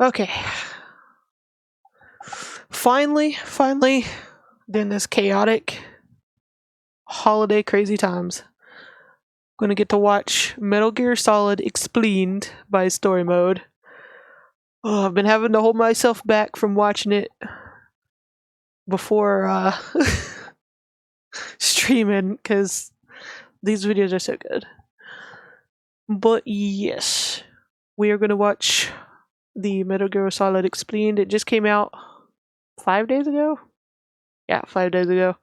Okay. Finally, during this chaotic holiday crazy times, I'm gonna get to watch Metal Gear Solid Expleened by Story Mode. Oh, I've been having to hold myself back from watching it before streaming because these videos are so good. But yes, we are gonna watch the Metal Gear Solid Expleened. It just came out 5 days ago. Yeah, 5 days ago.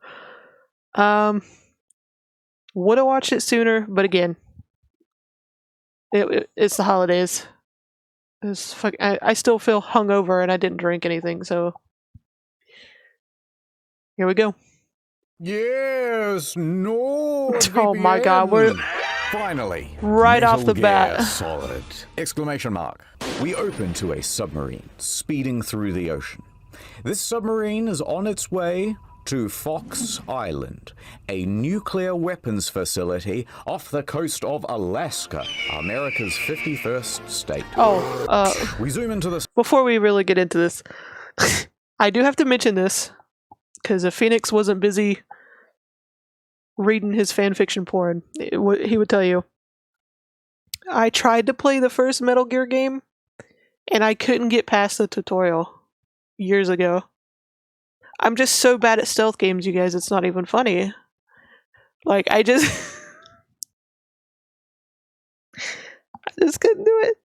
Would have watched it sooner, but again, it's the holidays. I still feel hungover and I didn't drink anything, so here we go. Yes, no. Oh my god, we're finally right Metal off the Gear bat. Solid! Exclamation mark. We open to a submarine speeding through the ocean. This submarine is on its way to Fox Island, a nuclear weapons facility off the coast of Alaska, America's 51st state. We zoom into this. Before we really get into this, I do have to mention this, because if Phoenix wasn't busy reading his fanfiction porn, he would tell you. I tried to play the first Metal Gear game, and I couldn't get past the tutorial years ago. I'm just so bad at stealth games, you guys, it's not even funny. Like, I just couldn't do it.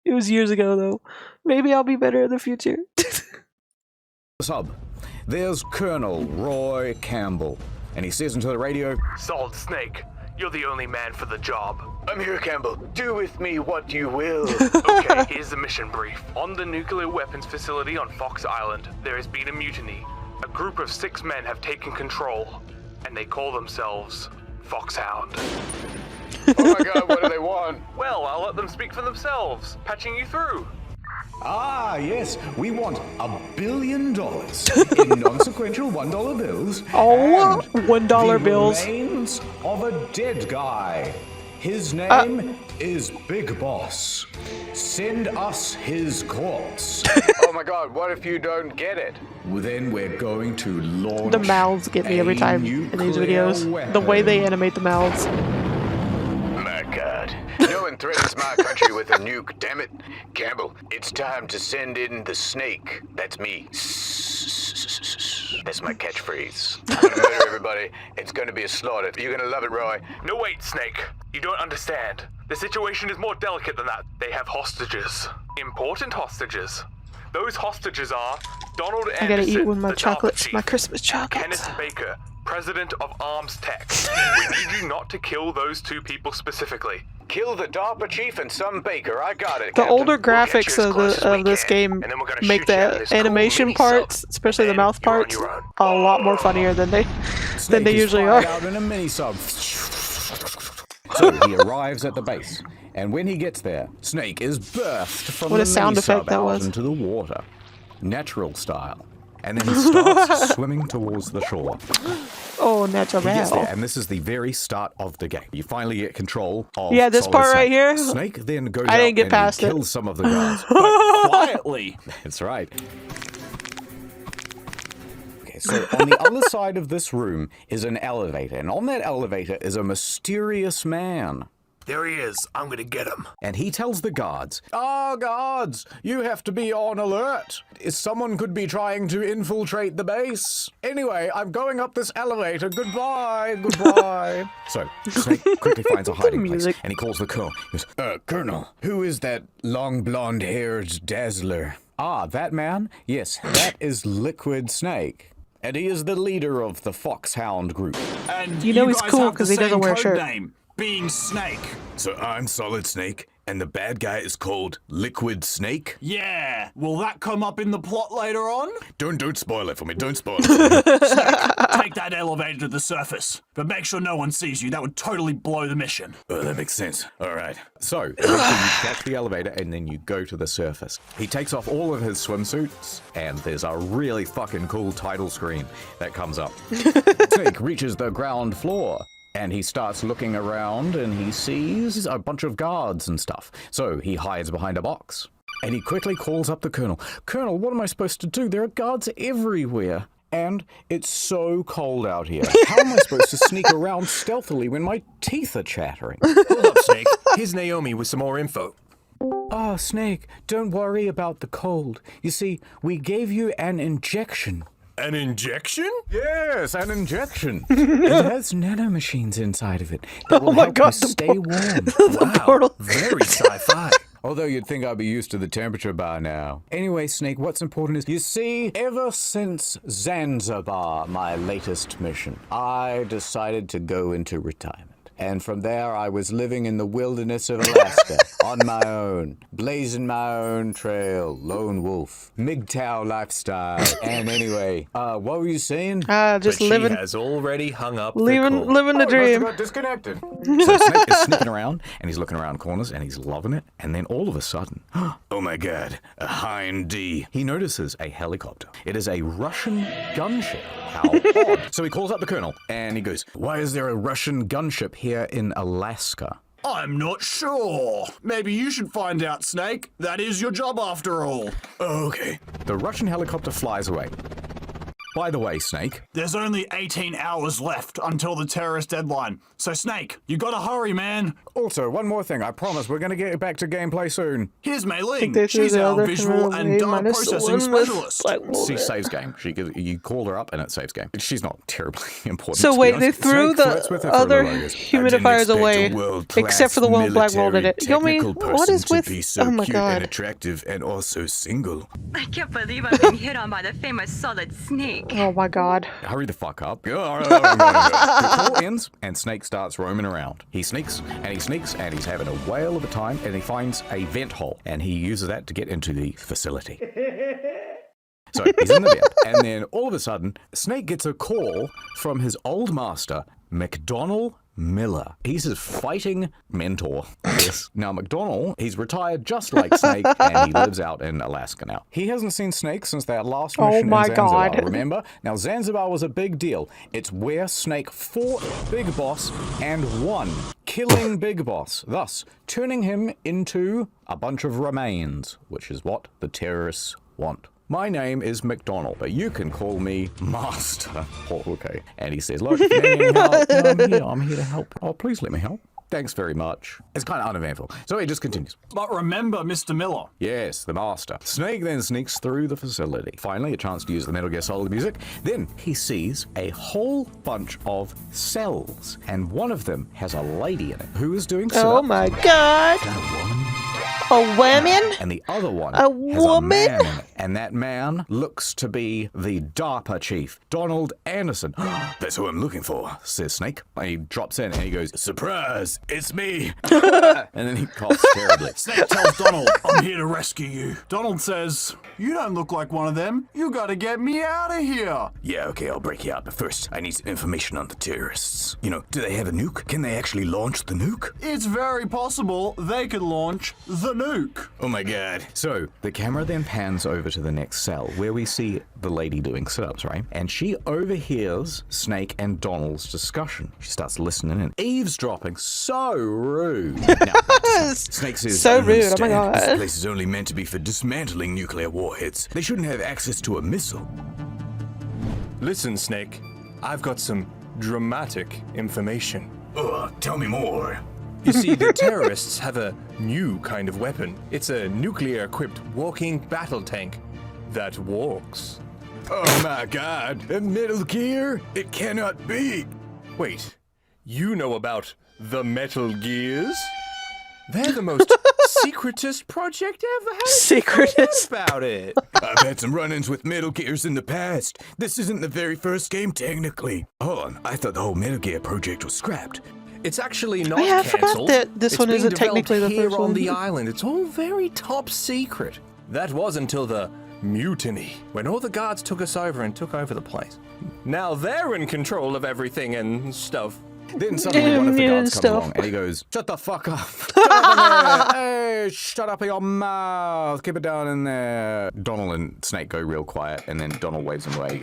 It was years ago, though. Maybe I'll be better in the future. Sub. There's Colonel Roy Campbell, and he says into the radio, Solid Snake, you're the only man for the job. I'm here, Campbell. Do with me what you will. Okay, here's the mission brief. On the nuclear weapons facility on Fox Island, there has been a mutiny. A group of 6 men have taken control, and they call themselves Foxhound. Oh my god, what do they want? Well, I'll let them speak for themselves. Patching you through. Ah, yes, we want $1 billion in non-sequential $1 bills. Oh, and $1 bills. The remains of a dead guy. His name is Big Boss. Send us his corpse. Oh my god, what if you don't get it? Well, then we're going to launch. The mouths get me every time in these videos. The way they animate the mouths. My god. No one threatens my country with a nuke, damn it. Campbell, it's time to send in the snake. That's me. That's my catchphrase. I'm gonna murder everybody. It's gonna be a slaughter. You're gonna love it, Roy. No, wait, Snake. You don't understand. The situation is more delicate than that. They have hostages. Important hostages. Those hostages are Donald Anderson, I gotta eat with my the chocolates, DARPA chief, my Christmas chocolates. Kenneth Baker, president of Arms Tech. We need you not to kill those 2 people specifically. Kill the DARPA chief and some Baker. I got it, The Captain. older graphics of this game make the animation parts, especially the mouth parts, a lot more funnier than they usually are. Out in a mini sub. So he arrives at the base, and when he gets there, Snake is birthed from What the a sound mini sub effect that out was. into the water, natural style, and then he starts swimming towards the shore. Oh, natural. He gets there, and this is the very start of the game. You finally get control of Yeah, this Solid part Snake. right here. Snake then goes I didn't out get and past he it. kills some of the guards, but quietly. That's right. Okay, so on the other side of this room is an elevator, and on that elevator is a mysterious man. There he is. I'm gonna get him. And he tells the guards, guards, you have to be on alert. Someone could be trying to infiltrate the base. Anyway, I'm going up this elevator. Goodbye. So, Snake quickly finds a hiding place, and he calls the colonel. He goes, Colonel, who is that long blonde-haired dazzler? Ah, that man? Yes, that is Liquid Snake. And he is the leader of the Foxhound group. And You know he's guys cool have the 'cause he doesn't same wear a code shirt. Name, being Snake. So I'm Solid Snake, and the bad guy is called Liquid Snake? Yeah. Will that come up in the plot later on? Don't spoil it for me. Don't spoil it for me. Take that elevator to the surface, but make sure no one sees you. That would totally blow the mission. Oh, that makes sense. All right. So, eventually you catch the elevator and then you go to the surface. He takes off all of his swimsuits, and there's a really fucking cool title screen that comes up. Snake reaches the ground floor, and he starts looking around, and he sees a bunch of guards and stuff. So he hides behind a box. And he quickly calls up the Colonel. Colonel, what am I supposed to do? There are guards everywhere. And it's so cold out here. How am I supposed to sneak around stealthily when my teeth are chattering? Hold up, Snake. Here's Naomi with some more info. Oh, Snake, don't worry about the cold. You see, we gave you an injection. An injection? Yes, an injection. It has nanomachines inside of it that will my help God, you the stay warm. Wow, portal. very sci-fi. Although you'd think I'd be used to the temperature by now. Anyway, Snake, what's important is, you see, ever since Zanzibar, my latest mission, I decided to go into retirement. And from there, I was living in the wilderness of Alaska on my own, blazing my own trail, lone wolf, MGTOW lifestyle. And anyway, what were you saying? Just But living, she has already hung up the living, call. living the dream. Got disconnected. So Snake is sneaking around, and he's looking around corners, and he's loving it. And then all of a sudden, oh my God, a Hind D. He notices a helicopter. It is a Russian gunship. How odd. So he calls up the Colonel, and he goes, why is there a Russian gunship here in Alaska? I'm not sure. Maybe you should find out, Snake. That is your job after all. Okay. The Russian helicopter flies away. By the way, Snake, There's only 18 hours left until the terrorist deadline. So, Snake, you gotta hurry, man. also, one more thing. I promise we're going to get back to gameplay soon. Here's Mei Ling. This is She's the our other visual and data minus the processing one with specialist. Black Mold. She saves game. You call her up and it saves game. She's not terribly important. So to be wait, they honest. threw Snake flirts with the her for a other little, I guess. humidifiers away, except for the one with Black Mold in it. Yomi, what is with? Oh my God! attractive and also single. I can't believe I'm being hit on by the famous Solid Snake. Oh my God! Hurry the fuck up. The call ends and Snake starts roaming around. He sneaks and he sneaks and he's having a whale of a time and he finds a vent hole and he uses that to get into the facility. So he's in the vent and then all of a sudden Snake gets a call from his old master, McDonald Miller. He's his fighting mentor. Yes. Now, McDonald, he's retired just like Snake, and he lives out in Alaska now. He hasn't seen Snake since that last mission my in Zanzibar, God. remember? Now, Zanzibar was a big deal. It's where Snake fought Big Boss and won, killing Big Boss, thus turning him into a bunch of remains, which is what the terrorists want. My name is McDonald, but you can call me Master. Oh, okay. And he says, look, if you need any help, I'm here to help. Oh, please let me help. Thanks very much. It's kind of uneventful. So he just continues. But remember, Mr. Miller. Yes, the master. Snake then sneaks through the facility. Finally, a chance to use the Metal Gear Solid music. Then he sees a whole bunch of cells, and one of them has a lady in it who is doing sit-ups. Oh my God! A woman. A woman? And the other one A has woman? a man in it. And that man looks to be the DARPA chief, Donald Anderson. That's who I'm looking for, says Snake. And he drops in and he goes, surprise, it's me. And then he coughs terribly. Snake tells Donald, I'm here to rescue you. Donald says, you don't look like one of them. You gotta get me out of here. Yeah, okay, I'll break you out. But first, I need some information on the terrorists. You know, do they have a nuke? Can they actually launch the nuke? It's very possible they could launch the nuke. Oh my God. So the camera then pans over to the next cell where we see the lady doing sit-ups, right? And she overhears Snake and Donald's discussion. She starts listening and eavesdropping. So rude. Now, back to Snake says, So "I don't rude, oh my understand. This God." place is only meant to be for dismantling nuclear warheads. They shouldn't have access to a missile. Listen, Snake. I've got some dramatic information. Tell me more. You see, the terrorists have a new kind of weapon. It's a nuclear-equipped walking battle tank that walks. Oh my God. A Metal Gear? It cannot be. Wait, you know about the Metal Gears? They're the most secretest project ever. How did you find out Secretest. about it? I've had some run-ins with Metal Gears in the past. This isn't the very first game, technically. Hold on, I thought the whole Metal Gear project was scrapped. It's actually not Yeah, I forgot cancelled. that this It's one being isn't developed technically the here first on one. the island. It's all very top secret. That was until the mutiny, when all the guards took us over and took over the place. Now they're in control of everything and stuff. Then suddenly one of the Yeah, guards comes stuff. along and he goes, shut the fuck up. Shut up in there. Hey, shut up your mouth. Keep it down in there. Donald and Snake go real quiet and then Donald waves him away.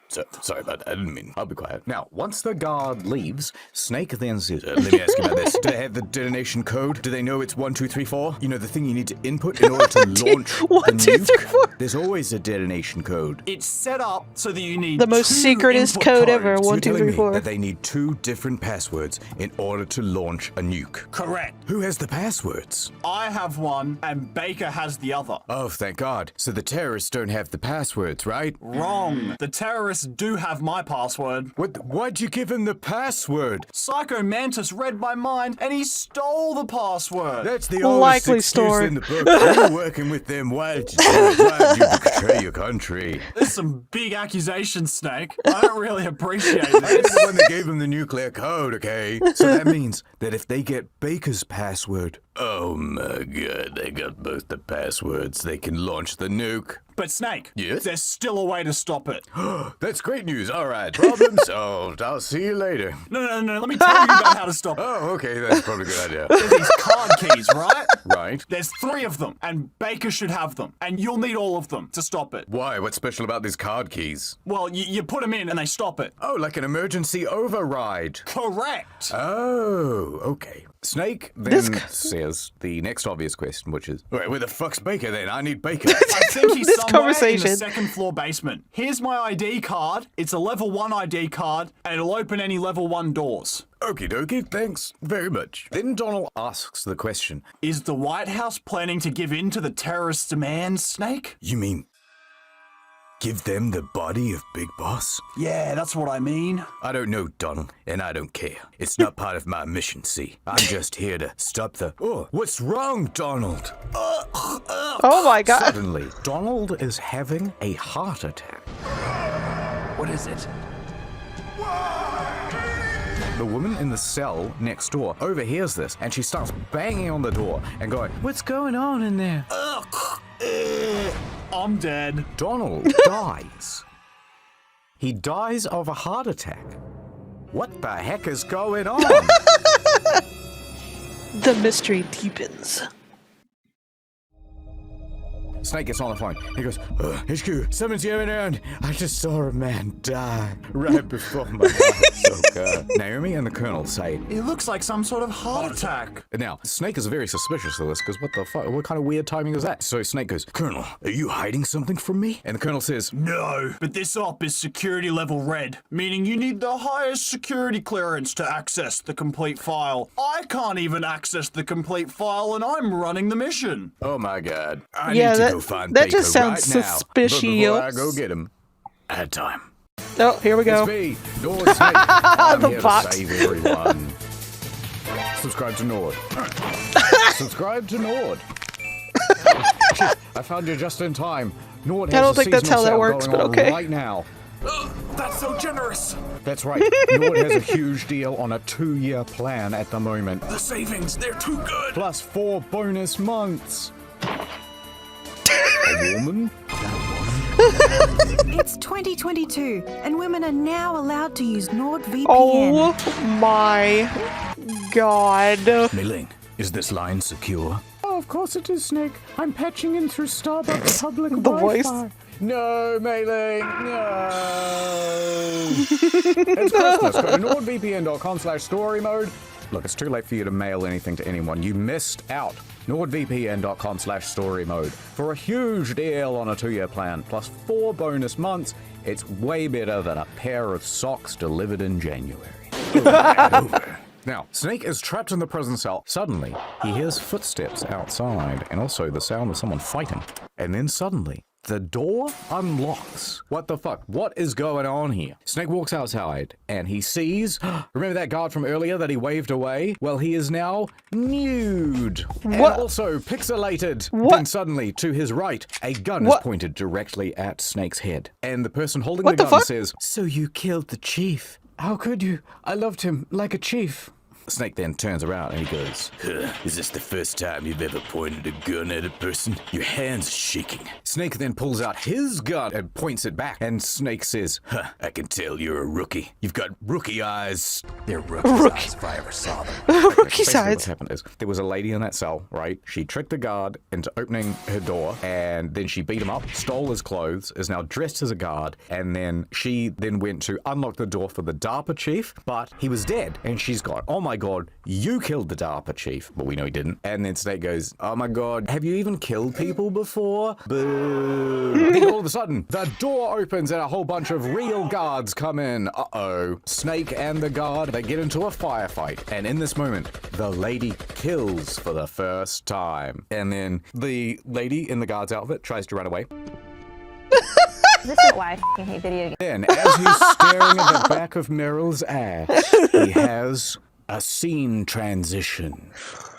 Sorry about that. I didn't mean. I'll be quiet. Now, once the guard leaves, Snake then says, let me ask you about this. Do they have the detonation code? Do they know it's 1, 2, 3, 4? You know, the thing you need to input in order to launch the 1, 2, 3, nuke? 4. There's always a detonation code. It's set up so that you need The most two secretest input code codes. ever. So 1, you're 2, telling 3, me 4. that they need 2 different passwords in order to launch a nuke. Correct. Who has the passwords? I have one, and Baker has the other. Oh, thank God. So the terrorists don't have the passwords, right? Wrong. The terrorists do have my password. Why'd you give him the password? Psycho Mantis read my mind, and he stole the password. That's the oldest Likely excuse story. in the book. You were working with them. Why did you do it? Why did you betray your country? There's some big accusations, Snake. I don't really appreciate That's this. the one that gave them the nuclear code, okay? So that means that if they get Baker's password, oh my God, they got both the passwords. They can launch the nuke. But Snake, Yes? there's still a way to stop it. That's great news. All right, problem solved. I'll see you later. No, let me tell you about how to stop it. Oh, okay, that's probably a good idea. There's these card keys, right? Right. There's 3 of them, and Baker should have them, and you'll need all of them to stop it. Why? What's special about these card keys? Well, you put them in and they stop it. Oh, like an emergency override. Correct. Oh, okay. Snake then says the next obvious question, which is, all right, where the fuck's Baker then? I need Baker. I think he's This somewhere in conversation. the 2nd floor basement. Here's my ID card. It's a level 1 ID card, and it'll open any level 1 doors. Okie dokie, thanks very much. Then Donald asks the question, Is the White House planning to give in to the terrorists' demands, Snake? you mean give them the body of Big Boss? Yeah, that's what I mean. I don't know, Donald, and I don't care. It's not part of my mission, see? I'm just here to stop the... Oh, what's wrong, Donald? Oh my God. Suddenly, Donald is having a heart attack. What is it? The woman in the cell next door overhears this, and she starts banging on the door and going, what's going on in there? I'm dead. Donald dies. He dies of a heart attack. What the heck is going on? The mystery deepens. Snake gets on the phone. He goes, HQ, someone's going around. I just saw a man die right before my eyes. So, Naomi and the Colonel say, It looks like some sort of heart attack. now, Snake is very suspicious of this because what the fuck? What kind of weird timing is that? So Snake goes, Colonel, are you hiding something from me? And the Colonel says, No, but this op is security level red, meaning you need the highest security clearance to access the complete file. I can't even access the complete file, and I'm running the mission. oh my God. I Yeah, need to that- go find that Baker just sounds right now. But before I suspicious. go get him, I had time. Oh, here we go. It's me, Nord Snake. I'm The here box. to save everyone. Subscribe to Nord. Subscribe to Nord. I found you just in time. Nord has I don't a think that's seasonal how that sale works, going but on okay. right now. That's so generous. That's right. Nord has a huge deal on a 2-year plan at the moment. The savings, they're too good. Plus 4 bonus months. A woman? It's 2022, and women are now allowed to use NordVPN. Oh my God. Mei-Ling, is this line secure? Oh, of course it is, Snake. I'm patching in through Starbucks public The voice. Wi-Fi. No, Mei-Ling, no. It's Christmas. Go to nordvpn.com/storymode. Look, it's too late for you to mail anything to anyone. You missed out. nordvpn.com/storymode for a huge deal on a 2-year plan, plus 4 bonus months. It's way better than a pair of socks delivered in January. Over. Now, Snake is trapped in the prison cell. Suddenly, he hears footsteps outside and also the sound of someone fighting. And then suddenly, the door unlocks. What the fuck? What is going on here? Snake walks outside and he sees, remember that guard from earlier that he waved away? Well, he is now nude. And What? also pixelated. What? Then suddenly, to his right, a gun is What? pointed directly at Snake's head. And the person holding What the the gun fuck? says, so you killed the chief. How could you? I loved him like a chief. Snake then turns around and he goes, Is this the first time you've ever pointed a gun at a person? Your hands are shaking. Snake then pulls out his gun and points it back. And Snake says, I can tell you're a rookie. You've got rookie eyes. They're rookie eyes if I ever saw them. Rookie basically sides. what's happened is there was a lady in that cell, right? She tricked the guard into opening her door and then she beat him up, stole his clothes, is now dressed as a guard, and then she then went to unlock the door for the DARPA chief, but he was dead. And she's gone, oh my god, you killed the DARPA chief. But we know he didn't. And then Snake goes, oh my god, have you even killed people before? Boo. Then all of a sudden, the door opens and a whole bunch of real guards come in. Uh-oh. Snake and the guard, they get into a firefight. And in this moment, the lady kills for the first time. And then the lady in the guard's outfit tries to run away. This is why I f***ing hate video games. Then, as he's staring at the back of Meryl's ass, he has a scene transition.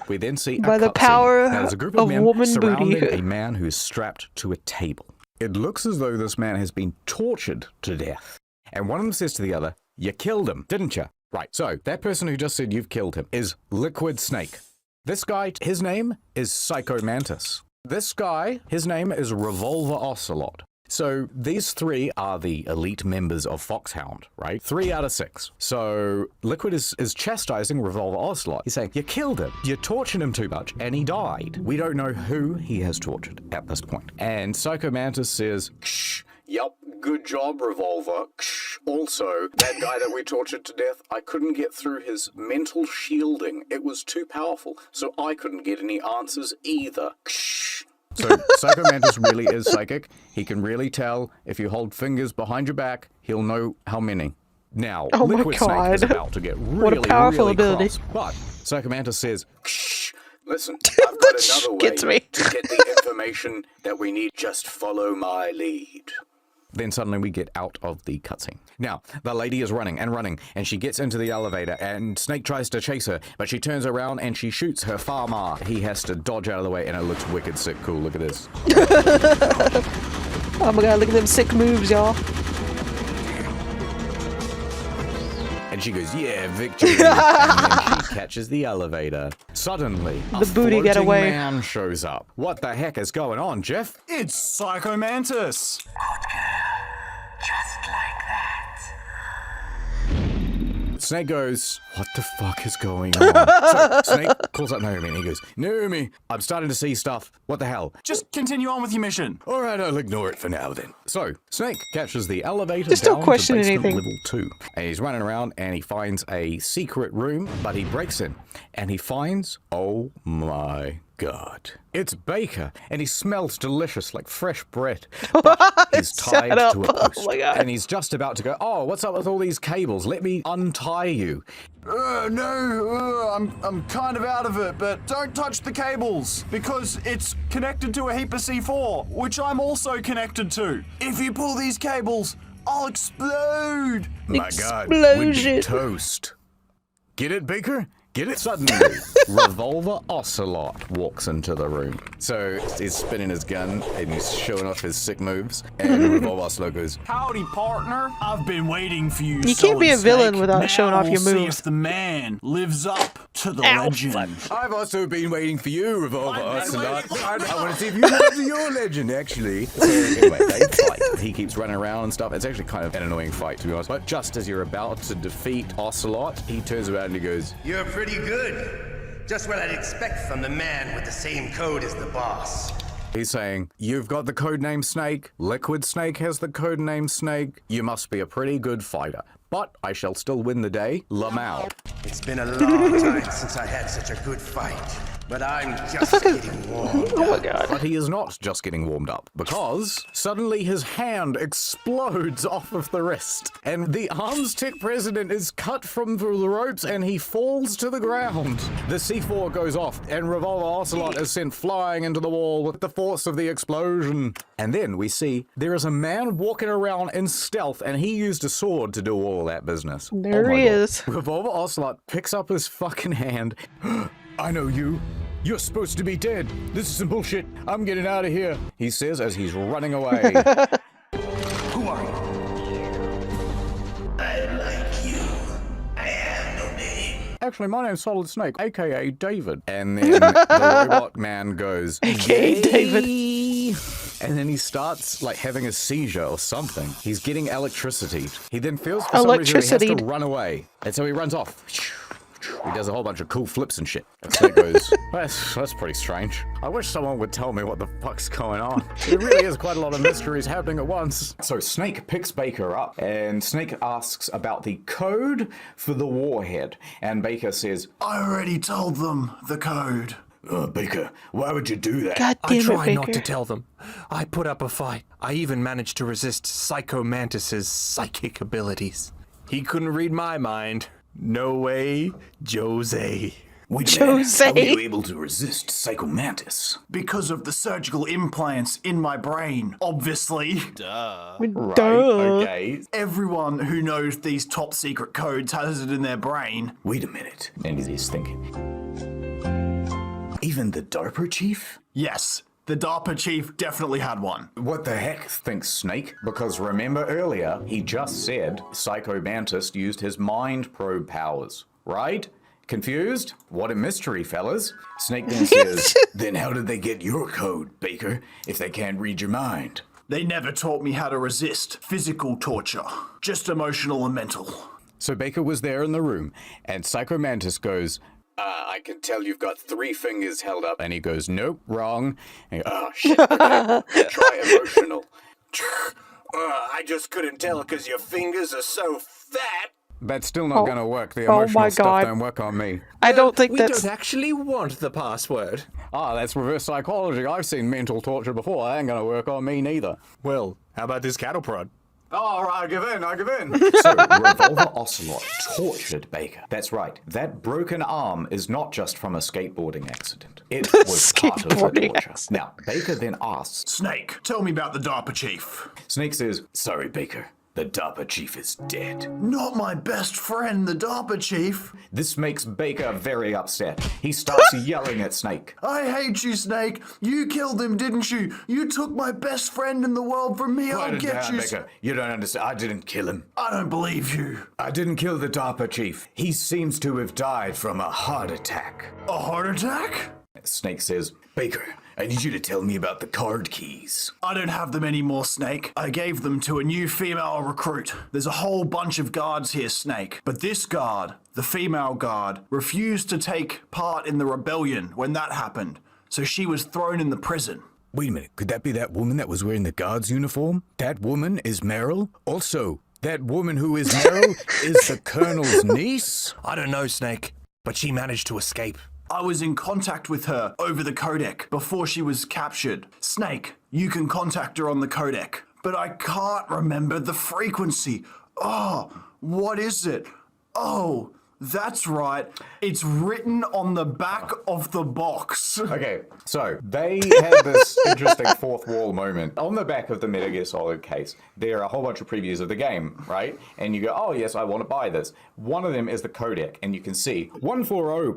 We then see By the power as a group of men woman surrounding booty. a man who's strapped to a table. It looks as though this man has been tortured to death. And one of them says to the other, you killed him, didn't you? Right, so that person who just said you've killed him is Liquid Snake. This guy, his name is Psycho Mantis. This guy, his name is Revolver Ocelot. So these three are the elite members of Foxhound, right? 3 out of 6. So Liquid is chastising Revolver Ocelot. He's saying, you killed him. You tortured him too much, and he died. We don't know who he has tortured at this point. And Psycho Mantis says, Ksh, yup, good job, Revolver. Ksh. Also, that guy that we tortured to death, I couldn't get through his mental shielding. It was too powerful, so I couldn't get any answers either. Ksh. So Psycho Mantis really is psychic. He can really tell if you hold fingers behind your back, he'll know how many. Now, Oh my Liquid Snake is God. about to get really, What a powerful really ability. cross. But Psycho Mantis says, Shh, listen, I've got another way gets me. to get the information that we need. Just follow my lead. Then suddenly we get out of the cutscene. Now, the lady is running, and she gets into the elevator, and Snake tries to chase her, but she turns around and she shoots her farmer. He has to dodge out of the way, and it looks wicked sick cool. Look at this. Oh my god, look at them sick moves, y'all. And she goes, yeah, victory. And then she catches the elevator. Suddenly, a The booty got floating away. man shows up. What the heck is going on, Jeff? It's Psycho Mantis. Snake goes, what the fuck is going on? So Snake calls up Naomi and he goes, Naomi, I'm starting to see stuff. What the hell? Just continue on with your mission. All right, I'll ignore it for now then. So Snake catches the elevator Just don't down question to basement anything. level 2. And he's running around and he finds a secret room, but he breaks in and he finds, oh my God. It's Baker, and he smells delicious like fresh bread. But he's tied Shut up. to a post. Oh my God. And he's just about to go, oh, what's up with all these cables? Let me untie you. I'm kind of out of it, but don't touch the cables, because it's connected to a heap of C4, which I'm also connected to. If you pull these cables, I'll explode. My God, we'd be Explosion. toast. Get it, Baker? Get it? Suddenly, Revolver Ocelot walks into the room. So he's spinning his gun and he's showing off his sick moves. And Revolver Ocelot goes, Howdy, partner. I've been waiting for you. You can't be a Solid villain Snake. without Now showing off your we'll see moves. if the man lives up to the Ow. legend. I've also been waiting for you, Revolver I've been Ocelot. waiting I for want to see if you live up to your legend, actually. So anyway, they fight. He keeps running around and stuff. It's actually kind of an annoying fight, to be honest. But just as you're about to defeat Ocelot, he turns around and he goes, You're pretty good. Just what I'd expect from the man with the same code as the boss. he's saying, you've got the codename Snake, Liquid Snake has the codename Snake, you must be a pretty good fighter. But I shall still win the day, Lamau. It's been a long time since I had such a good fight, but I'm just getting warmed Oh my up. god. But he is not just getting warmed up, because suddenly his hand explodes off of the wrist, and the Arms Tech president is cut from the ropes and he falls to the ground. The C4 goes off, and Revolver Ocelot is sent flying into the wall with the force of the explosion. And then we see there is a man walking around in stealth, and he used a sword to do all that business. There Oh my he God. is. Revolver Ocelot picks up his fucking hand. I know you. You're supposed to be dead. This is some bullshit. I'm getting out of here, he says as he's running away. Who are you? I like you. I have no name. actually, my name's Solid Snake, aka David. And then the robot man goes, AKA David. and then he starts like having a seizure or something. He's getting electricity. He then feels for some reason he has to run away. And so he runs off. He does a whole bunch of cool flips and shit. And Snake goes, that's pretty strange. I wish someone would tell me what the fuck's going on. There really is quite a lot of mysteries happening at once. So Snake picks Baker up, and Snake asks about the code for the warhead. And Baker says, I already told them the code. Baker, why would you do that? God I damn it, tried Baker. not to tell them. I put up a fight. I even managed to resist Psycho Mantis's psychic abilities. He couldn't read my mind. No way, Jose. Wait a minute. Jose. How were you able to resist Psycho Mantis? Because of the surgical implants in my brain, obviously. Right, Duh. okay. Everyone who knows these top secret codes has it in their brain. Wait a minute. And he's thinking. Even the DARPA chief? Yes, the DARPA chief definitely had one. What the heck, thinks Snake? Because remember earlier, he just said Psycho Mantis used his mind probe powers, right? Confused? What a mystery, fellas. Snake then says, then how did they get your code, Baker, if they can't read your mind? They never taught me how to resist physical torture, just emotional and mental. So Baker was there in the room, and Psycho Mantis goes, I can tell you've got 3 fingers held up. And he goes, nope, wrong. And he goes, oh, shit, okay. Try emotional. I just couldn't tell because your fingers are so fat. That's still not going to work. The emotional stuff don't work on me. I don't think We that's... don't actually want the password. That's reverse psychology. I've seen mental torture before. That ain't going to work on me neither. Well, how about this cattle prod? All right, I give in. So, Revolver Ocelot tortured Baker. That's right. That broken arm is not just from a skateboarding accident. It was part of the Skateboarding torture. accident. Now, Baker then asks, Snake, tell me about the DARPA chief. Snake says, sorry, Baker. The DARPA chief is dead. Not my best friend, the DARPA chief. This makes Baker very upset. He starts yelling at Snake. I hate you, Snake. You killed him, didn't you? You took my best friend in the world from me. I'll get you. Baker. You don't understand. I didn't kill him. I don't believe you. I didn't kill the DARPA chief. He seems to have died from a heart attack. A heart attack? Snake says, Baker, I need you to tell me about the card keys. I don't have them anymore, Snake. I gave them to a new female recruit. There's a whole bunch of guards here, Snake. But this guard, the female guard, refused to take part in the rebellion when that happened. So she was thrown in the prison. Wait a minute, could that be that woman that was wearing the guard's uniform? That woman is Meryl? Also, that woman who is Meryl is the Colonel's niece? I don't know, Snake, but she managed to escape. I was in contact with her over the codec before she was captured. Snake, you can contact her on the codec, but I can't remember the frequency. Oh, what is it? Oh, that's right. It's written on the back of the box. Okay, so they had this interesting fourth wall moment. On the back of the Metal Gear Solid case, there are a whole bunch of previews of the game, right? And you go, oh yes, I want to buy this. One of them is the codec, and you can see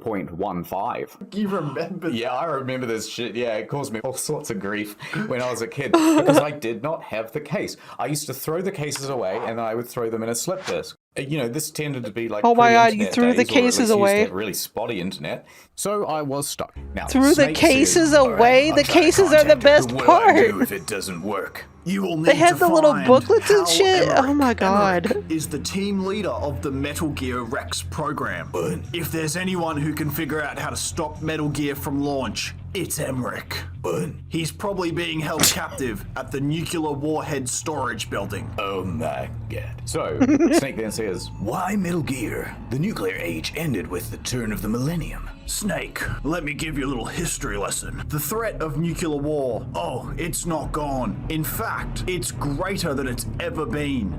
140.15. You remember that? Yeah, I remember this shit. Yeah, it caused me all sorts of grief when I was a kid because I did not have the case. I used to throw the cases away, and then I would throw them in a slip disc. You know, this tended to be like Oh my god, you pre-internet threw the days, or at cases least used to away. have really spotty internet. So I was stuck. Now, Threw the Snake cases said, away? "All The I'll try to cases are the contact her, best but what do I do part." if it doesn't work? You will need They had to the little find booklets and Hal shit? Oh Emmerich. my god. Emmerich is the team leader of the Metal Gear Rex program. But- If there's anyone who can figure out how to stop Metal Gear from launch, it's Emmerich. But, He's probably being held captive at the nuclear warhead storage building. oh my god. So, Snake then says, why Metal Gear? The nuclear age ended with the turn of the millennium. Snake, let me give you a little history lesson. The threat of nuclear war, oh, it's not gone. In fact, it's greater than it's ever been.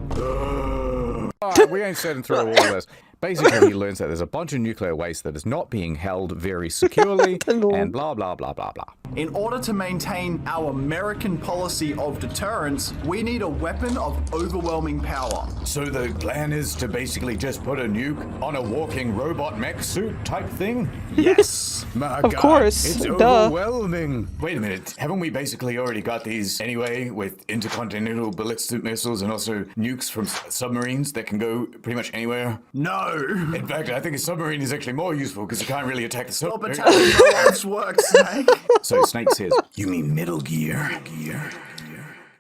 We ain't sitting through all of this. Basically, he learns that there's a bunch of nuclear waste that is not being held very securely, and blah, blah, blah, blah, blah. In order to maintain our American policy of deterrence, we need a weapon of overwhelming power. So the plan is to basically just put a nuke on a walking robot mech suit type thing? Yes. My Of God, course, it's duh. overwhelming. Wait a minute, haven't we basically already got these anyway with intercontinental ballistic missiles and also nukes from submarines that can go pretty much anywhere? No, No. In fact, I think a submarine is actually more useful because you can't really attack a Stop submarine. attacking my life's work, Snake. So Snake says, "You mean Metal Gear?"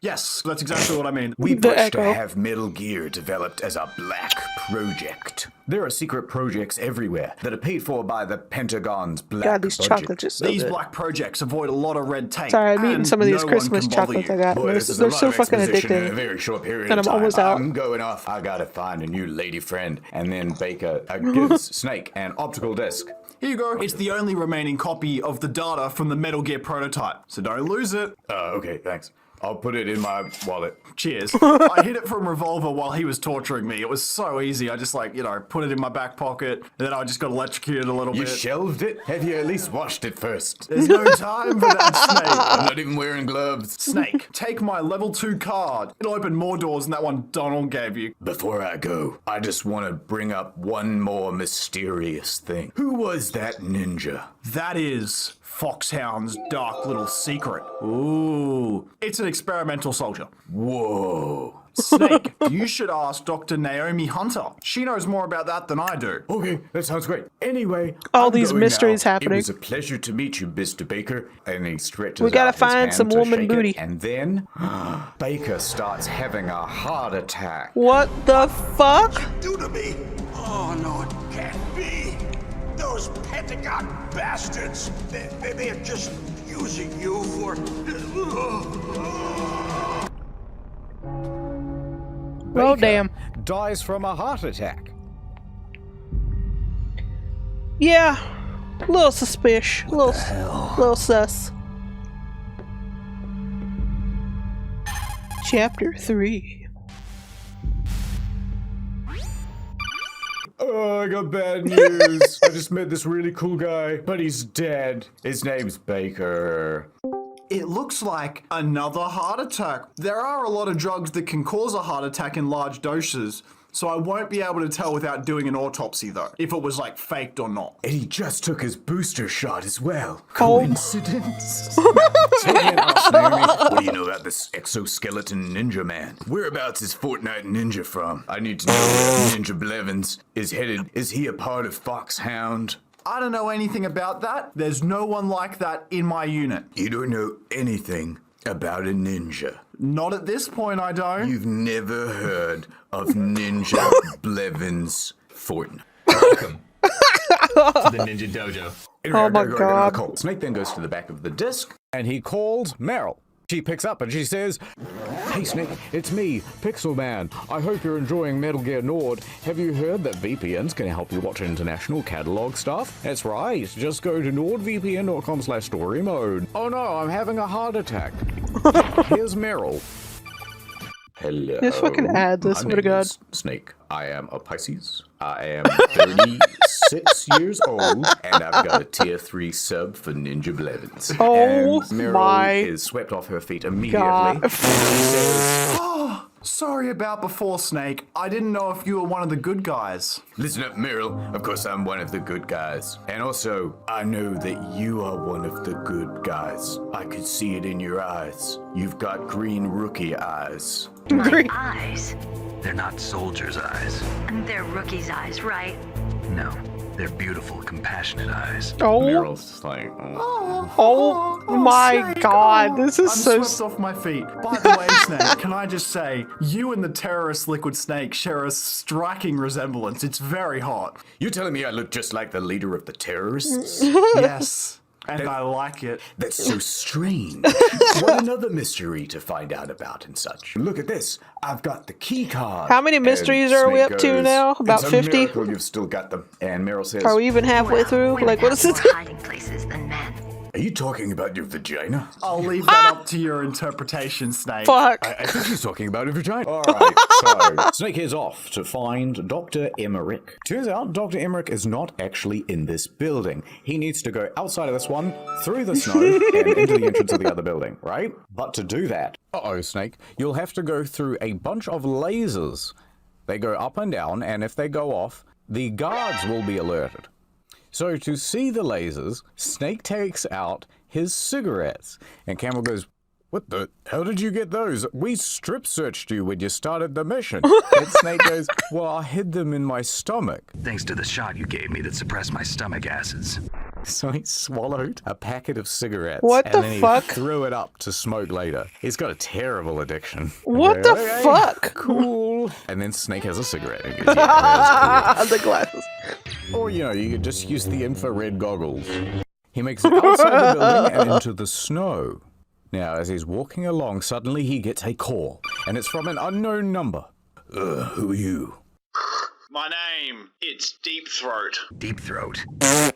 Yes, that's exactly what I mean. We The wish Echo. to have Metal Gear developed as a black project. There are secret projects everywhere that are paid for by the Pentagon's black God, these budget. chocolates just so These good. black projects avoid a lot of red tape. Sorry, I'm eating and some of these no Christmas one can bother chocolates I you. got. Boy, They're, this is a they're lot so of fucking exposition in a addicting. very short period And of I'm time. almost out. I'm going off. I gotta find a new lady friend. And then Baker gives Snake an optical disc. Here you go. It's the only remaining copy of the data from the Metal Gear prototype, so don't lose it. Okay, thanks. I'll put it in my wallet. Cheers. I hid it from Revolver while he was torturing me. It was so easy. I just put it in my back pocket, and then I just got electrocuted a little You bit. shelved it? Have you at least washed it first? There's no time for that, Snake. I'm not even wearing gloves. Snake, take my level 2 card. It'll open more doors than that one Donald gave you. Before I go, I just want to bring up one more mysterious thing. Who was that ninja? That is Foxhound's dark little secret. Ooh. It's an experimental soldier. Whoa. Snake, you should ask Dr. Naomi Hunter. She knows more about that than I do. Okay, that sounds great. Anyway, All I'm these going mysteries now. happening. It was a pleasure to meet you, Mr. Baker. And he stretches We gotta out his find hand some to woman shake it, booty. and then Baker starts having a heart attack. What the fuck? Do to me? Oh, no, it can't be. Those Pentagon bastards. They're just using you for... Oh, damn. Dies from a heart attack. Yeah. A little suspicious. Little sus. Chapter 3. Oh, I got bad news. I just met this really cool guy, but he's dead. His name's Baker. It looks like another heart attack. There are a lot of drugs that can cause a heart attack in large doses, so I won't be able to tell without doing an autopsy though, if it was faked or not. And he just took his booster shot as well. Oh. Coincidence? What do you know about this exoskeleton ninja man? Whereabouts is Fortnite Ninja from? I need to know where Ninja Blevins is headed. Is he a part of Foxhound? I don't know anything about that. There's no one like that in my unit. You don't know anything about a ninja. Not at this point, I don't. You've never heard of Ninja Blevins Fortnite. Welcome to the Ninja Dojo. Anyway, Oh I my gotta God. call. Snake then goes to the back of the disc, and he calls Meryl. She picks up and she says, "Hey Snake, it's me, Pixel Man. I hope you're enjoying Metal Gear Nord. Have you heard that VPNs can help you watch international catalog stuff? That's right, just go to nordvpn.com/storymode. Oh no, I'm having a heart attack. Here's Meryl. Hello. This fucking ads, I My swear to name God. is Snake. I am a Pisces. I am 36 years old, and I've got a tier 3 sub for Ninja Blevins. Oh and Meryl my is swept off her feet immediately. God. She says, Oh, sorry about before, Snake. I didn't know if you were one of the good guys. "Listen up, Meryl. Of course I'm one of the good guys. And also, I know that you are one of the good guys. I could see it in your eyes. You've got green rookie eyes." Green. Eyes? They're not soldiers' eyes. And they're rookie's eyes, right? No, they're beautiful, compassionate eyes. Oh, Meryl's like, oh. oh my Snake, God. This is I'm so... swept off my feet. By the way, Snake, can I just say, you and the terrorist Liquid Snake share a striking resemblance. It's very hot. You're telling me I look just like the leader of the terrorists? Yes. And I like it. That's so strange. What another mystery to find out about and such. Look at this. I've got the key card. How many mysteries are we Snake up to goes, now? About "It's a 50? miracle you've still got them." And Meryl says, Are we even halfway through? Women Like, what have is this? more hiding places than men. "Are you talking about your vagina?" I'll leave that up to your interpretation, Snake. Fuck. I think she's talking about her vagina. Alright, so Snake is off to find Dr. Emmerich. Turns out Dr. Emmerich is not actually in this building. He needs to go outside of this one, through the snow, and into the entrance of the other building, right? But to do that, Snake, you'll have to go through a bunch of lasers. They go up and down, and if they go off, the guards will be alerted. So to see the lasers, Snake takes out his cigarettes, and Campbell goes, What the? How did you get those? We strip searched you when you started the mission. And Snake goes, well, I hid them in my stomach. Thanks to the shot you gave me that suppressed my stomach acids. So he swallowed a packet of cigarettes. What and the then fuck? He threw it up to smoke later. He's got a terrible addiction. What the Okay, fuck? Cool. And then Snake has a cigarette. And goes, yeah, that's The glasses. cool. Or, you know, you could just use the infrared goggles. He makes it outside the building and into the snow. Now, as he's walking along, suddenly he gets a call, and it's from an unknown number. Who are you? My name, it's Deep Throat. Deep Throat.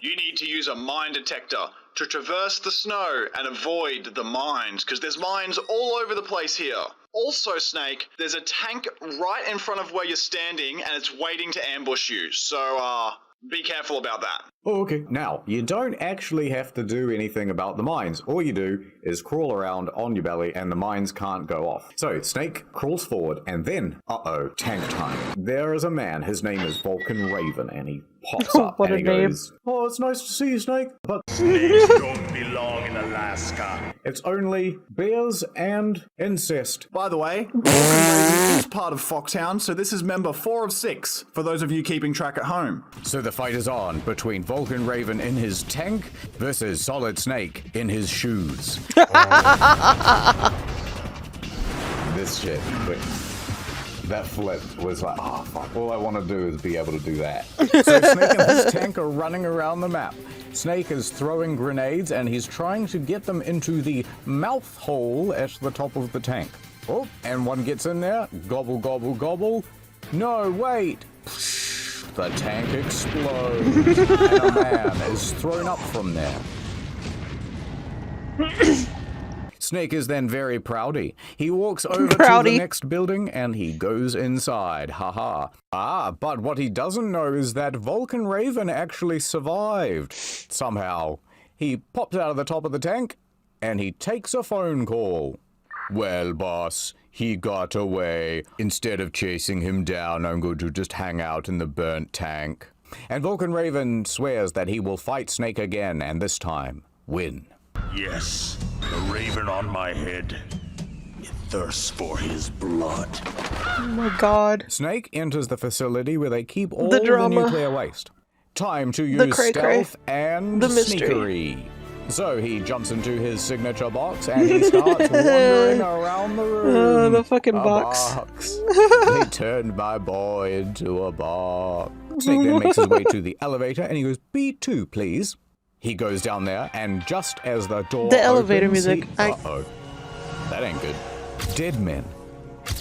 You need to use a mine detector to traverse the snow and avoid the mines, because there's mines all over the place here. Also, Snake, there's a tank right in front of where you're standing, and it's waiting to ambush you, so, be careful about that. Oh, okay. Now, you don't actually have to do anything about the mines. All you do is crawl around on your belly and the mines can't go off. So, Snake crawls forward and then, tank time. There is a man, his name is Vulcan Raven, and he pops up What and a he name. goes, oh, it's nice to see you, Snake, but Snakes don't belong in Alaska. it's only bears and incest. By the way, Vulcan Raven is part of Foxhound, so this is member 4 of 6, for those of you keeping track at home. So the fight is on between Vulcan Raven in his tank versus Solid Snake in his shoes. This shit. Wait. That flip was like, oh fuck, all I want to do is be able to do that. So Snake and his tank are running around the map. Snake is throwing grenades and he's trying to get them into the mouth hole at the top of the tank. Oh, and one gets in there, gobble, gobble, gobble. No, wait. The tank explodes, and a man is thrown up from there. Snake is then very proudy. He walks over to the next building and he goes inside. Haha. But what he doesn't know is that Vulcan Raven actually survived. Somehow. He pops out of the top of the tank and he takes a phone call. Well, boss, he got away. Instead of chasing him down, I'm going to just hang out in the burnt tank. And Vulcan Raven swears that he will fight Snake again, and this time, win. Yes, the raven on my head. It thirsts for his blood. Oh my god. Snake enters the facility where they keep all The the drama. nuclear waste. Time to The use cray-cray. stealth and The mystery. sneakery. So he jumps into his signature box and he starts wandering around the room. The fucking A box. They turned my boy into a box. Snake then makes his way to the elevator and he goes, B2, please. He goes down there and just as the door The elevator opens, music. Uh-oh. That ain't good. Dead men,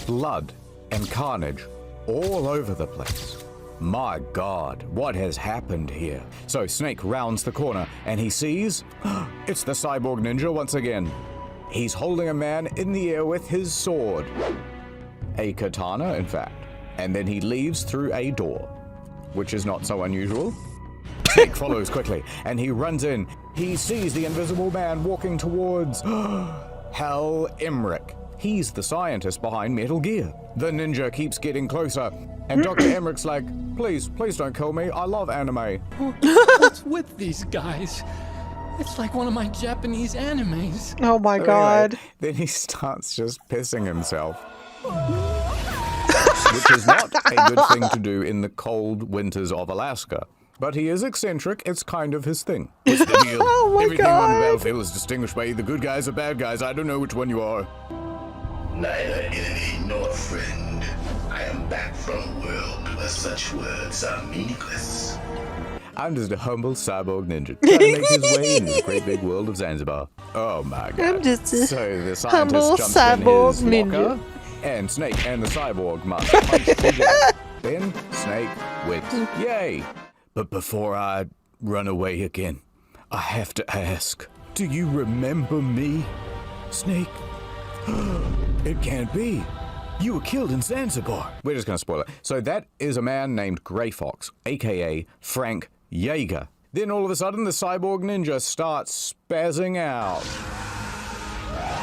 blood, and carnage all over the place. My God, what has happened here? So Snake rounds the corner and he sees it's the cyborg ninja once again. He's holding a man in the air with his sword. A katana, in fact. And then he leaves through a door, which is not so unusual. Snake follows quickly and he runs in. He sees the invisible man walking towards Hal Emmerich. He's the scientist behind Metal Gear. The ninja keeps getting closer, and Dr. Emmerich's like, please don't kill me, I love anime. What's with these guys? It's like one of my Japanese animes. Oh my Anyway, god. then he starts just pissing himself. Which is not a good thing to do in the cold winters of Alaska. But he is eccentric, it's kind of his thing. What's the deal? Oh my Everything on the God. battlefield is distinguished by either good guys or bad guys. I don't know which one you are. Neither enemy nor friend. I am back from a world where such words are meaningless. I'm just a humble cyborg ninja trying to make his way in this great big world of Zanzibar. Oh my god. I'm just a So the scientist humble jumps cyborg in his ninja. locker, and Snake and the cyborg must punch together. Then Snake wins. Yay! But before I run away again, I have to ask, do you remember me, Snake? It can't be. You were killed in Zanzibar. We're just going to spoil it. So that is a man named Grey Fox, a.k.a. Frank Yeager. Then all of a sudden, the cyborg ninja starts spazzing out.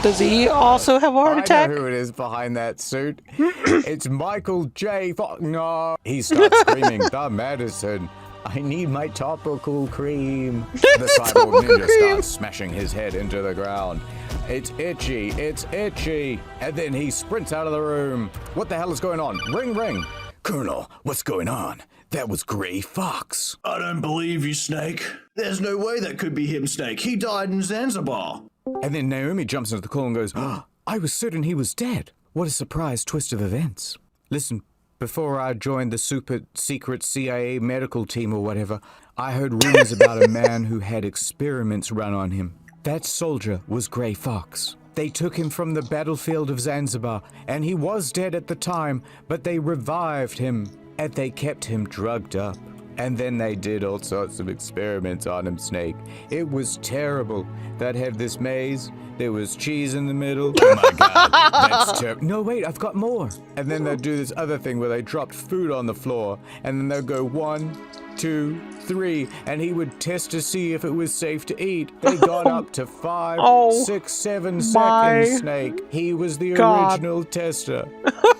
Does he also have a heart attack? I know who it is behind that suit. It's Michael J. Fox. No. He starts screaming, the medicine. I need my topical cream. The cyborg ninja starts smashing his head into the ground. It's itchy, it's itchy. And then he sprints out of the room. What the hell is going on? Ring, ring. Colonel, what's going on? That was Gray Fox. I don't believe you, Snake. There's no way that could be him, Snake. He died in Zanzibar. And then Naomi jumps into the call and goes, oh, I was certain he was dead. What a surprise twist of events. Listen, before I joined the super secret CIA medical team or whatever, I heard rumors about a man who had experiments run on him. That soldier was Gray Fox. They took him from the battlefield of Zanzibar, and he was dead at the time, but they revived him, and they kept him drugged up. And then they did all sorts of experiments on him, Snake. It was terrible. They'd have this maze, there was cheese in the middle. Oh my god, that's terrible. No, wait, I've got more. And then they'd do this other thing where they dropped food on the floor, and then they'd go 1, 2, 3, and he would test to see if it was safe to eat. They got up to 5, 6, 7 seconds, Snake. He was the original tester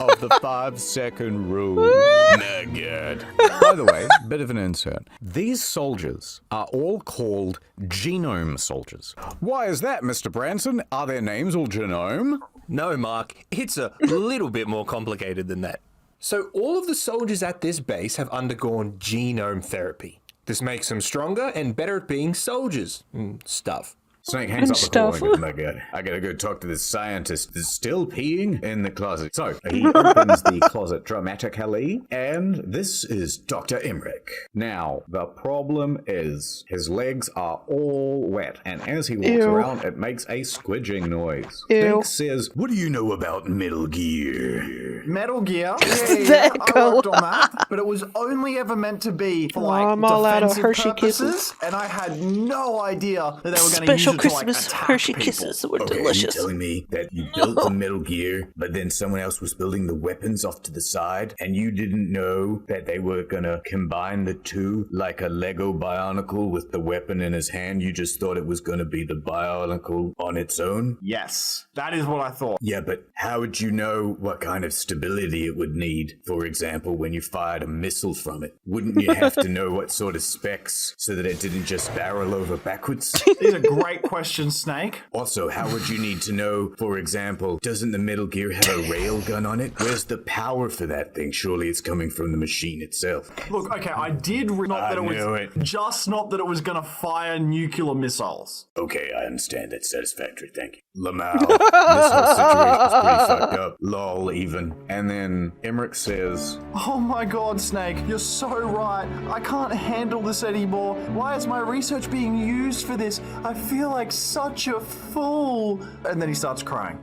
of the 5-second rule. My god. By the way, bit of an insert. These soldiers are all called genome soldiers. Why is that, Mr. Branson? Are their names all genome? No, Mark. It's a little bit more complicated than that. So all of the soldiers at this base have undergone genome therapy. This makes them stronger and better at being soldiers. Stuff. Snake hangs up the call and goes, my god, I gotta go talk to this scientist that's still peeing in the closet. So, he opens the closet dramatically, and this is Dr. Emmerich. Now, the problem is, his legs are all wet, and as he walks around, it makes a squidging noise. Snake says, what do you know about Metal Gear? Metal Gear? Yeah, I worked on that, but it was only ever meant to be for like I'm all out of defensive Hershey purposes, Kisses. and I had no idea that they were going to use it Christmas to, like, Hershey people. Kisses were Okay, delicious. are you telling me that you built the Metal Gear, but then someone else was building the weapons off to the side, and you didn't know that they were gonna combine the two like a Lego Bionicle with the weapon in his hand? You just thought it was gonna be the Bionicle on its own? Yes, that is what I thought. Yeah, but how would you know what kind of stability it would need? For example, when you fired a missile from it, wouldn't you have to know what sort of specs so that it didn't just barrel over backwards? These are great questions, Snake. Also, how would you need to know, for example, doesn't the Metal Gear have a rail gun on it? Where's the power for that thing? Surely it's coming from the machine itself. Look, okay, I did not that it was just not that it was going to fire nuclear missiles. Okay, I understand. That's satisfactory. Thank you. Lamau, this whole situation's pretty fucked up. Lol, even. And then Emmerich says, oh my god, Snake, you're so right. I can't handle this anymore. Why is my research being used for this? I feel like such a fool. And then he starts crying.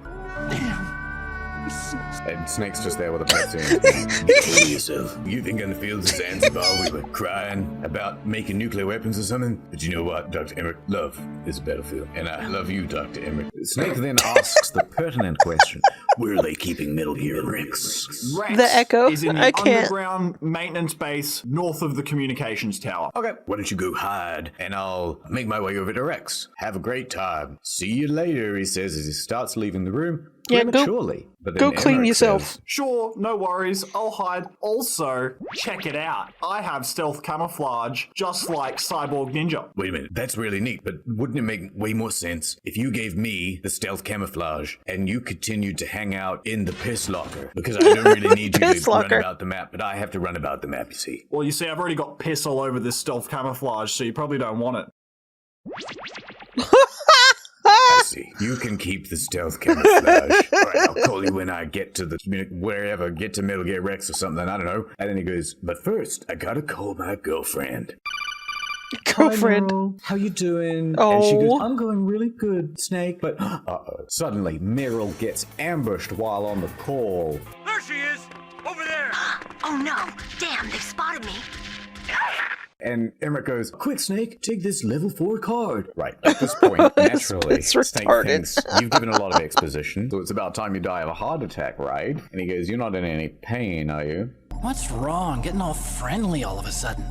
And Snake's just there with a vaccine. Fool yourself. You think in the fields of Zanzibar we were crying about making nuclear weapons or something? But you know what, Dr. Emmerich? Love is a battlefield. And I love you, Dr. Emmerich. Snake then asks the pertinent question. Where are they keeping Metal Gear Rex? Rex The Echo? is in the underground maintenance base north of the communications tower. Okay. Why don't you go hide and I'll make my way over to Rex. Have a great time. See you later, he says as he starts leaving the room. Yeah, Prematurely. But then go clean Emmerich yourself. says, Sure, no worries, I'll hide. Also, check it out. I have stealth camouflage, just like Cyborg Ninja. Wait a minute, that's really neat, but wouldn't it make way more sense if you gave me the stealth camouflage and you continued to hang out in the piss locker? Because I don't really need you to run about the map, but I have to run about the map, you see. Well, you see, I've already got piss all over this stealth camouflage, so you probably don't want it. I see. You can keep the stealth camouflage. Alright, I'll call you when I get to the wherever, get to Metal Gear Rex or something, I don't know. And then he goes, but first, I gotta call my girlfriend. Girlfriend. How you doing? Oh. And she goes, I'm going really good, Snake. But suddenly, Meryl gets ambushed while on the call. There she is! Over there! Oh no! Damn, they've spotted me. And Emmerich goes, quick, Snake, take this level 4 card. Right, at this point, naturally, Snake thinks, you've given a lot of exposition, so it's about time you die of a heart attack, right? And he goes, you're not in any pain, are you? What's wrong? Getting all friendly all of a sudden.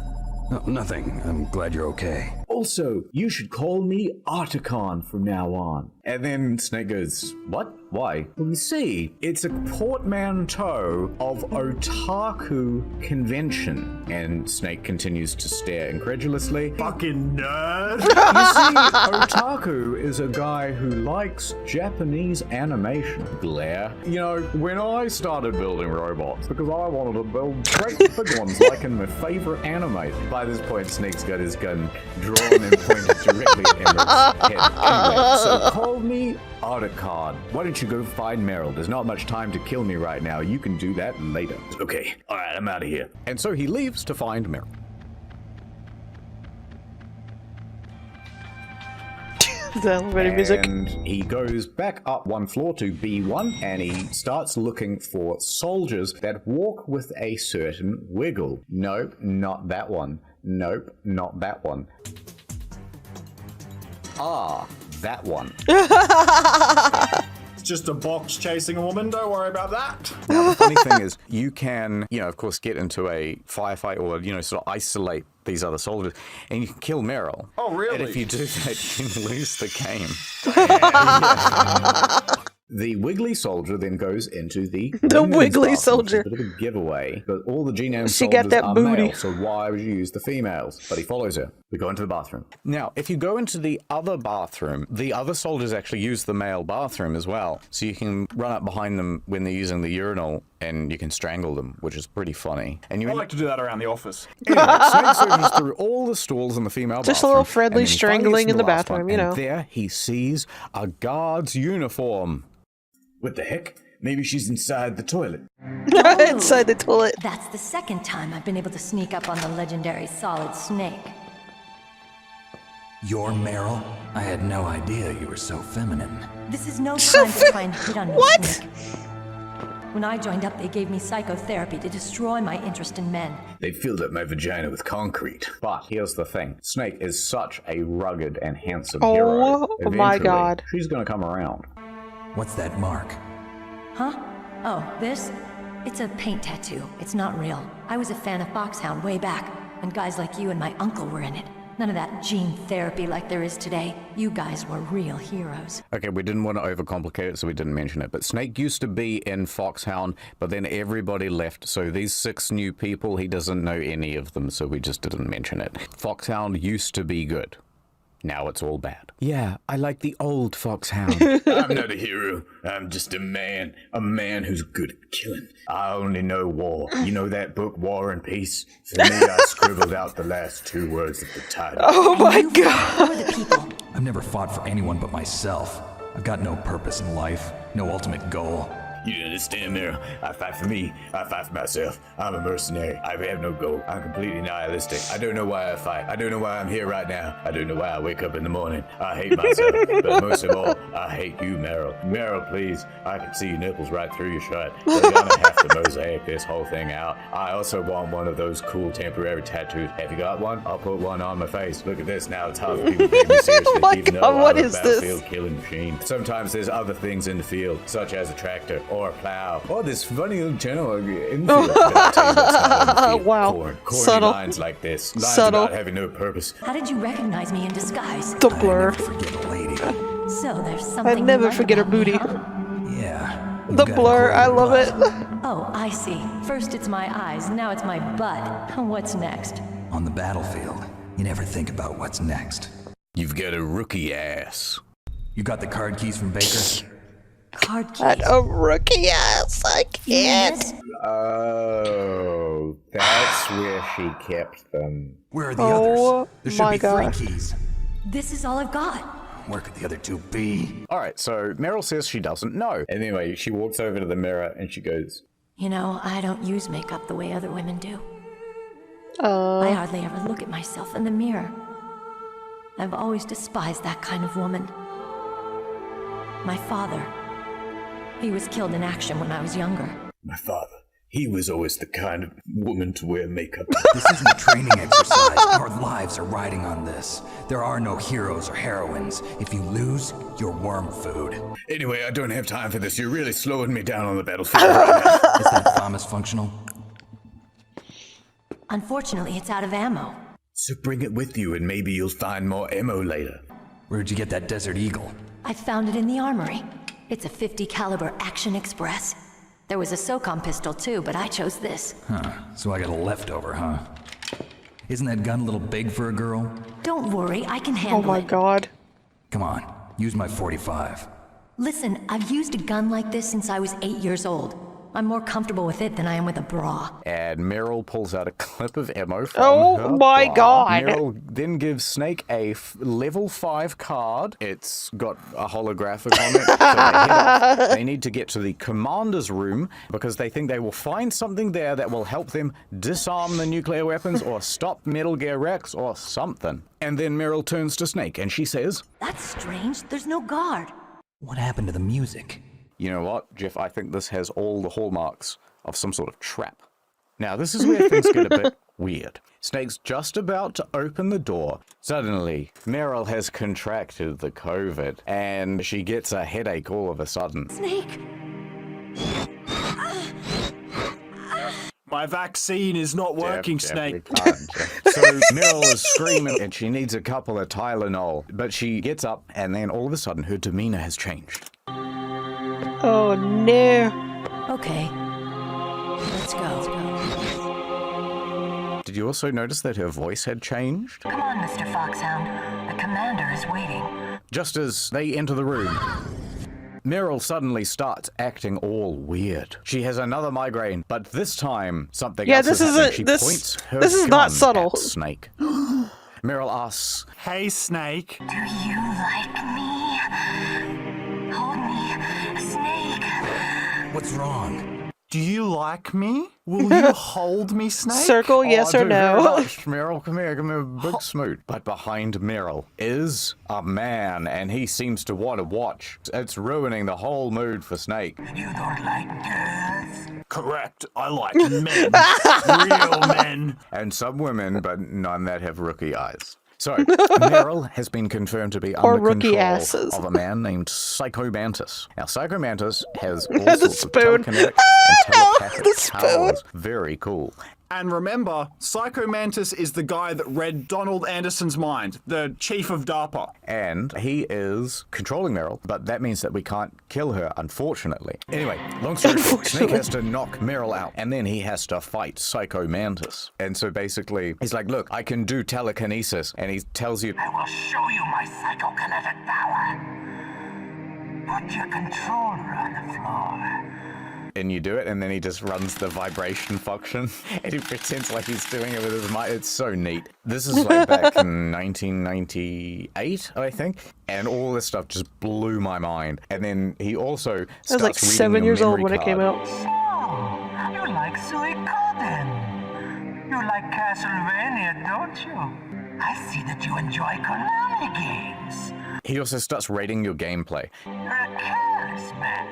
No, nothing. I'm glad you're okay. Also, you should call me Articon from now on. And then Snake goes, what? Why? Well, you see, it's a portmanteau of otaku convention. And Snake continues to stare incredulously. Fucking nerd! You see, otaku is a guy who likes Japanese animation. Glare. You know, when I started building robots, because I wanted to build great big ones like in my favorite anime. By this point, Snake's got his gun drawn and pointed directly at Emerald's head. Anyway, so call me Otacard. Why don't you go find Meryl? There's not much time to kill me right now. You can do that later. Okay, alright, I'm out of here. And so he leaves to find Meryl. The elevator music. And he goes back up one floor to B1 and he starts looking for soldiers that walk with a certain wiggle. Nope, not that one. Nope, not that one. Ah, that one. It's just a box chasing a woman, don't worry about that. Now, the funny thing is, you can, of course, get into a firefight or, sort of isolate these other soldiers, and you can kill Meryl. Oh, really? And if you do that, you can lose the game. Yeah. The wiggly soldier then goes into the wiggly bathroom, soldier. Which is a bit of a giveaway, but all the genome She soldiers got that are booty. male, so why would you use the females? But he follows her. We go into the bathroom. Now, if you go into the other bathroom, the other soldiers actually use the male bathroom as well, so you can run up behind them when they're using the urinal, and you can strangle them, which is pretty funny. And you I like to do that around the office. Anyway, Snake searches through all the stalls in the female bathroom. Just a little friendly and then he finally strangling gets in the last bathroom, one, you know. And there he sees a guard's uniform. What the heck? Maybe she's inside the toilet. Inside the toilet. That's the second time I've been able to sneak up on the legendary Solid Snake. You're Meryl? I had no idea you were so feminine. This is no time to try and hit on me, What? Snake. When I joined up, they gave me psychotherapy to destroy my interest in men. They filled up my vagina with concrete. But here's the thing. Snake is such a rugged and handsome hero. Oh my Eventually, God. She's gonna come around. What's that mark? Huh? Oh, this? It's a paint tattoo. It's not real. I was a fan of Foxhound way back, when guys like you and my uncle were in it. None of that gene therapy like there is today. You guys were real heroes. Okay, we didn't want to overcomplicate it, so we didn't mention it. But Snake used to be in Foxhound, but then everybody left. So these 6 new people, he doesn't know any of them, so we just didn't mention it. Foxhound used to be good. Now it's all bad. Yeah, I like the old Foxhound. I'm not a hero. I'm just a man who's good at killing. I only know war. You know that book, War and Peace? For me, I scribbled out the last 2 words of the title. Oh my God. I've never fought for anyone but myself. I've got no purpose in life, no ultimate goal. You understand, Meryl? I fight for me. I fight for myself. I'm a mercenary. I have no goal. I'm completely nihilistic. I don't know why I fight. I don't know why I'm here right now. I don't know why I wake up in the morning. I hate myself. But most of all, I hate you, Meryl. Meryl, please. I can see your nipples right through your shirt. We're gonna have to mosaic this whole thing out. I also want one of those cool temporary tattoos. Have you got one? I'll put one on my face. Look at this. Now it's hard for people to take me seriously. Oh my even God, though what I'm is a this? battlefield killing machine. Sometimes there's other things in the field, such as a tractor or a plow. Or this funny little channel infield. Wow. Corny Subtle. lines like this. Lines Subtle. about having no purpose. How did you recognize me in disguise? The blur. Forget a lady. So there's something I'd you never like forget her about me, booty. huh? Yeah. The blur, I love it. Oh, I see. First it's my eyes, now it's my butt. What's next? On the battlefield, you never think about what's next. You've got a rookie ass. You got the card keys from Baker? Card keys. A rookie ass. I can't. Oh, that's where she kept them. Where are the Oh others? There should my be God. 3 keys. This is all I've got. Where could the other 2 be? All right, so Meryl says she doesn't know. And anyway, she walks over to the mirror and she goes, You know, I don't use makeup the way other women do. I hardly ever look at myself in the mirror. I've always despised that kind of woman. My father, he was killed in action when I was younger. my father, he was always the kind of woman to wear makeup. This isn't a training exercise. Our lives are riding on this. There are no heroes or heroines. If you lose, you're worm food. Anyway, I don't have time for this. You're really slowing me down on the battlefield right now. Is that Thomas functional? Unfortunately, it's out of ammo. So bring it with you and maybe you'll find more ammo later. Where'd you get that Desert Eagle? I found it in the armory. It's a .50 caliber Action Express. There was a SOCOM pistol too, but I chose this. Huh, so I got a leftover, huh? Isn't that gun a little big for a girl? Don't worry, I can handle it. Oh my god. Come on, use my .45. Listen, I've used a gun like this since I was 8 years old. I'm more comfortable with it than I am with a bra. And Meryl pulls out a clip of ammo from her my bra. god. Meryl then gives Snake a level 5 card. It's got a holographic on it. So they head off. They need to get to the commander's room because they think they will find something there that will help them disarm the nuclear weapons or stop Metal Gear Rex or something. And then Meryl turns to Snake and she says, That's strange. There's no guard. What happened to the music? You know what, Jeff? I think this has all the hallmarks of some sort of trap. Now, this is where things get a bit weird. Snake's just about to open the door. Suddenly, Meryl has contracted the COVID, and she gets a headache all of a sudden. Snake! My vaccine is not working, Jeff, Snake. we can't, Jeff. So Meryl is screaming, and she needs a couple of Tylenol. But she gets up, and then all of a sudden, her demeanor has changed. Oh no. Okay. Let's go. Did you also notice that her voice had changed? Come on, Mr. Foxhound. The commander is waiting. Just as they enter the room, Meryl suddenly starts acting all weird. She has another migraine, but this time something else is happening. She points her this is gun not subtle. at Snake. Meryl asks, Hey, Snake. Do you like me? Hold me, Snake. What's wrong? Do you like me? Will you hold me, Snake? Circle yes or "Oh, very no. much, Meryl, come here, give me a big smoot." But behind Meryl is a man, and he seems to want to watch. It's ruining the whole mood for Snake. You don't like girls? Correct. I like men. Real men. And some women, but none that have rookie eyes. So, Meryl has been confirmed to be under rookie control asses. of a man named Psycho Mantis. Now, Psycho Mantis has all The sorts of spoon. telekinetic and telepathic The spoon. powers. Very cool. And remember, Psycho Mantis is the guy that read Donald Anderson's mind, the chief of DARPA. And he is controlling Meryl, but that means that we can't kill her, unfortunately. Anyway, long story short, Snake has to knock Meryl out, and then he has to fight Psycho Mantis. And so basically, he's like, look, I can do telekinesis, and he tells you, I will show you my psychokinetic power. Put your controller on the floor. and you do it, and then he just runs the vibration function, and he pretends like he's doing it with his mind. It's so neat. This is like back in 1998, I think, and all this stuff just blew my mind. And then he also starts I was like 7 years old when it came out. So, you like Suikoden. You like Castlevania, don't you? I see that you enjoy Konami games. He also starts rating your gameplay. You're a careless man,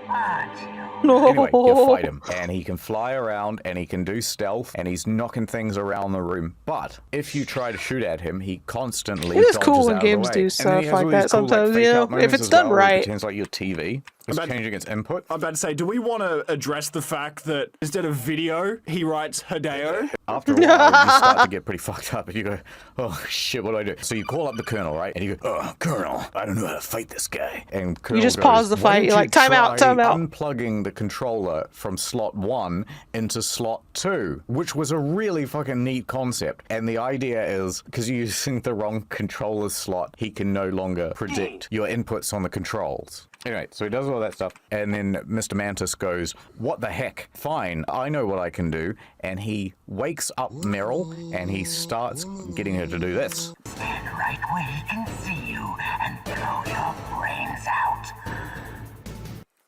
aren't you? No. Anyway, you fight him, and he can fly around, and he can do stealth, and he's knocking things around the room. But if you try to shoot at him, he constantly It is dodges cool when out of the games way. do And then stuff he has like all that these cool, sometimes, fake you out know, if moments it's as done well, where he right. pretends like your TV is changing its input. I'm about to say, do we want to address the fact that instead of video, he writes Hideo? After a while, you start to get pretty fucked up, and you go, oh shit, what do I do? So you call up the colonel, right? And you go, oh, Colonel, I don't know how to fight this guy. And Colonel just goes, pause the "Why fight, don't you're like, you time out, try time out." unplugging the controller from slot 1 into slot 2, which was a really fucking neat concept. And the idea is, because you're using the wrong controller slot, he can no longer predict your inputs on the controls. Anyway, so he does all that stuff, and then Mr. Mantis goes, what the heck? Fine, I know what I can do. And he wakes up Meryl, and he starts getting her to do this. Stand right where he can see you and throw your brains out.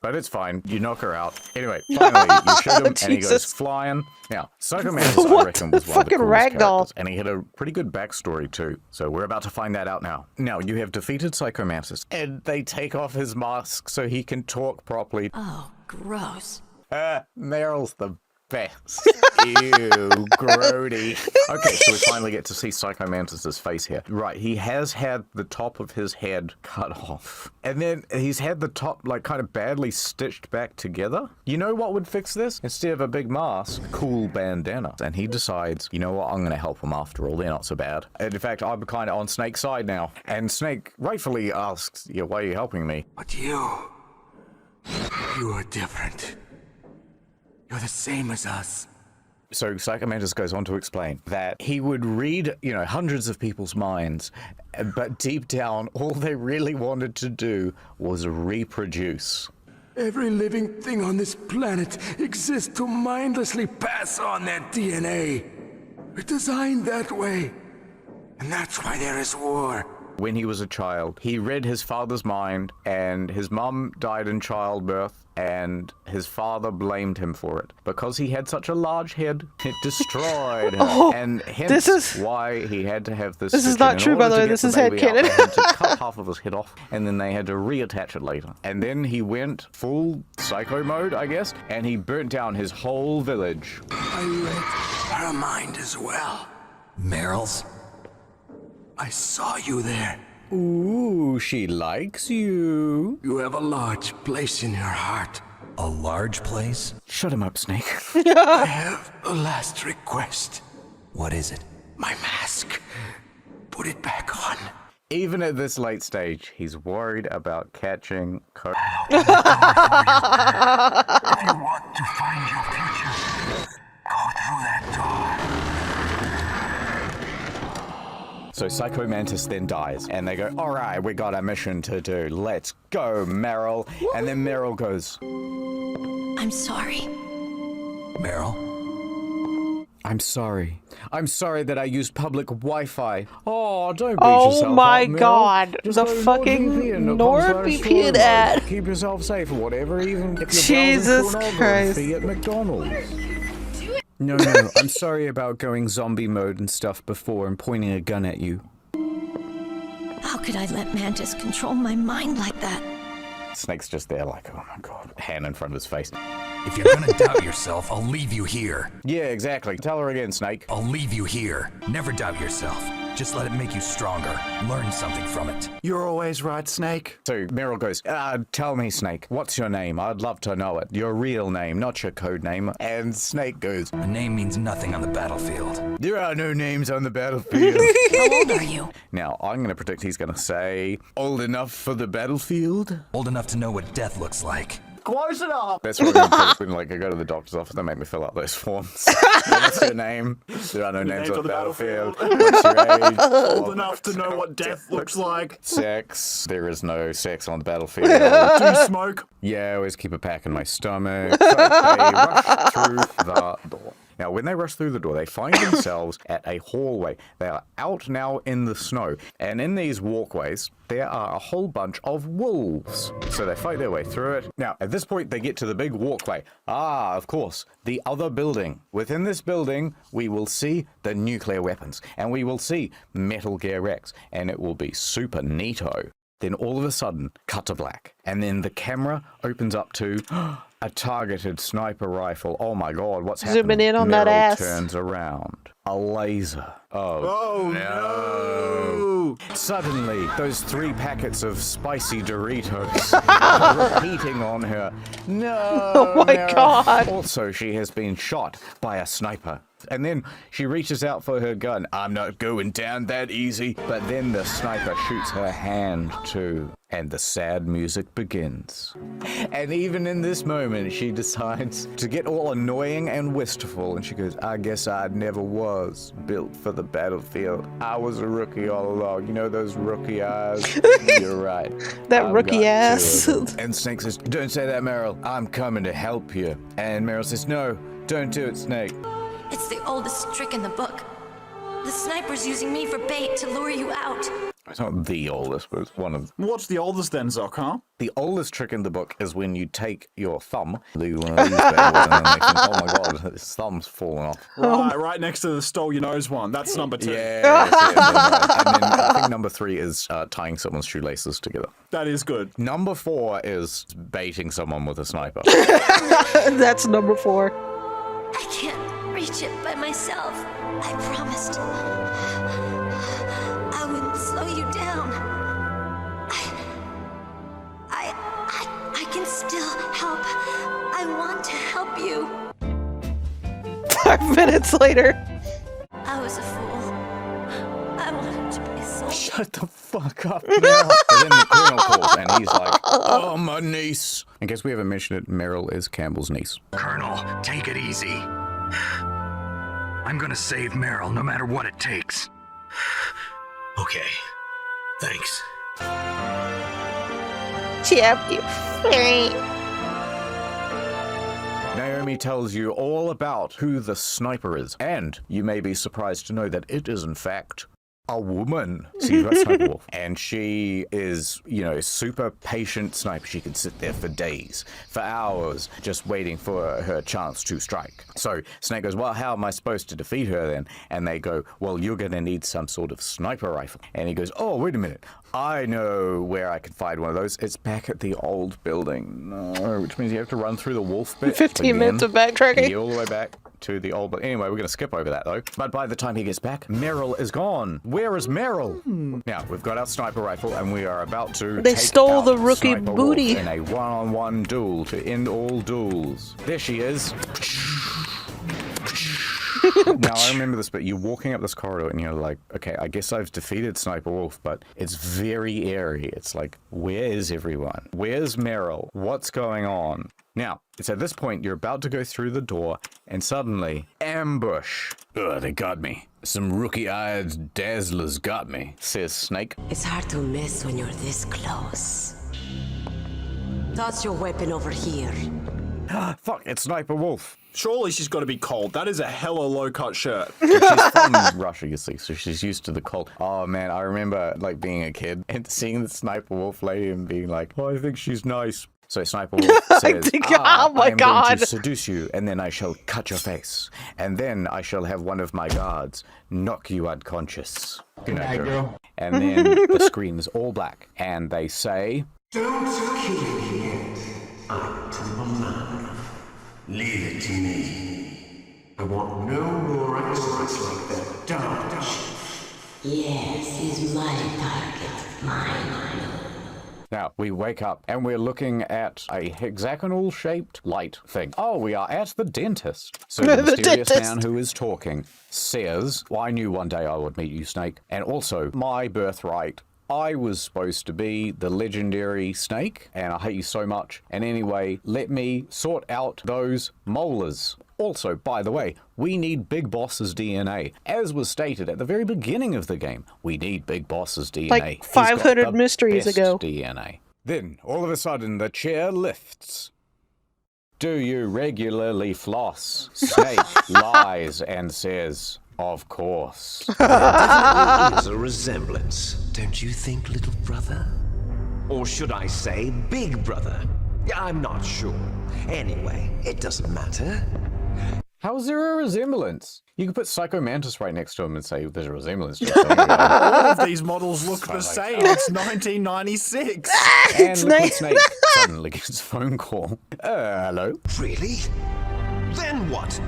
But it's fine, you knock her out. Anyway, finally, you shoot him, and he goes Jesus. flying. Now, Psycho Mantis, I What reckon, the was one of the fucking coolest ragdoll? characters, and he had a pretty good backstory, too. So we're about to find that out now. Now, you have defeated Psycho Mantis, and they take off his mask so he can talk properly. Oh, gross. Meryl's the best. Ew, grody. Okay, so we finally get to see Psycho Mantis's face here. Right, he has had the top of his head cut off. And then he's had the top, like, kind of badly stitched back together. You know what would fix this? Instead of a big mask, cool bandana. And he decides, you know what, I'm gonna help him after all. They're not so bad. And in fact, I'm kind of on Snake's side now. And Snake rightfully asks, yeah, why are you helping me? But you are different. You're the same as us. So Psycho Mantis goes on to explain that he would read, you know, hundreds of people's minds, but deep down, all they really wanted to do was reproduce. Every living thing on this planet exists to mindlessly pass on their DNA. We're designed that way. And that's why there is war. When he was a child, he read his father's mind, and his mum died in childbirth, and his father blamed him for it. Because he had such a large head, it destroyed him. And hence why he had to have this. This is not true, by the way. This is headcanon. They had to cut half of his head off, and then they had to reattach it later. And then he went full psycho mode, I guess, and he burnt down his whole village. I read her mind as well. Meryl's? I saw you there. Ooh, she likes you. You have a large place in her heart. A large place? Shut him up, Snake. I have a last request. What is it? My mask. Put it back on. Even at this late stage, he's worried about catching If you want to find your future, go through that door. So Psycho Mantis then dies, and they go, all right, we got a mission to do. Let's go, Meryl. And then Meryl goes, I'm sorry. Meryl? I'm sorry. I'm sorry that I used public Wi-Fi. Oh, don't beat yourself Oh my up, Meryl. god. Just The go to fucking NordVPN NordVPN ad. Keep yourself safe or whatever, even if you're Jesus browsing Christ. pornography at McDonald's. No, I'm sorry about going zombie mode and stuff before and pointing a gun at you. How could I let Mantis control my mind like that? Snake's just there like, oh my god, hand in front of his face. If you're gonna doubt yourself, I'll leave you here. Yeah, exactly. Tell her again, Snake. I'll leave you here. Never doubt yourself. Just let it make you stronger. Learn something from it. You're always right, Snake. So Meryl goes, tell me, Snake, what's your name? I'd love to know it. Your real name, not your code name. And Snake goes, A name means nothing on the battlefield. there are no names on the battlefield. How old are you? Now, I'm going to predict he's going to say, old enough for the battlefield? Old enough to know what death looks like. Close it up. That's what I'm going to put. Like, I go to the doctor's office, they make me fill out those forms. What's your name? There are no names on the battlefield. What's your age? Old enough to know what death looks like. Sex. There is no sex on the battlefield. Do you smoke? Yeah, I always keep a pack in my stomach. So they rush through the door. Now, when they rush through the door, they find themselves at a hallway. They are out now in the snow. And in these walkways, there are a whole bunch of wolves. So they fight their way through it. Now, at this point, they get to the big walkway. Ah, of course, the other building. Within this building, we will see the nuclear weapons. And we will see Metal Gear Rex. And it will be super neato. Then all of a sudden, cut to black. And then the camera opens up to a targeted sniper rifle. Oh my god, what's happening? Zooming in on Meryl that ass. turns around. A laser. Oh no! Suddenly, those 3 packets of spicy Doritos are repeating on her. No! Oh my Meryl. god! Also, she has been shot by a sniper. And then she reaches out for her gun. I'm not going down that easy. But then the sniper shoots her hand too. And the sad music begins. And even in this moment, she decides to get all annoying and wistful. And she goes, I guess I never was built for the battlefield. I was a rookie all along. You know those rookie eyes? You're right. That I've rookie got ass. 2 of them." And Snake says, don't say that, Meryl. I'm coming to help you. And Meryl says, no, don't do it, Snake. It's the oldest trick in the book. The sniper's using me for bait to lure you out. It's not the oldest, but it's one of them. What's the oldest then, Zoc, huh? The oldest trick in the book is when you take your thumb, do one of these bad ones, and then they think, oh my god, his thumb's falling off. Right next to the stole your nose one. That's number 2. Yeah. And then I think number 3 is tying someone's shoelaces together. That is good. Number 4 is baiting someone with a sniper. That's number 4. I can't reach it by myself. I promised. I wouldn't slow you down. I can still help. I want to help you. 5 minutes later. I was a fool. I wanted to be a soldier. Shut the fuck up now. And then the colonel calls and he's like, oh, my niece. In case we haven't mentioned it, Meryl is Campbell's niece. Colonel, take it easy. I'm gonna save Meryl no matter what it takes. Okay. Thanks. Naomi tells you all about who the sniper is, and you may be surprised to know that it is, in fact, a woman. See, that's Sniper Wolf. And she is, you know, super patient sniper. She can sit there for days, for hours, just waiting for her chance to strike. So Snake goes, well, how am I supposed to defeat her then? And they go, well, you're going to need some sort of sniper rifle. And he goes, oh, wait a minute. I know where I can find one of those. It's back at the old building. No, which means you have to run through the wolf bit 15 minutes of backtracking. All the way back to the old building. Anyway, we're going to skip over that, though. But by the time he gets back, Meryl is gone. Where is Meryl? Now, we've got our sniper rifle, and we are about to They take stole out the rookie Sniper booty. Wolf in a one-on-one duel to end all duels. There she is. Now, I remember this, but you're walking up this corridor and you're like, okay, I guess I've defeated Sniper Wolf, but it's very airy. It's like, where is everyone? Where's Meryl? What's going on? Now, it's at this point you're about to go through the door and suddenly, ambush. Ugh, they got me. Some rookie-eyed dazzlers got me, says Snake. It's hard to miss when you're this close. Toss your weapon over here. Fuck, it's Sniper Wolf. Surely she's got to be cold. That is a hella low-cut shirt. She's from Russia, you see, so she's used to the cold. Oh man, I remember like being a kid and seeing the Sniper Wolf lady and being like, oh, I think she's nice. So Sniper Wolf says, oh my I am God. going to seduce you, and then I shall cut your face, and then I shall have one of my guards knock you unconscious. Good night, girl. And then the screen is all black, and they say, Don't kill me yet. I'm Timberland. Leave it to me. I want no more accidents like that. Don't. Yes, he's my target. Mine. Now, we wake up and we're looking at a hexagonal-shaped light thing. Oh, we are at the dentist. So the mysterious man who is talking says, well, I knew one day I would meet you, Snake. And also, my birthright, I was supposed to be the legendary Snake, and I hate you so much. And anyway, let me sort out those molars. Also, by the way, we need Big Boss's DNA. As was stated at the very beginning of the game, we need Big Boss's DNA. Like 500 mysteries ago. DNA. Then, all of a sudden, the chair lifts. Do you regularly floss? Snake lies and says, of course. There definitely is a resemblance, don't you think, little brother? Or should I say, big brother? I'm not sure. Anyway, it doesn't matter. How is there a resemblance? You could put Psycho Mantis right next to him and say there's a resemblance. All of these models look the same. It's 1996. And Liquid Snake suddenly gets a phone call. Hello? Really? Then what?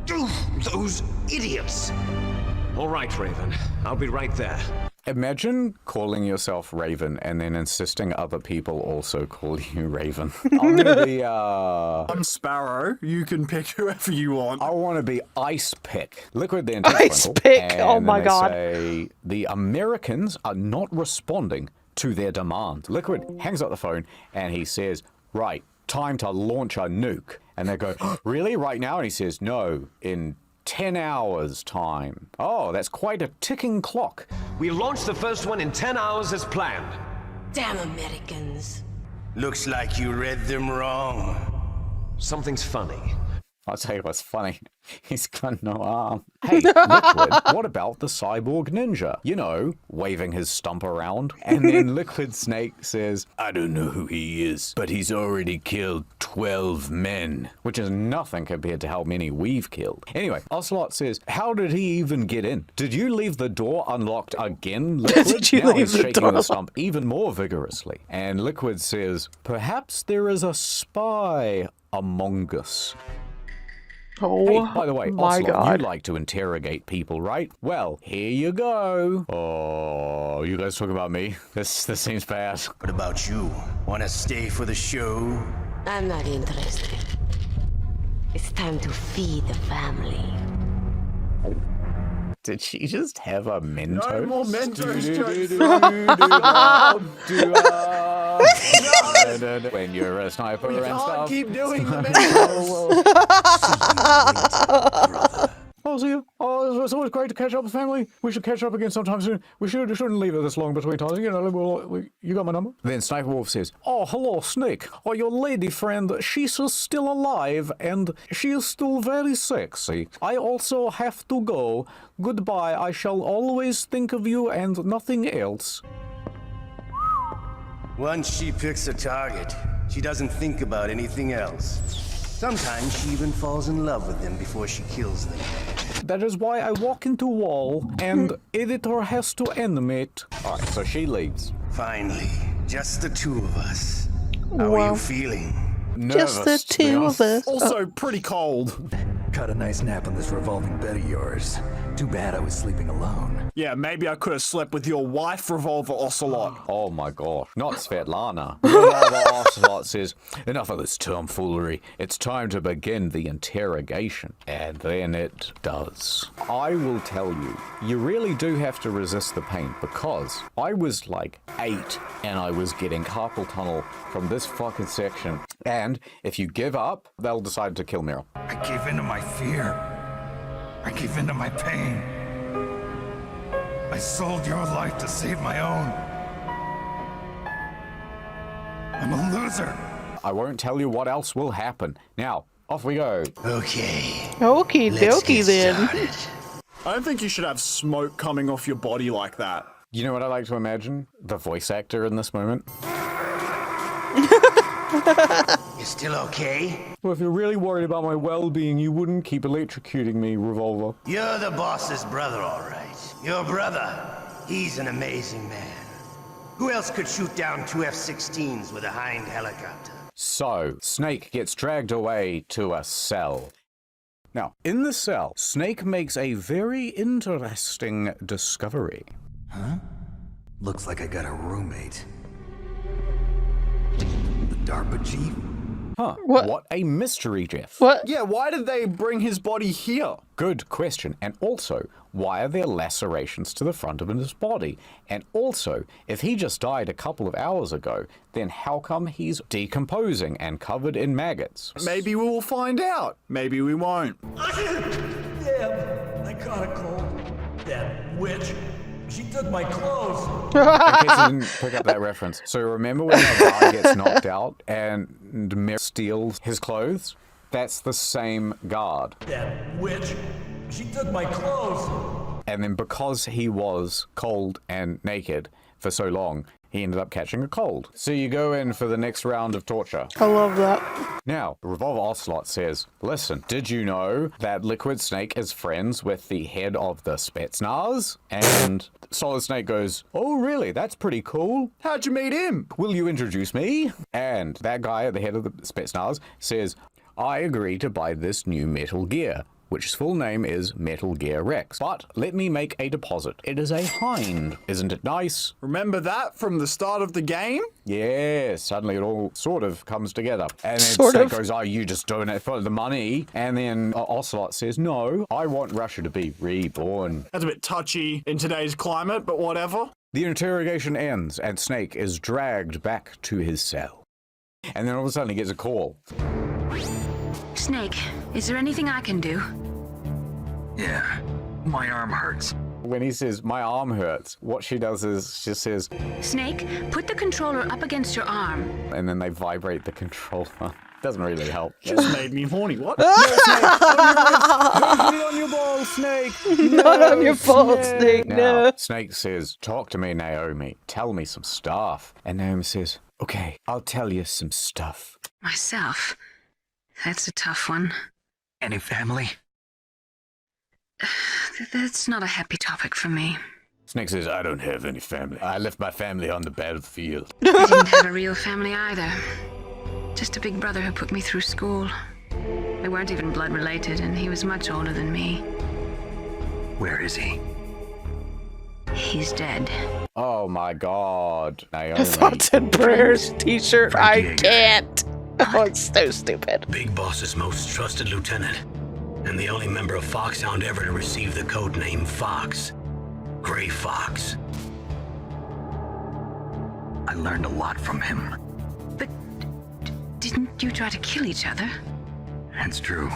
Those idiots! All right, Raven. I'll be right there. Imagine calling yourself Raven and then insisting other people also call you Raven. I'm gonna be, I'm Sparrow. You can pick whoever you want. I want to be Ice Pick. Liquid then Ice Pick! Oh my God. Say, the Americans are not responding to their demand. Liquid hangs up the phone and he says, right, time to launch a nuke. And they go, really, right now? And he says, no, in 10 hours time. Oh, that's quite a ticking clock. We launched the first one in 10 hours as planned. Damn Americans. Looks like you read them wrong. Something's funny. I'll tell you what's funny. He's got no arm. Hey, Liquid, what about the cyborg ninja? You know, waving his stump around. And then Liquid Snake says, I don't know who he is, but he's already killed 12 men. Which is nothing compared to how many we've killed. Anyway, Ocelot says, how did he even get in? Did you leave the door unlocked again, Liquid? Did you now leave he's the shaking door the stump even more vigorously. And Liquid says, perhaps there is a spy among us. Oh, hey, by the way, my Ocelot, God. you like to interrogate people, right? Well, here you go. Oh, you guys talking about me? This seems bad. What about you? Wanna stay for the show? I'm not interested. It's time to feed the family. Did she just have a Mentos? No more Mentos jokes. When you're a sniper We and can't stuff. keep doing the Mentos. Oh, see you. Oh, it's always great to catch up with family. We should catch up again sometime soon. We shouldn't leave it this long between times. You know, you got my number? Then Sniper Wolf says, "Oh, hello, Snake. Oh, your lady friend, she's still alive, and she is still very sexy. I also have to go. Goodbye. I shall always think of you and nothing else." Once she picks a target, she doesn't think about anything else. Sometimes she even falls in love with them before she kills them. That is why I walk into wall, and editor has to animate. Alright, so she leaves. Finally, just the two of us. How are you feeling? Just the two of us. Also, pretty cold. Got a nice nap on this revolving bed of yours. Too bad I was sleeping alone. Yeah, maybe I could have slept with your wife, Revolver Ocelot. Oh my gosh, not Svetlana. Revolver Ocelot says, "Enough of this tomfoolery. It's time to begin the interrogation." And then it does. I will tell you, you really do have to resist the pain, because I was like 8 and I was getting carpal tunnel from this fucking section. And if you give up, they'll decide to kill Meryl. I gave in to my fear. I gave in to my pain. I sold your life to save my own. I'm a loser. I won't tell you what else will happen. Now, off we go. Okay. Okie Let's dokie get then. started. I don't think you should have smoke coming off your body like that. You know what I like to imagine? The voice actor in this moment. You still okay? Well, if you're really worried about my well-being, you wouldn't keep electrocuting me, Revolver. You're the boss's brother, all right. Your brother. He's an amazing man. Who else could shoot down 2 F-16s with a Hind helicopter? So, Snake gets dragged away to a cell. Now, in the cell, Snake makes a very interesting discovery. Huh? Looks like I got a roommate. The DARPA chief? Huh. What a mystery, Jeff. What? Yeah, why did they bring his body here? Good question. And also, why are there lacerations to the front of his body? And also, if he just died a couple of hours ago, then how come he's decomposing and covered in maggots? Maybe we will find out. Maybe we won't. Damn, I caught a cold. That witch. She took my clothes. In case you didn't pick up that reference. So remember when the guy gets knocked out and Meryl steals his clothes? That's the same guard. That witch. She took my clothes. And then because he was cold and naked for so long, he ended up catching a cold. So you go in for the next round of torture. I love that. Now, Revolver Ocelot says, "Listen, did you know that Liquid Snake is friends with the head of the Spetsnaz?" And Solid Snake goes, "Oh, really? That's pretty cool. How'd you meet him? Will you introduce me?" And that guy at the head of the Spetsnaz says, "I agree to buy this new Metal Gear, which full name is Metal Gear Rex. But let me make a deposit. It is a hind. Isn't it nice?" Remember that from the start of the game? Yes, suddenly it all sort of comes together. And then Sort Snake of. goes, "Oh, you just doing it for the money." And then Ocelot says, "No, I want Russia to be reborn." That's a bit touchy in today's climate, but whatever. The interrogation ends, and Snake is dragged back to his cell. And then all of a sudden he gets a call. Snake, is there anything I can do? Yeah, my arm hurts. When he says, "My arm hurts," what she does is she says, Snake, put the controller up against your arm. and then they vibrate the controller. Doesn't really help. Just made me horny. What? No, Snake, on your on your balls, Snake. Not on your balls, Snake, Now, no. Snake says, "Talk to me, Naomi. Tell me some stuff." And Naomi says, "Okay, I'll tell you some stuff." Myself. That's a tough one. Any family? That's not a happy topic for me. Snake says, "I don't have any family. I left my family on the battlefield." I didn't have a real family either. Just a big brother who put me through school. We weren't even blood related, and he was much older than me. Where is he? He's dead. Oh my god. Naomi. Thoughts and prayers t-shirt. I can't. Oh, it's so stupid. Big Boss's most trusted lieutenant, and the only member of Foxhound ever to receive the code name Fox. Gray Fox. I learned a lot from him. But didn't you try to kill each other? That's true.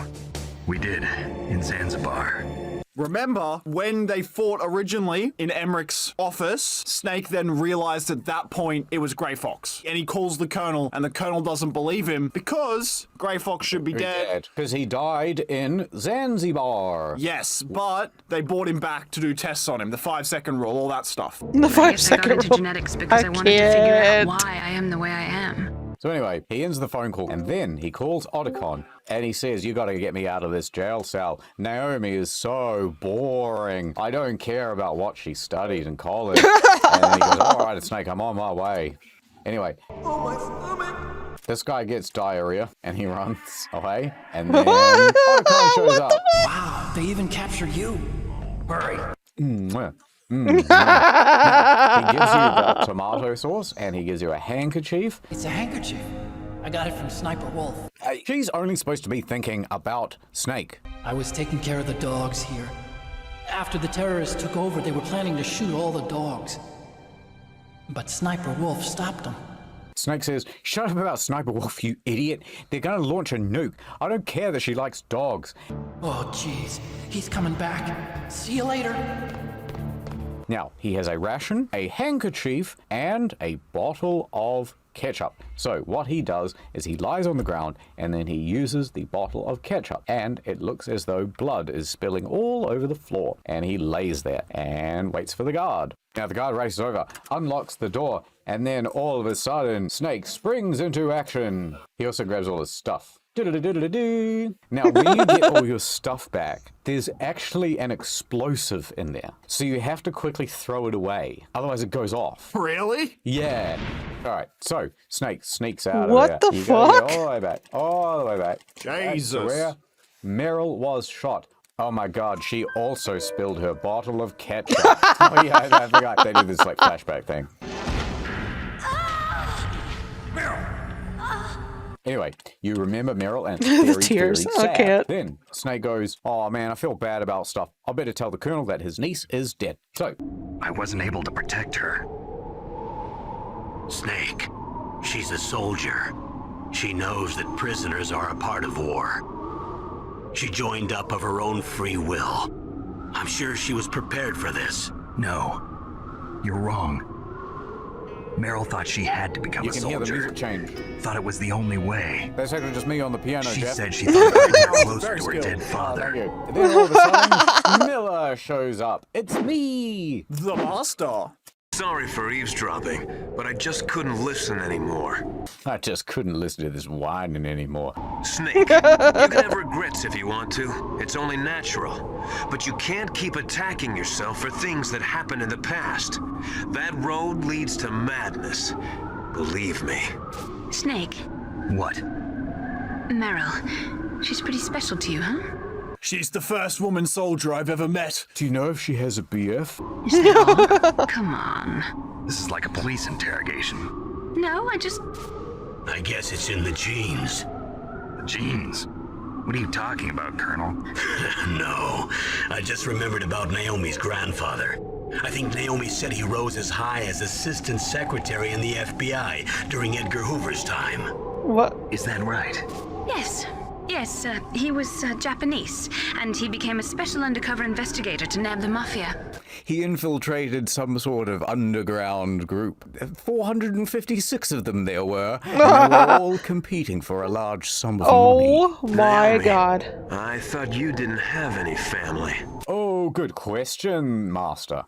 We did, in Zanzibar. Remember, when they fought originally in Emmerich's office, Snake then realized at that point it was Grey Fox. And he calls the Colonel, and the Colonel doesn't believe him because Grey Fox should be dead. Because he died in Zanzibar. Yes, but they brought him back to do tests on him, the 5-second rule, all that stuff. The 5-second I guess I got into rule. genetics because I wanted to figure out why I am the way I am. So anyway, he ends the phone call, and then he calls Otacon, and he says, you gotta get me out of this jail cell. Naomi is so boring. I don't care about what she studied in college. And then he goes, all right, Snake, I'm on my way. Anyway. Oh, my stomach. This guy gets diarrhea, and he runs away, and then Otacon shows up. Wow, they even captured you. Hurry. Now, he gives you the tomato sauce, and he gives you a handkerchief. It's a handkerchief. I got it from Sniper Wolf. She's only supposed to be thinking about Snake. I was taking care of the dogs here. After the terrorists took over, they were planning to shoot all the dogs. But Sniper Wolf stopped them. Snake says, shut up about Sniper Wolf, you idiot. They're gonna launch a nuke. I don't care that she likes dogs. Oh, jeez. He's coming back. See you later. Now, he has a ration, a handkerchief, and a bottle of ketchup. So what he does is he lies on the ground and then he uses the bottle of ketchup, and it looks as though blood is spilling all over the floor, and he lays there and waits for the guard. Now the guard races over, unlocks the door, and then all of a sudden Snake springs into action. He also grabs all his stuff. Now, when you get all your stuff back, there's actually an explosive in there. So you have to quickly throw it away. Otherwise, it goes off. Really? Yeah. All right. So Snake sneaks out What of there. the You gotta fuck? get all the way back. All the way back. Jesus. Back to where Meryl was shot. Oh my god, she also spilled her bottle of ketchup. Oh yeah, I forgot they do this like flashback thing. Anyway, you remember Meryl and The very, tears. very I sad. can't. Then Snake goes, oh man, I feel bad about stuff. I better tell the Colonel that his niece is dead. So, I wasn't able to protect her. Snake, she's a soldier. She knows that prisoners are a part of war. She joined up of her own free will. I'm sure she was prepared for this. No, you're wrong. Meryl thought she had to become a soldier. You can hear the music change. Thought it was the only way. That's actually just me on the piano, She Jeff. said she thought it would bring her closer Very to her skilled. dead father. Thank you. And then all of a sudden, Miller shows up. It's me, the master. Sorry for eavesdropping, but I just couldn't listen anymore. I just couldn't listen to this whining anymore. Snake, you can have regrets if you want to. It's only natural. But you can't keep attacking yourself for things that happened in the past. That road leads to madness. Believe me. Snake. What? Meryl. She's pretty special to you, huh? She's the first woman soldier I've ever met. Do you know if she has a BF? Is that all? Come on. This is like a police interrogation. No, I guess it's in the genes. The genes? What are you talking about, Colonel? No, I just remembered about Naomi's grandfather. I think Naomi said he rose as high as assistant secretary in the FBI during Edgar Hoover's time. What? Is that right? Yes. Yes, he was Japanese, and he became a special undercover investigator to nab the mafia. He infiltrated some sort of underground group. 456 of them there were, and they were all competing for a large sum of money. Oh my Naomi, god. I thought you didn't have any family. Oh, good question, Master.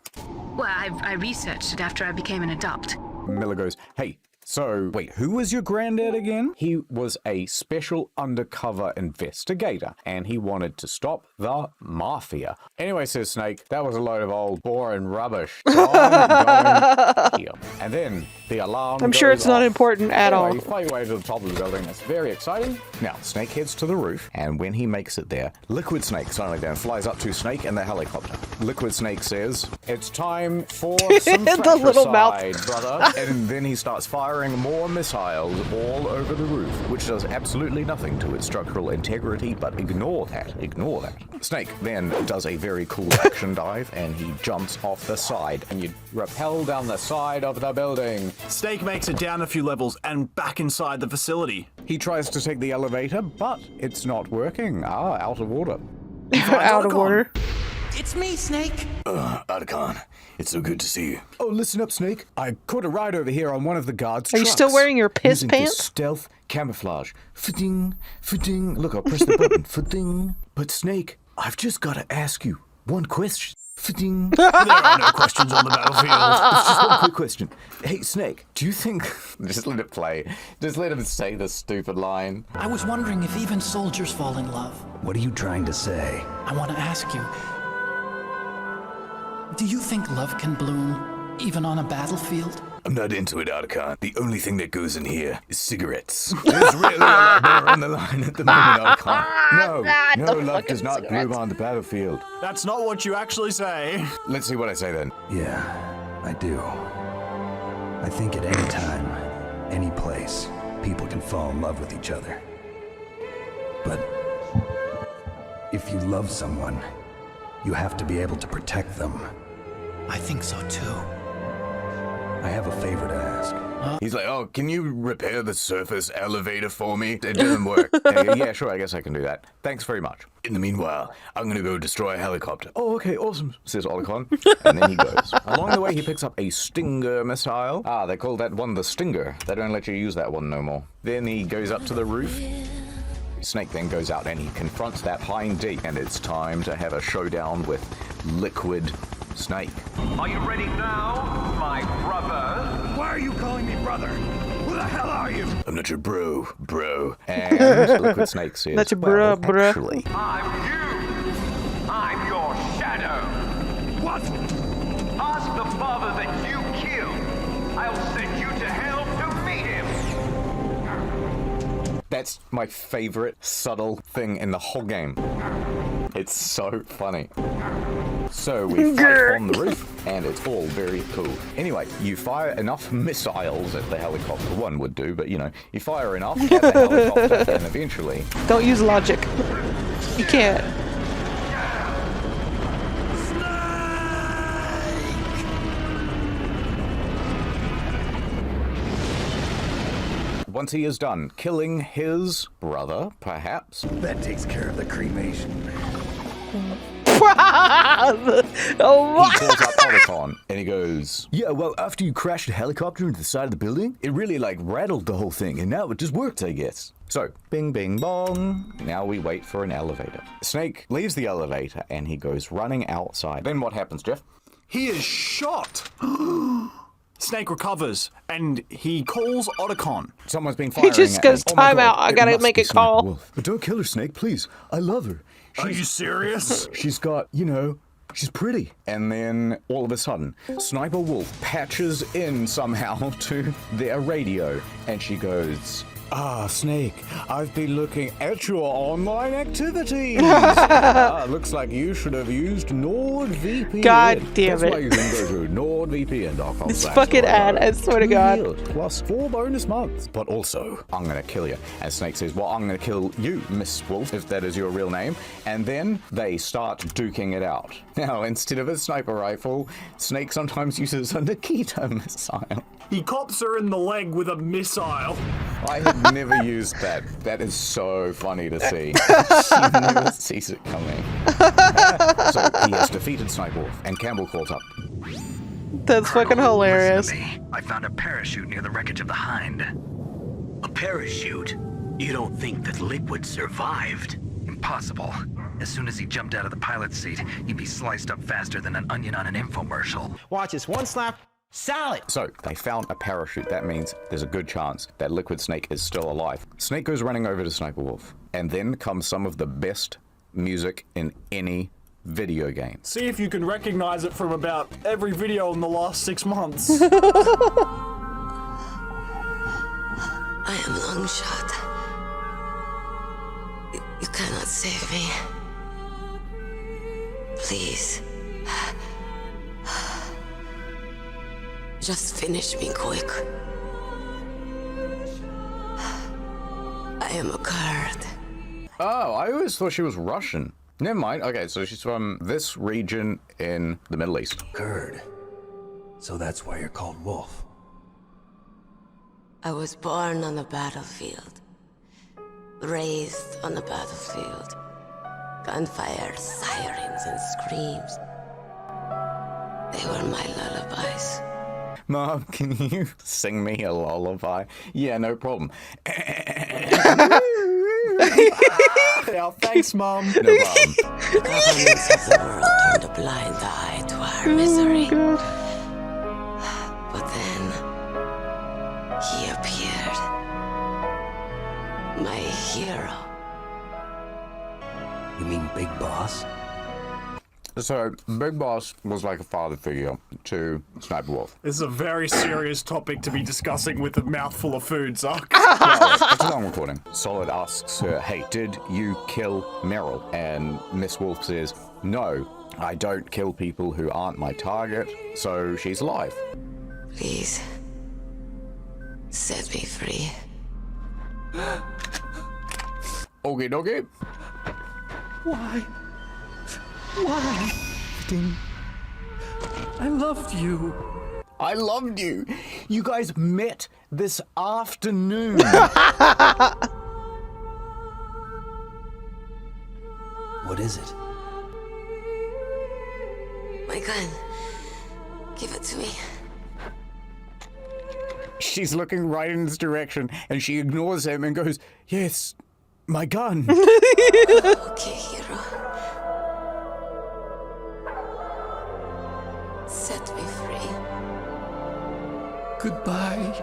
Well, I researched it after I became an adopt. Miller goes, hey, So, wait, who was your granddad again? He was a special undercover investigator, and he wanted to stop the mafia. Anyway, says Snake, that was a load of old boring rubbish. So I'm going here. And then the alarm I'm sure it's goes not off. important at all. You fly your way to the top of the building. That's very exciting. Now, Snake heads to the roof, and when he makes it there, Liquid Snake suddenly then flies up to Snake and the helicopter. Liquid Snake says, "It's time for some The little mouth. fratricide, brother." And then he starts firing more missiles all over the roof, which does absolutely nothing to its structural integrity, but ignore that. Ignore that. Snake then does a very cool action dive, and he jumps off the side, and you rappel down the side of the building. Snake makes it down a few levels and back inside the facility. He tries to take the elevator, but it's not working. Out of order. Out of order. It's me, Snake. Otacon, it's so good to see you. Oh, listen up, Snake. I caught a ride over here on one of the guards' Are you trucks. still wearing your piss using pants? This stealth camouflage. Fa-ding, fa-ding. Look, I'll press the button. Fa-ding. But Snake, I've just got to ask you one question. Fa-ding. There are no questions on the battlefield. It's just one quick question. Hey, Snake, do you think... Just let it play. Just let him say the stupid line. I was wondering if even soldiers fall in love. What are you trying to say? I want to ask you, do you think love can bloom even on a battlefield? I'm not into it, Otacon. The only thing that goes in here is cigarettes. There's really a lot more on the line at the moment, Otacon. No, love does not bloom on the battlefield. That's not what you actually say. Let's see what I say then. Yeah, I do. I think at any time, any place, people can fall in love with each other. But if you love someone, you have to be able to protect them. I think so too. I have a favor to ask. He's like, oh, can you repair the surface elevator for me? It doesn't work. Yeah, sure, I guess I can do that. Thanks very much. In the meanwhile, I'm gonna go destroy a helicopter. Oh, okay, awesome, says Otacon. And then he goes. Along the way, he picks up a Stinger missile. They call that one the Stinger. They don't let you use that one no more. Then he goes up to the roof. Snake then goes out and he confronts that Hind D. And it's time to have a showdown with Liquid Snake. Are you ready now, my brother? Why are you calling me brother? Who the hell are you? I'm not your bro. And Liquid Snake says, That's your bruh. Actually, I'm you. I'm your shadow. What? Ask the father that you killed. I'll send you to hell to meet him. that's my favorite subtle thing in the whole game. It's so funny. So we fight on the roof, and it's all very cool. Anyway, you fire enough missiles at the helicopter. One would do, but you know, you fire enough at the helicopter, and eventually... Don't use logic. You can't. Once he is done killing his brother, perhaps... That takes care of the cremation. Oh, he calls up Otacon, and he goes, yeah, well, after you crashed the helicopter into the side of the building, it really, rattled the whole thing, and now it just worked, I guess. So, bing, bing, bong. Now we wait for an elevator. Snake leaves the elevator, and he goes running outside. Then what happens, Jeff? He is shot! Snake recovers, and he calls Otacon. Someone's been firing He just goes, time out, I gotta make a call. Wolf. But don't kill her, Snake, please. I love her. Are you serious? She's got, you know, she's pretty. And then, all of a sudden, Sniper Wolf patches in somehow to their radio, and she goes... Snake, I've been looking at your online activities. Looks like you should have used NordVPN. God damn That's it. why you can go to nordvpn.com. This fucking ad, I swear to God. Plus 4 bonus months. But also, I'm gonna kill you. And Snake says, well, I'm gonna kill you, Miss Wolf, if that is your real name. And then they start duking it out. Now, instead of a sniper rifle, Snake sometimes uses a Nikita missile. He cops her in the leg with a missile. I have never used that. That is so funny to see. She never sees it coming. So he has defeated Sniper Wolf, and Campbell calls up. That's fucking hilarious. I found a parachute near the wreckage of the Hind. A parachute? You don't think that Liquid survived? Impossible. As soon as he jumped out of the pilot's seat, he'd be sliced up faster than an onion on an infomercial. Watch this. One slap, Salad! So, they found a parachute. That means there's a good chance that Liquid Snake is still alive. Snake goes running over to Sniper Wolf. And then comes some of the best music in any video game. See if you can recognize it from about every video in the last 6 months. I am Longshot. You cannot save me. Please. Just finish me quick. I am a Kurd. Oh, I always thought she was Russian. Never mind. Okay, so she's from this region in the Middle East. Kurd. So that's why you're called Wolf. I was born on the battlefield. Raised on the battlefield. Gunfire, sirens, and screams. They were my lullabies. Mom, can you sing me a lullaby? Yeah, no problem. Yeah, thanks, Mom. No problem. The governments of the world turned a blind eye to our misery. But then, he appeared. My hero. You mean Big Boss? So, Big Boss was like a father figure to Sniper Wolf. This is a very serious topic to be discussing with a mouthful of food, Zuck. Well, it's a long recording. Solid asks her, hey, did you kill Meryl? And Miss Wolf says, no, I don't kill people who aren't my target, so she's alive. Please, set me free. Okay, dokie. Why? Why? I loved you. I loved you. You guys met this afternoon. What is it? My gun. Give it to me. She's looking right in his direction, and she ignores him and goes, yes, my gun. Okay, hero. Set me free. Goodbye.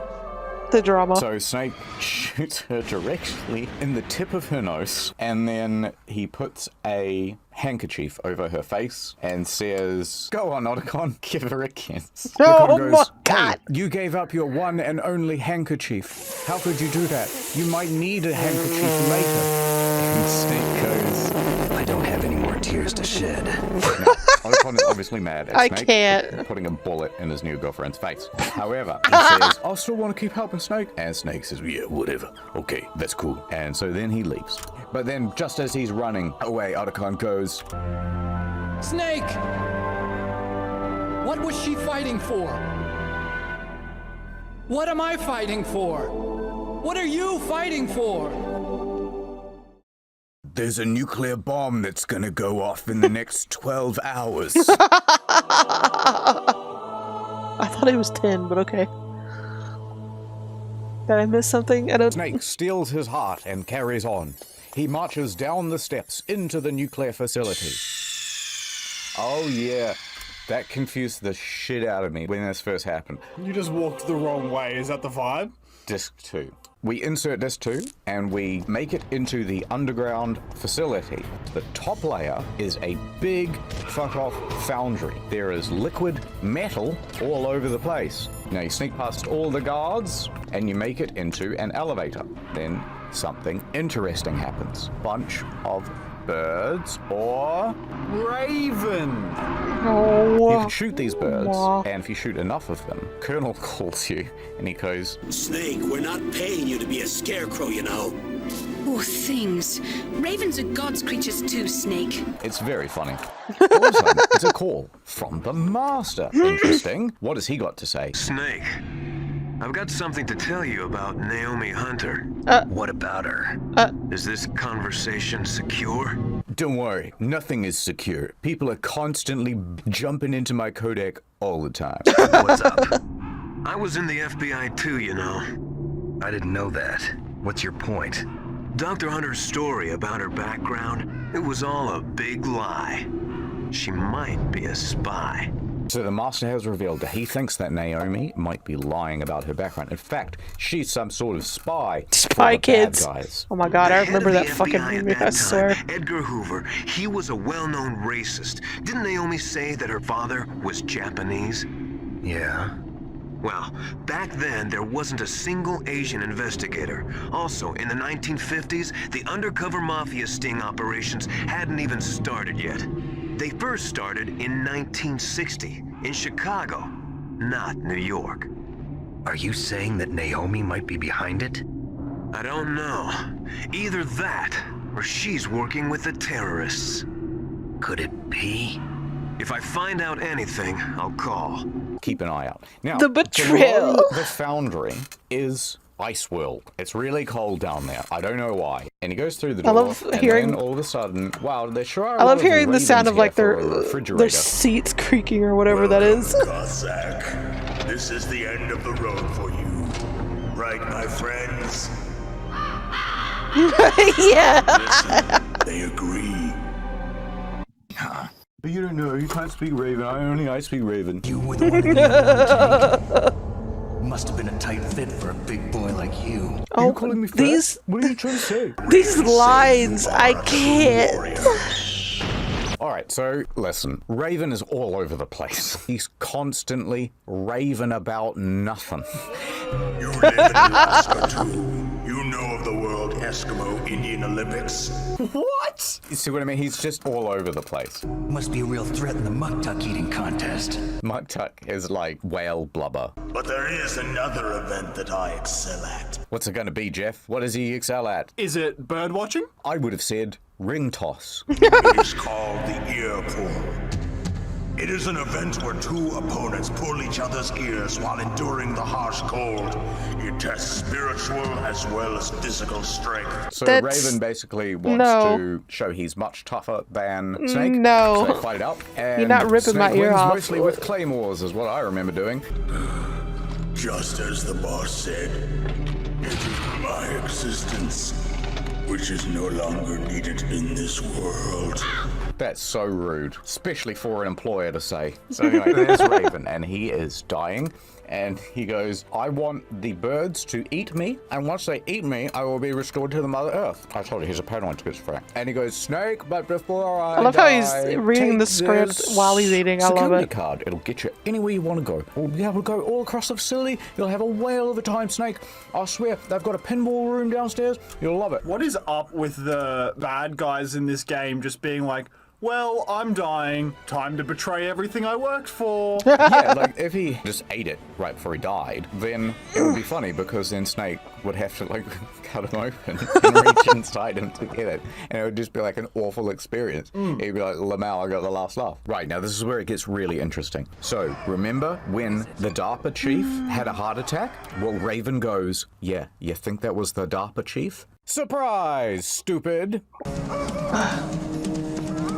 The drama. So Snake shoots her directly in the tip of her nose, and then he puts a handkerchief over her face and says, go on, Otacon, give her a kiss. Oh Otacon my God. hey, you gave up your one and only handkerchief. How could you do that? You might need a handkerchief later. And Snake goes, I don't have any more tears to shed. no, Otacon is obviously mad at I Snake can't. for putting a bullet in his new girlfriend's face. However, he says, I still want to keep helping Snake. And Snake says, yeah, whatever. Okay, that's cool. And so then he leaves. But then just as he's running away, Otacon goes, Snake! What was she fighting for? What am I fighting for? What are you fighting for? there's a nuclear bomb that's gonna go off in the next 12 hours. I thought it was 10, but okay. Did I miss something? I don't... Snake steals his heart and carries on. He marches down the steps into the nuclear facility. Oh yeah, that confused the shit out of me when this first happened. You just walked the wrong way, is that the vibe? Disc 2. We insert disc 2 and we make it into the underground facility. The top layer is a big fuck-off foundry. There is liquid metal all over the place. Now you sneak past all the guards and you make it into an elevator. Then something interesting happens. Bunch of birds or raven. Oh. You can shoot these birds, and if you shoot enough of them, Colonel calls you and he goes, Snake, we're not paying you to be a scarecrow, you know. Oh, things. Ravens are God's creatures too, Snake. It's very funny. Also, it's a call from the Master. Interesting. What has he got to say? Snake, I've got something to tell you about Naomi Hunter. What about her? Is this conversation secure? Don't worry, nothing is secure. People are constantly jumping into my codec all the time. What's up? I was in the FBI too, you know. I didn't know that. What's your point? Dr. Hunter's story about her background, it was all a big lie. She might be a spy. So the Master has revealed that he thinks that Naomi might be lying about her background. In fact, she's some sort of spy. Spy kids. Bad guys. Oh my god, I The head remember of the that fucking FBI at movie, that I swear. time, Edgar Hoover, he was a well-known racist. Didn't Naomi say that her father was Japanese? Yeah. Well, back then, there wasn't a single Asian investigator. Also, in the 1950s, the undercover mafia sting operations hadn't even started yet. They first started in 1960, in Chicago, not New York. Are you saying that Naomi might be behind it? I don't know. Either that, or she's working with the terrorists. Could it be? If I find out anything, I'll call. Keep an eye out. Now, The betrayal. below the foundry is Ice World. It's really cold down there. I don't know why. And he goes through the door, love and hearing- then all of a sudden, wow, there sure are I love a lot of hearing the sound of ravens like here for a refrigerator. their seats creaking or whatever that is. Cossack, this is the end of the road for you. Right, my friends? Yeah. Listen, they agree. But you don't know, you can't speak Raven. I speak Raven. You were the one in the Must have been a tight fit for a big boy like you. Are you calling me fat? These What are you trying to say? these lines, I can't. Alright, so listen, Raven is all over the place. He's constantly raving about nothing. You live in Alaska too. You know of the World Eskimo Indian Olympics. What? You see what I mean? He's just all over the place. Must be a real threat in the muktuk eating contest. Muktuk is like whale blubber. But there is another event that I excel at. What's it gonna be, Jeff? What does he excel at? Is it bird watching? I would have said ring toss. It is called the ear pull. It is an event where two opponents pull each other's ears while enduring the harsh cold. It tests spiritual as well as physical strength. So Raven basically wants to show he's much tougher than Snake. No. So they fight it out. And You're not ripping Snake my ear wins off. mostly with claymores is what I remember doing. Just as the boss said, it is my existence, which is no longer needed in this world. That's so rude, especially for an employer to say. So anyway, there's Raven, and he is dying. And he goes, I want the birds to eat me, and once they eat me, I will be restored to the Mother Earth. I told you, he's a paranoid schizophrenic. And he goes, Snake, but before I love how die, he's reading the take script this while he's eating. I love security it. card. It'll get you anywhere you want to go. We'll be able to go all across the facility. You'll have a whale of a time, Snake. I swear, they've got a pinball room downstairs. You'll love it. What is up with the bad guys in this game just being like, well, I'm dying. Time to betray everything I worked for. Yeah, like if he just ate it right before he died, then it would be funny because then Snake would have to like cut him open and reach inside him to get it. And it would just be like an awful experience. He'd be like, Lamau, I got the last laugh. Right, now this is where it gets really interesting. So, remember when the DARPA chief had a heart attack? Well, Raven goes, yeah, you think that was the DARPA chief? Surprise, stupid!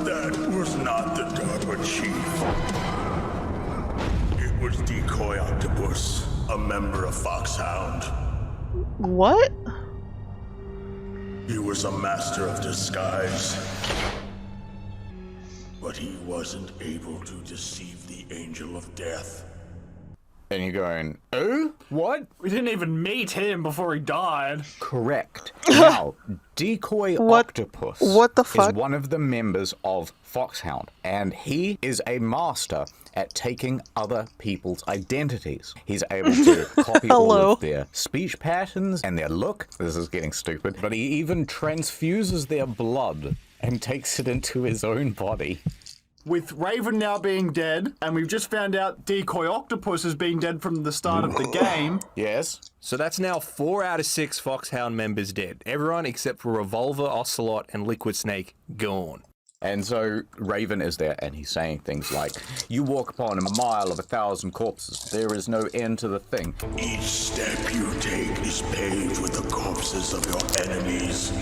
That was not the DARPA chief. It was Decoy Octopus, a member of Foxhound. What? He was a master of disguise. But he wasn't able to deceive the Angel of Death. And you're going, oh? What? We didn't even meet him before he died. Correct. Now, Decoy Octopus what the fuck? is one of the members of Foxhound, and he is a master at taking other people's identities. He's able to copy all of their speech patterns and their look. This is getting stupid. But he even transfuses their blood and takes it into his own body. With Raven now being dead, and we've just found out Decoy Octopus has been dead from the start of the game. Yes. So that's now 4 out of 6 Foxhound members dead. Everyone except for Revolver, Ocelot, and Liquid Snake gone. And so Raven is there, and he's saying things like, you walk upon a mile of 1,000 corpses. There is no end to the thing. Each step you take is paved with the corpses of your enemies.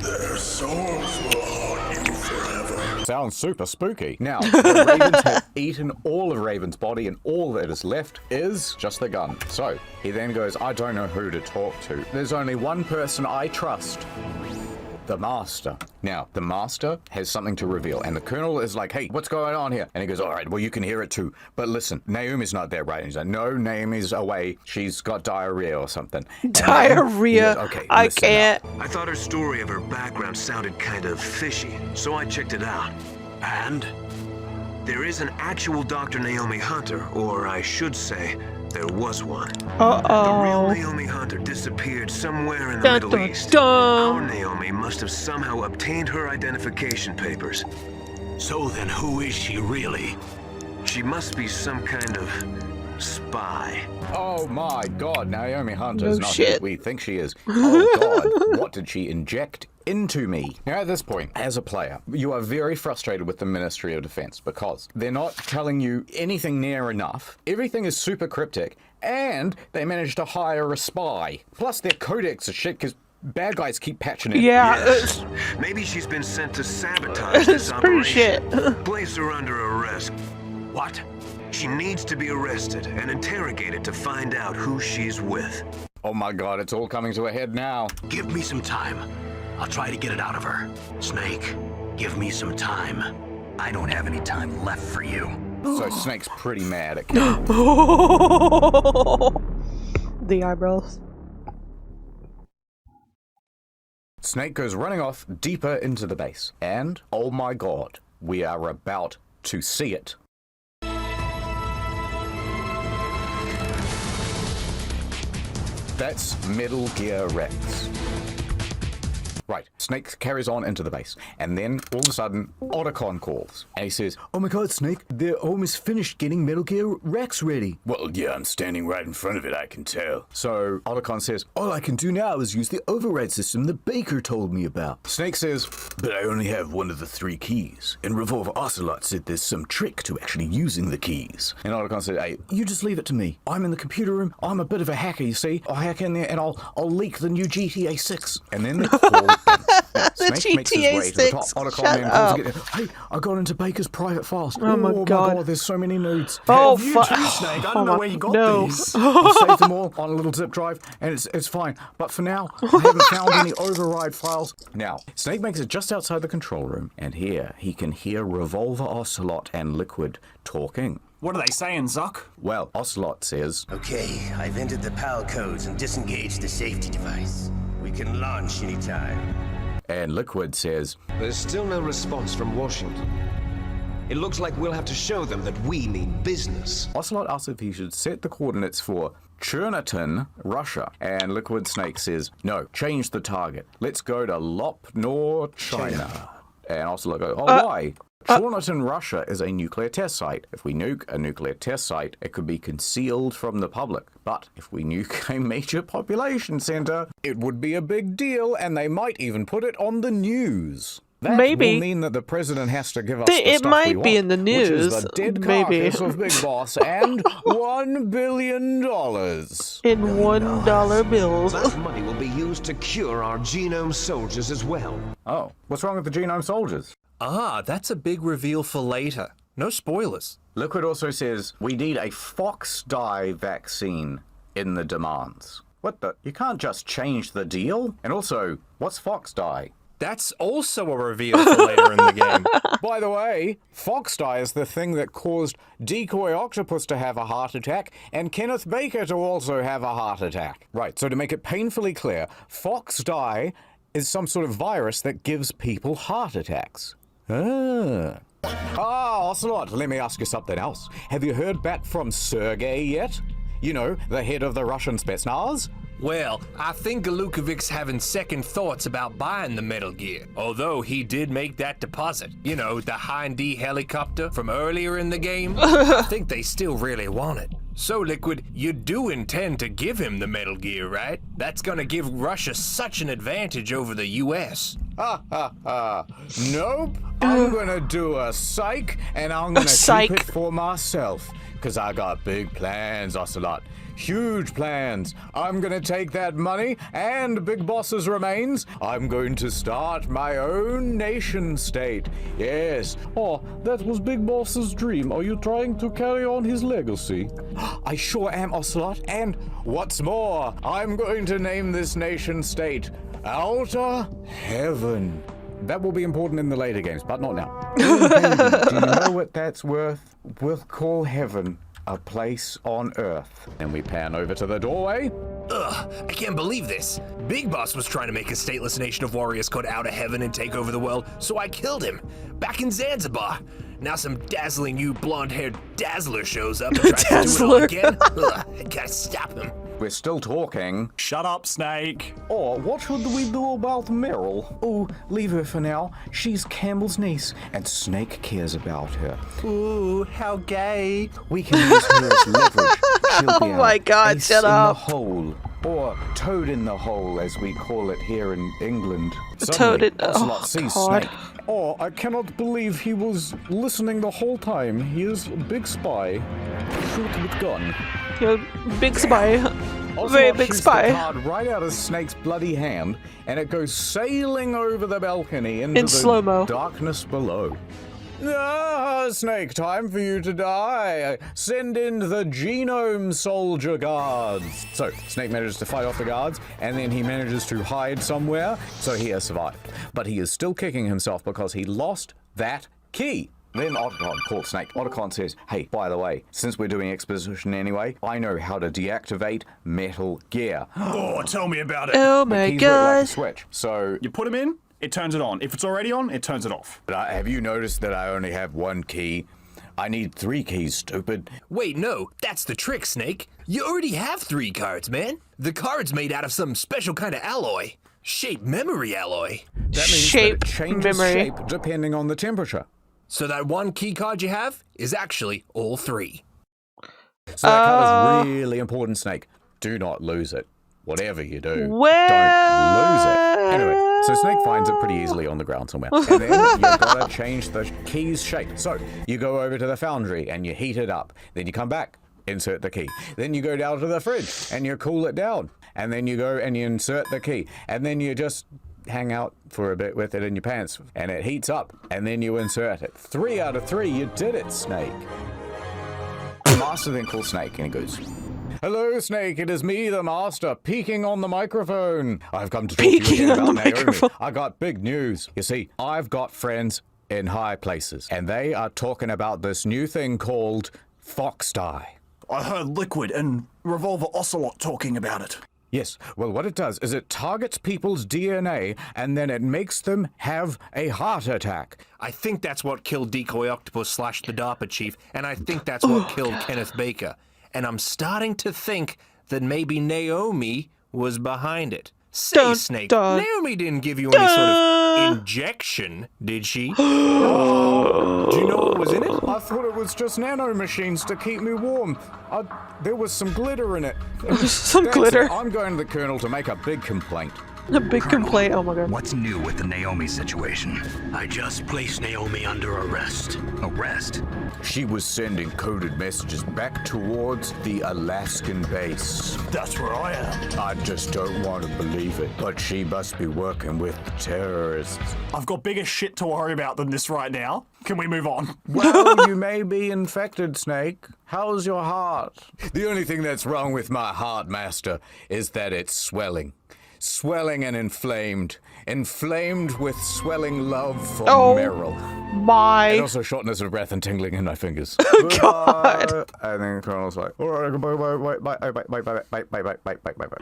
Their souls will haunt you forever. Sounds super spooky. Now, the Ravens have eaten all of Raven's body, and all that is left is just the gun. So, he then goes, I don't know who to talk to. There's only one person I trust. the Master. Now, the Master has something to reveal, and the Colonel is like, hey, what's going on here? And he goes, all right, well, you can hear it too. But listen, Naomi's not there, right? And he's like, no, Naomi's away. She's got diarrhea or something. Diarrhea? Goes, okay, I can't. I thought her story of her background sounded kind of fishy, so I checked it out. And there is an actual Dr. Naomi Hunter, or I should say, there was one. The real Naomi Hunter disappeared somewhere in the Middle East. Our Naomi must have somehow obtained her identification papers. So then who is she really? She must be some kind of spy. Oh my god, Naomi Hunter is No not shit. who we think she is. Oh god, what did she inject into me? Now at this point, as a player, you are very frustrated with the Ministry of Defense because they're not telling you anything near enough. Everything is super cryptic, and they managed to hire a spy. Plus their codex is shit because bad guys keep patching it. Yes. Maybe she's been sent to sabotage this It's pretty operation. shit. Place her under arrest. What? She needs to be arrested and interrogated to find out who she's with. Oh my god, it's all coming to a head now. Give me some time. I'll try to get it out of her. Snake, give me some time. I don't have any time left for you. So Snake's pretty mad at Ken. The eyebrows. Snake goes running off deeper into the base. And, oh my god, we are about to see it. That's Metal Gear Rex. Right, Snake carries on into the base, and then all of a sudden, Otacon calls, and he says, oh my god, Snake, they're almost finished getting Metal Gear Rex ready. Well, yeah, I'm standing right in front of it, I can tell. So Otacon says, all I can do now is use the override system the Baker told me about. Snake says, but I only have one of the 3 keys, and Revolver Ocelot said there's some trick to actually using the keys. And Otacon said, hey, you just leave it to me. I'm in the computer room, I'm a bit of a hacker, you see. I'll hack in there and I'll leak the new GTA 6. And then they call Snake makes his way to the top. Otacon then calls again. Hey, I got into Baker's private files. Oh my god, there's so many nudes. Oh fuck, Snake. I don't know where you got these. I saved them all on a little zip drive, and it's fine. But for now, I haven't found any override files. Now, Snake makes it just outside the control room, and here he can hear Revolver Ocelot and Liquid talking. What are they saying, Zuck? Well, Ocelot says, okay, I've entered the PAL codes and disengaged the safety device. We can launch anytime. And Liquid says, there's still no response from Washington. It looks like we'll have to show them that we mean business. Ocelot asks if he should set the coordinates for Cherniton, Russia. And Liquid Snake says, no, change the target. Let's go to Lopnor, China. And Ocelot goes, oh, why? Cherniton, Russia is a nuclear test site. If we nuke a nuclear test site, it could be concealed from the public. But if we nuke a major population center, it would be a big deal, and they might even put it on the news. That Maybe. will mean that the president has to give us the It stuff might we want, be in the which news. is the dead carcass of Big Boss and $1 billion. In $1 bills. That money will be used to cure our genome soldiers as well. Oh, what's wrong with the genome soldiers? Ah, that's a big reveal for later. No spoilers. Liquid also says, we need a fox dye vaccine in the demands. What the? You can't just change the deal? And also, what's fox dye? That's also a reveal for later in the game. By the way, fox dye is the thing that caused Decoy Octopus to have a heart attack and Kenneth Baker to also have a heart attack. Right, so to make it painfully clear, fox dye is some sort of virus that gives people heart attacks. Ocelot, let me ask you something else. Have you heard back from Sergei yet? You know, the head of the Russian Spetsnaz? Well, I think Galukovic's having second thoughts about buying the Metal Gear. Although he did make that deposit. You know, the Hind-D helicopter from earlier in the game. I think they still really want it. So, Liquid, you do intend to give him the Metal Gear, right? That's gonna give Russia such an advantage over the US. Nope. I'm gonna do a psych, and I'm gonna keep it for myself. Cause I got big plans, Ocelot. Huge plans. I'm gonna take that money and Big Boss's remains. I'm going to start my own nation state. Yes. Oh, that was Big Boss's dream. Are you trying to carry on his legacy? I sure am, Ocelot. And what's more, I'm going to name this nation state Outer heaven. That will be important in the later games, but not now. Oh, baby, do you know what that's worth? We'll call heaven a place on Earth. And we pan over to the doorway. Ugh, I can't believe this. Big Boss was trying to make a stateless nation of warriors called Outer Heaven and take over the world, so I killed him. Back in Zanzibar. Now some dazzling new blonde-haired Dazzler shows up and tries to do it all again. Ugh, I gotta stop him. We're still talking. Shut up, Snake. Oh, what should we do about Meryl? Oh, leave her for now. She's Campbell's niece, and Snake cares about her. Ooh, how gay. We can use her as leverage. She'll be Oh my God, ace shut in up. the hole, or toad in the hole, as we call it here in England. Toad in- Ocelot oh, sees God. Snake. Oh, I cannot believe he was listening the whole time. He is a big spy. Shoot with gun. You're a big spy. Ocelot Very big shoots spy. the card right out of Snake's bloody hand, and it goes sailing over the balcony into In the slow-mo. darkness below. Ah, Snake, time for you to die. Send in the Genome Soldier Guards. So, Snake manages to fight off the guards, and then he manages to hide somewhere, so he has survived. But he is still kicking himself because he lost that key. Then Otacon calls Snake. Otacon says, hey, by the way, since we're doing exposition anyway, I know how to deactivate Metal Gear. Oh, tell me about it. Oh The my keys work like a God. switch. So, You put them in, it turns it on. If it's already on, it turns it off. have you noticed that I only have one key? I need 3 keys, stupid. Wait, no, that's the trick, Snake. You already have 3 cards, man. The card's made out of some special kind of alloy. Shape memory alloy. That means Shape that it changes memory. shape depending on the temperature. So that one key card you have is actually all 3. So that card is really important, Snake. Do not lose it. Whatever you do, Well- don't lose it. Anyway, so Snake finds it pretty easily on the ground somewhere. And then you've got to change the key's shape. So you go over to the foundry and you heat it up. Then you come back, insert the key. Then you go down to the fridge and you cool it down. And then you go and you insert the key. And then you just hang out for a bit with it in your pants. And it heats up. And then you insert it. 3 out of 3, you did it, Snake. The master then calls Snake and he goes, hello, Snake. It is me, the master, peeking on the microphone. I've come to talk to you Peeking again on about the Naomi. microphone. I got big news. You see, I've got friends in high places, and they are talking about this new thing called Fox Dye. I heard Liquid and Revolver Ocelot talking about it. Yes, well, what it does is it targets people's DNA, and then it makes them have a heart attack. I think that's what killed Decoy Octopus / the DARPA chief, and I think that's what killed Kenneth Baker. And I'm starting to think that maybe Naomi was behind it. Say, Snake, Naomi didn't give you any sort of injection, did she? Do you know what was in it? I thought it was just nano machines to keep me warm. There was some glitter in it. Some That's glitter. it. I'm going to the Colonel to make a big complaint. A big complaint. Oh my God. What's new with the Naomi situation? I just placed Naomi under arrest. Arrest? She was sending coded messages back towards the Alaskan base. That's where I am. I just don't want to believe it, but she must be working with the terrorists. I've got bigger shit to worry about than this right now. Can we move on? Well, you may be infected, Snake. How's your heart? The only thing that's wrong with my heart, Master, is that it's swelling. Swelling and inflamed. Inflamed with swelling love from Meryl. My. And also shortness of breath and tingling in my fingers. Oh, God. And then the Colonel's like, all right, bye.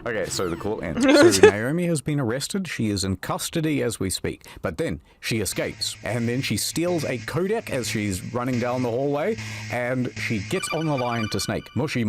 Okay, so the call ends. So Naomi has been arrested. She is in custody as we speak. But then she escapes. And then she steals a codec as she's running down the hallway. And she gets on the line to Snake. Mushy.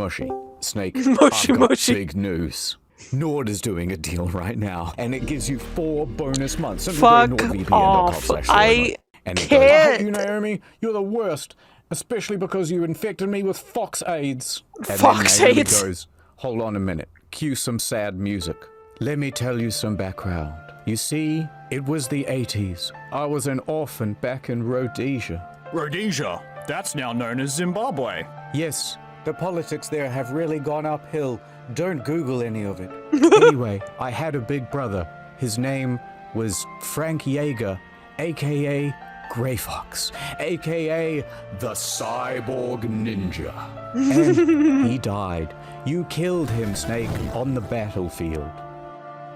Snake, Mushy, I've got mushy. big news. Nord is doing a deal right now, and it gives you 4 bonus months. So Fuck go to off. nordvpn.com/storymode. I And he goes, I hate you, can't. Naomi. You're the worst, especially because you infected me with fox AIDS. And Fox then Naomi AIDS? goes, hold on a minute. Cue some sad music. Let me tell you some background. You see, it was the 80s. I was an orphan back in Rhodesia. Rhodesia? That's now known as Zimbabwe. Yes, the politics there have really gone uphill. Don't Google any of it. Anyway, I had a big brother. His name was Frank Yeager, a.k.a. Grey Fox, a.k.a. the Cyborg Ninja. And he died. You killed him, Snake, on the battlefield.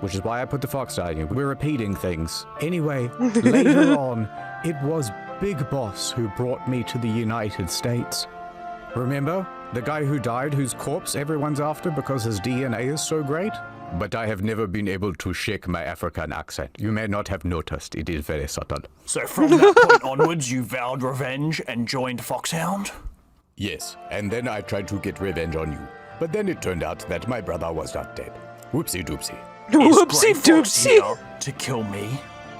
which is why I put the fox die in you. We're repeating things. Anyway, later on, it was Big Boss who brought me to the United States. Remember? The guy who died, whose corpse everyone's after because his DNA is so great? But I have never been able to shake my African accent. You may not have noticed. It is very subtle. So from that point onwards, you vowed revenge and joined Foxhound? Yes, and then I tried to get revenge on you. But then it turned out that my brother was not dead. Whoopsie doopsie. Whoopsie doopsie! To kill me?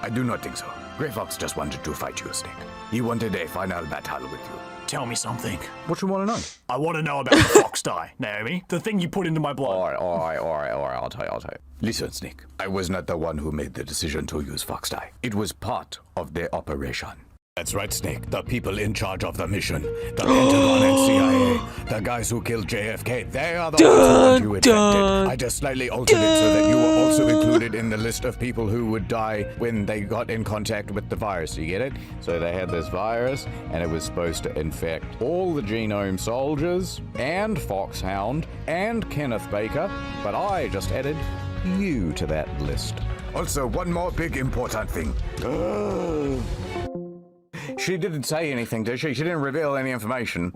I do not think so. Grey Fox just wanted to fight you, Snake. He wanted a final battle with you. Tell me something. What you want to know? I want to know about the fox die, Naomi. The thing you put into my blood. All right, I'll tell you. Listen, Snake. I was not the one who made the decision to use fox dye. It was part of the operation. That's right, Snake. The people in charge of the mission. The Pentagon and CIA. The guys who killed JFK. They are the ones who want you infected. I just slightly altered it so that you were also included in the list of people who would die when they got in contact with the virus. You get it? So they had this virus, and it was supposed to infect all the Genome soldiers, and Foxhound, and Kenneth Baker. But I just added you to that list. Also, one more big important thing. She didn't say anything, did she? She didn't reveal any information.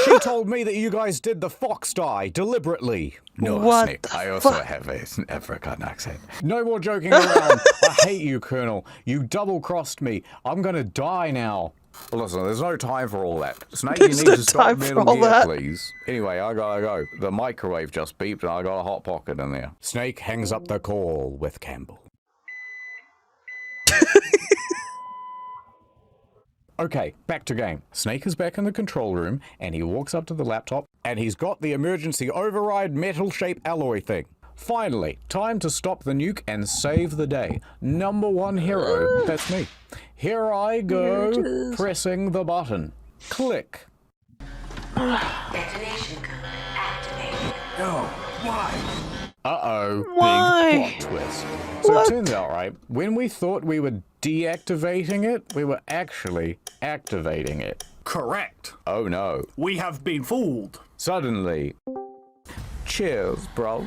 She told me that you guys did the fox die deliberately. No, What Snake, the I also fuck? have an African accent. No more joking around. I hate you, Colonel. You double-crossed me. I'm gonna die now. Listen, there's no time for all that. Snake, There's you no need to stop time for Metal all Gear, that. please. Anyway, I gotta go. The microwave just beeped and I got a hot pocket in there. Snake hangs up the call with Campbell. Okay, back to game. Snake is back in the control room, and he walks up to the laptop, and he's got the emergency override metal-shaped alloy thing. Finally, time to stop the nuke and save the day. Number one hero, that's me. Here I go, pressing the button. Click. Detonation code activated. No, why? Uh-oh, Why? big plot twist. So it turns out, right, when we thought we were deactivating it, we were actually activating it. Correct. Oh no. We have been fooled. Suddenly. Cheers, bro.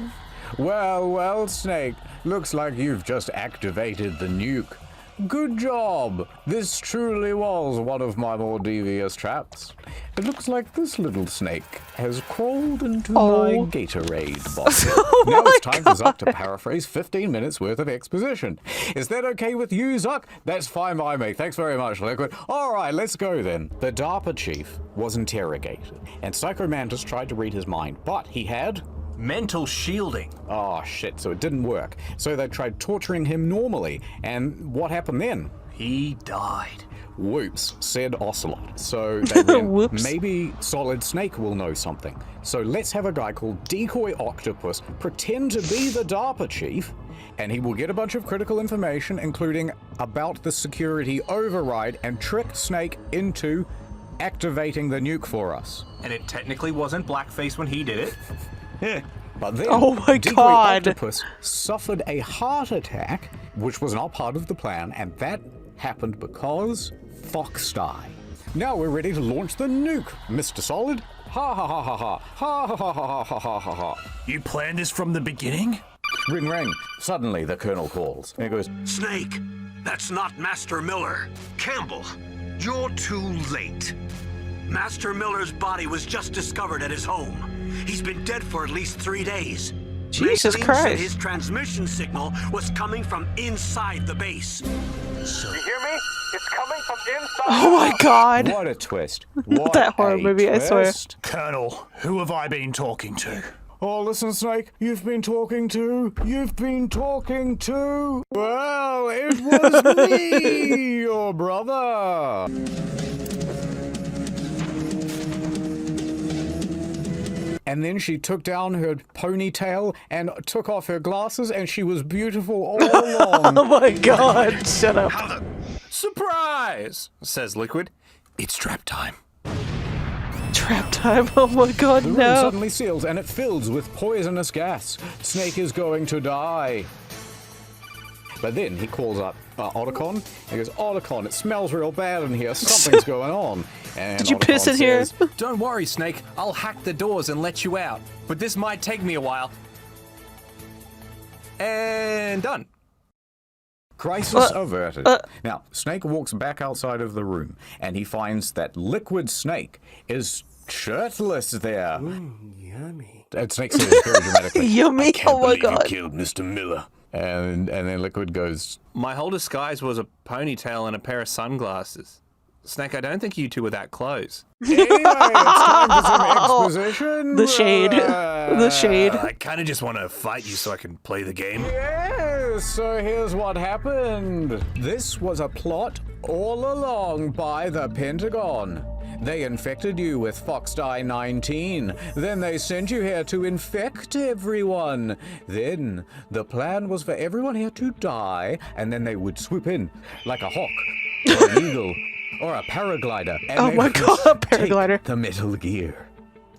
Well, Snake, looks like you've just activated the nuke. Good job. This truly was one of my more devious traps. It looks like this little snake has crawled into my Gatorade bottle. Now it's time for Zuck to paraphrase 15 minutes worth of exposition. Is that okay with you, Zuck? That's fine by me. Thanks very much, Liquid. All right, let's go then. The DARPA chief was interrogated, and Psycho Mantis tried to read his mind, but he had mental shielding. Oh shit, so it didn't work. So they tried torturing him normally, and what happened then? He died. Whoops, said Ocelot. So they went, Whoops. maybe Solid Snake will know something. So let's have a guy called Decoy Octopus pretend to be the DARPA chief, and he will get a bunch of critical information, including about the security override, and trick Snake into activating the nuke for us. And it technically wasn't blackface when he did it. But then, Oh my Decoy God. Octopus suffered a heart attack, which was not part of the plan, and that happened because Fox died. Now we're ready to launch the nuke, Mr. Solid. Ha ha ha ha ha ha ha ha ha ha ha ha ha. You planned this from the beginning? Ring ring. Suddenly the Colonel calls. And he goes, Snake, that's not Master Miller. Campbell, you're too late. Master Miller's body was just discovered at his home. He's been dead for at least 3 days. Jesus Maxine Christ. said his transmission signal was coming from inside the base. So, You hear me? It's coming from inside. Oh my God. what a twist. What That horror a movie, I swear. twist. Colonel, who have I been talking to? Oh, listen, Snake, you've been talking to. Well, it was me, your brother. And then she took down her ponytail and took off her glasses, and she was beautiful all along. Oh my God, shut up. Surprise, says Liquid. It's trap time. Trap time, oh my God, The room no. suddenly seals, and it fills with poisonous gas. Snake is going to die. But then he calls up Otacon. He goes, Otacon, it smells real bad in here. Something's going on. And Did you piss Otacon in here? says, Don't worry, Snake. I'll hack the doors and let you out. But this might take me a while. And done. Crisis averted. Now, Snake walks back outside of the room, and he finds that Liquid Snake is shirtless there. Yummy. And Snake says very dramatically, Yummy. Oh my god. You killed Mr. Miller. And then Liquid goes, My whole disguise was a ponytail and a pair of sunglasses. Snake, I don't think you two were that close. anyway, it's time for some exposition. The shade. The shade. I kind of just want to fight you so I can play the game. Yes, so here's what happened. This was a plot all along by the Pentagon. They infected you with Foxdie 19. Then they sent you here to infect everyone. Then the plan was for everyone here to die, and then they would swoop in like a hawk or an eagle or a paraglider. And Oh they my would god, take paraglider. the Metal Gear.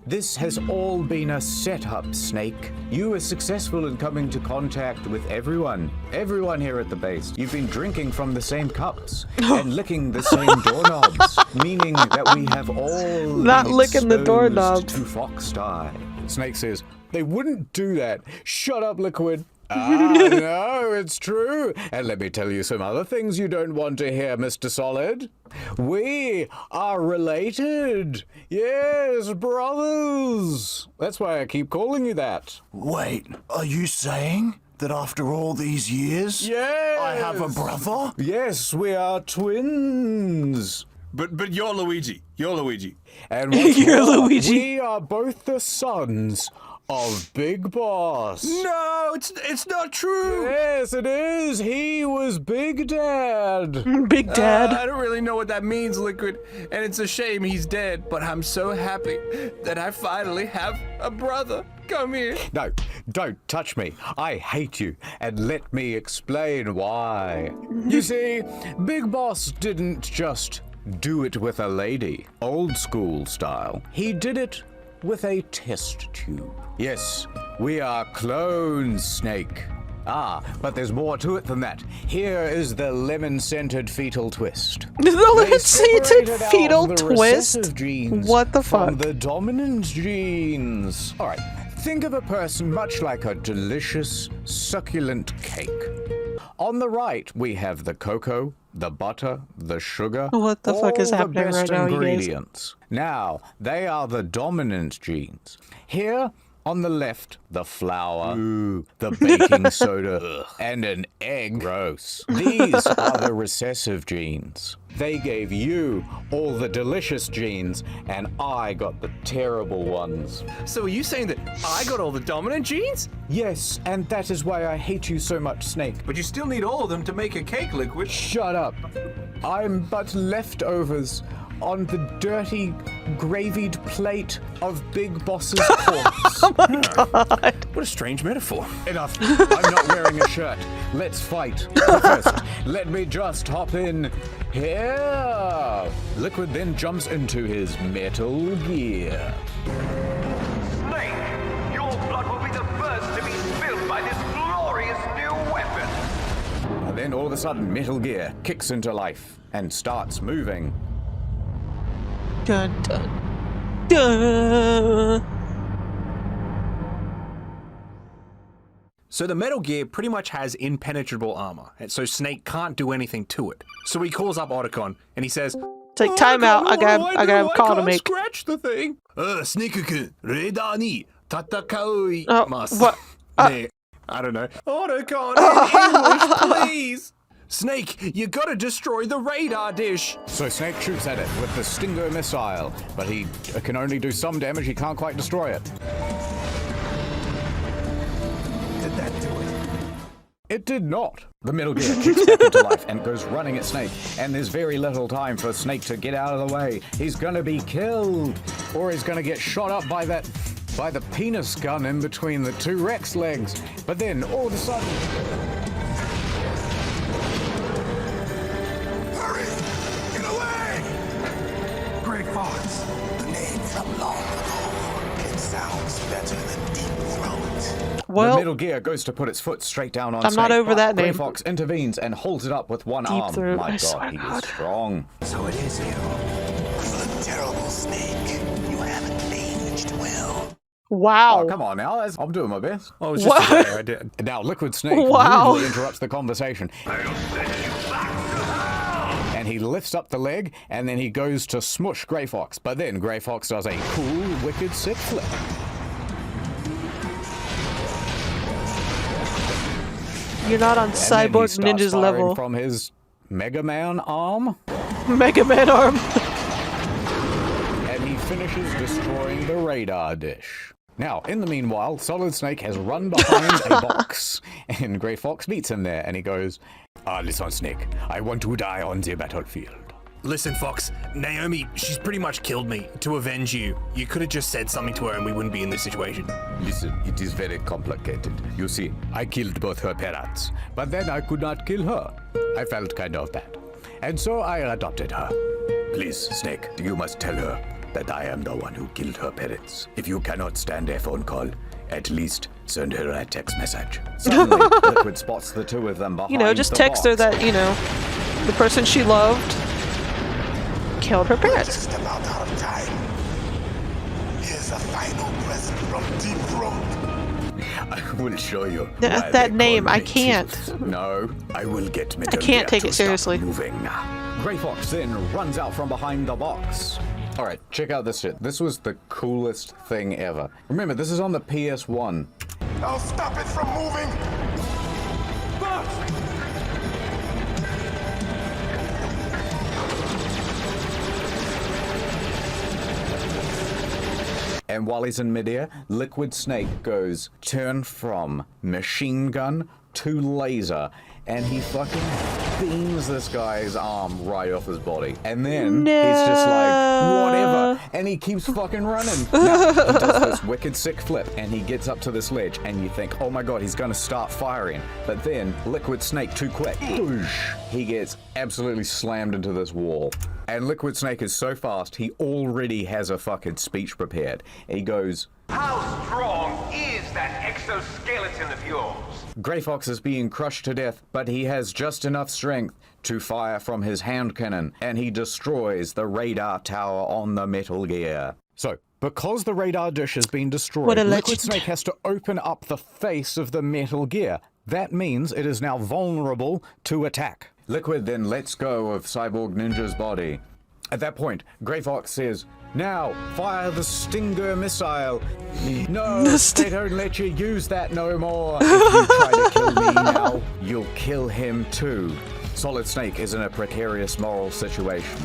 This has all been a setup, Snake. You were successful in coming to contact with everyone here at the base. You've been drinking from the same cups and licking the same doorknobs, meaning that we have all Not been licking the exposed doorknobs. to Foxdie. Snake says, they wouldn't do that. Shut up, Liquid. No, it's true. And let me tell you some other things you don't want to hear, Mr. Solid. We are related. Yes, brothers. That's why I keep calling you that. Wait, are you saying that after all these years, Yes. I have a brother? Yes, we are twins. But you're Luigi. You're Luigi. And what's You're more, Luigi. we are both the sons of Big Boss. No, it's not true. Yes, it is. He was Big Dad. Big Dad. I don't really know what that means, Liquid, and it's a shame he's dead, but I'm so happy that I finally have a brother. Come here. No, don't touch me. I hate you, and let me explain why. You see, Big Boss didn't just do it with a lady, old school style. He did it with a test tube. Yes, we are clones, Snake. But there's more to it than that. Here is the lemon-scented fetal twist. The lemon-scented separated out fetal the twist? recessive genes What the from fuck? the dominant genes. All right, think of a person much like a delicious, succulent cake. On the right, we have the cocoa, the butter, the sugar. What the fuck is all happening the best right now, you guys? ingredients. Now, they are the dominant genes. Here, on the left, the flour, the baking soda, and an egg. Gross. These are the recessive genes. They gave you all the delicious genes, and I got the terrible ones. So are you saying that I got all the dominant genes? Yes, and that is why I hate you so much, Snake. But you still need all of them to make a cake, Liquid. Shut up. I'm but leftovers on the dirty, gravied plate of Big Boss's corpse. Oh my god. What a strange metaphor. Enough. I'm not wearing a shirt. Let's fight. But first, let me just hop in here. Liquid then jumps into his Metal Gear. Snake, your blood will be the first to be spilled by this glorious new weapon. And then all of a sudden, Metal Gear kicks into life and starts moving. Dun, dun, dun. So the Metal Gear pretty much has impenetrable armor, and so Snake can't do anything to it. So he calls up Otacon and he says, It's like, time out. I got a call to make. Scratch the thing. Snake-kun, radar ni tatakau Oh, imasu. what? I don't know. Otacon, in English, please. Snake, you gotta destroy the radar dish. So Snake shoots at it with the Stinger missile, but he can only do some damage. He can't quite destroy it. Did that do it? It did not. The Metal Gear kicks back into life and goes running at Snake, and there's very little time for Snake to get out of the way. He's gonna be killed, or he's gonna get shot up by the penis gun in between the two Rex legs. But then, all of a sudden... Great Fox. The name from long ago. It sounds better than Deep Throat. Well, the Metal Gear goes to put its foot straight down on I'm Snake, not over but that Grey name. Fox intervenes and holds it up with one Deep arm. Throat, My I swear God, he God. is strong. So it is you. The terrible Snake. You haven't aged well. Wow. Oh, come on now. I'm doing my best. Oh, it's just a I did. Now, Liquid Snake Wow. rudely interrupts the conversation. And he lifts up the leg, and then he goes to smush Grey Fox. But then Grey Fox does a cool, wicked sick flip. You're not on Cyborg Ninja's level. From his Mega Man arm. Mega Man arm. And he finishes destroying the radar dish. Now, in the meanwhile, Solid Snake has run behind a box, and Grey Fox meets him there, and he goes, listen, Snake, I want to die on the battlefield. Listen, Fox, Naomi, she's pretty much killed me to avenge you. You could have just said something to her and we wouldn't be in this situation. Listen, it is very complicated. You see, I killed both her parents, but then I could not kill her. I felt kind of bad. And so I adopted her. Please, Snake, you must tell her that I am the one who killed her parents. If you cannot stand a phone call, at least send her a text message. Suddenly, Liquid spots the two of them behind just the text her box. that, the person she loved killed her parents. Just about out of time. Here's a final present from Deep Throat. I will show you. That name, I can't. No, I will get Metal I can't Gear take to it seriously. stop moving. Grey Fox then runs out from behind the box. Alright, check out this shit. This was the coolest thing ever. Remember, this is on the PS1. I'll stop it from moving. And while he's in midair, Liquid Snake goes turn from machine gun to laser, and he fucking beams this guy's arm right off his body. And then he's just like, whatever. And he keeps fucking running. Now, he does this wicked sick flip, and he gets up to this ledge, and you think, oh my god, he's gonna start firing. But then, Liquid Snake too quick. He gets absolutely slammed into this wall. And Liquid Snake is so fast, he already has a fucking speech prepared. He goes, How strong is that exoskeleton of yours? Grey Fox is being crushed to death, but he has just enough strength to fire from his hand cannon, and he destroys the radar tower on the Metal Gear. So, because the radar dish has been destroyed, What a Liquid legend. Snake has to open up the face of the Metal Gear. That means it is now vulnerable to attack. Liquid then lets go of Cyborg Ninja's body. At that point, Grey Fox says, now, fire the Stinger missile. No, they don't let you use that no more. If you try to kill me now, you'll kill him too. Solid Snake is in a precarious moral situation.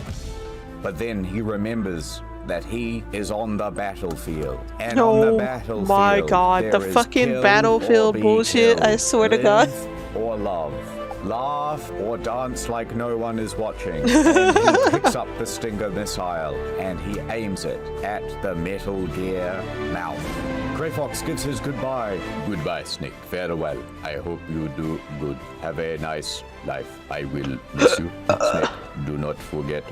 But then he remembers that he is on the battlefield. And on the battlefield, my god, the there is fucking kill battlefield or be bullshit, killed. I swear to God. Live or love. Laugh or dance like no one is watching. And he picks up the Stinger missile and he aims it at the Metal Gear mouth. Grey Fox gives his goodbye. Goodbye, Snake. Farewell. I hope you do good. Have a nice life. I will miss you. Snake, do not forget.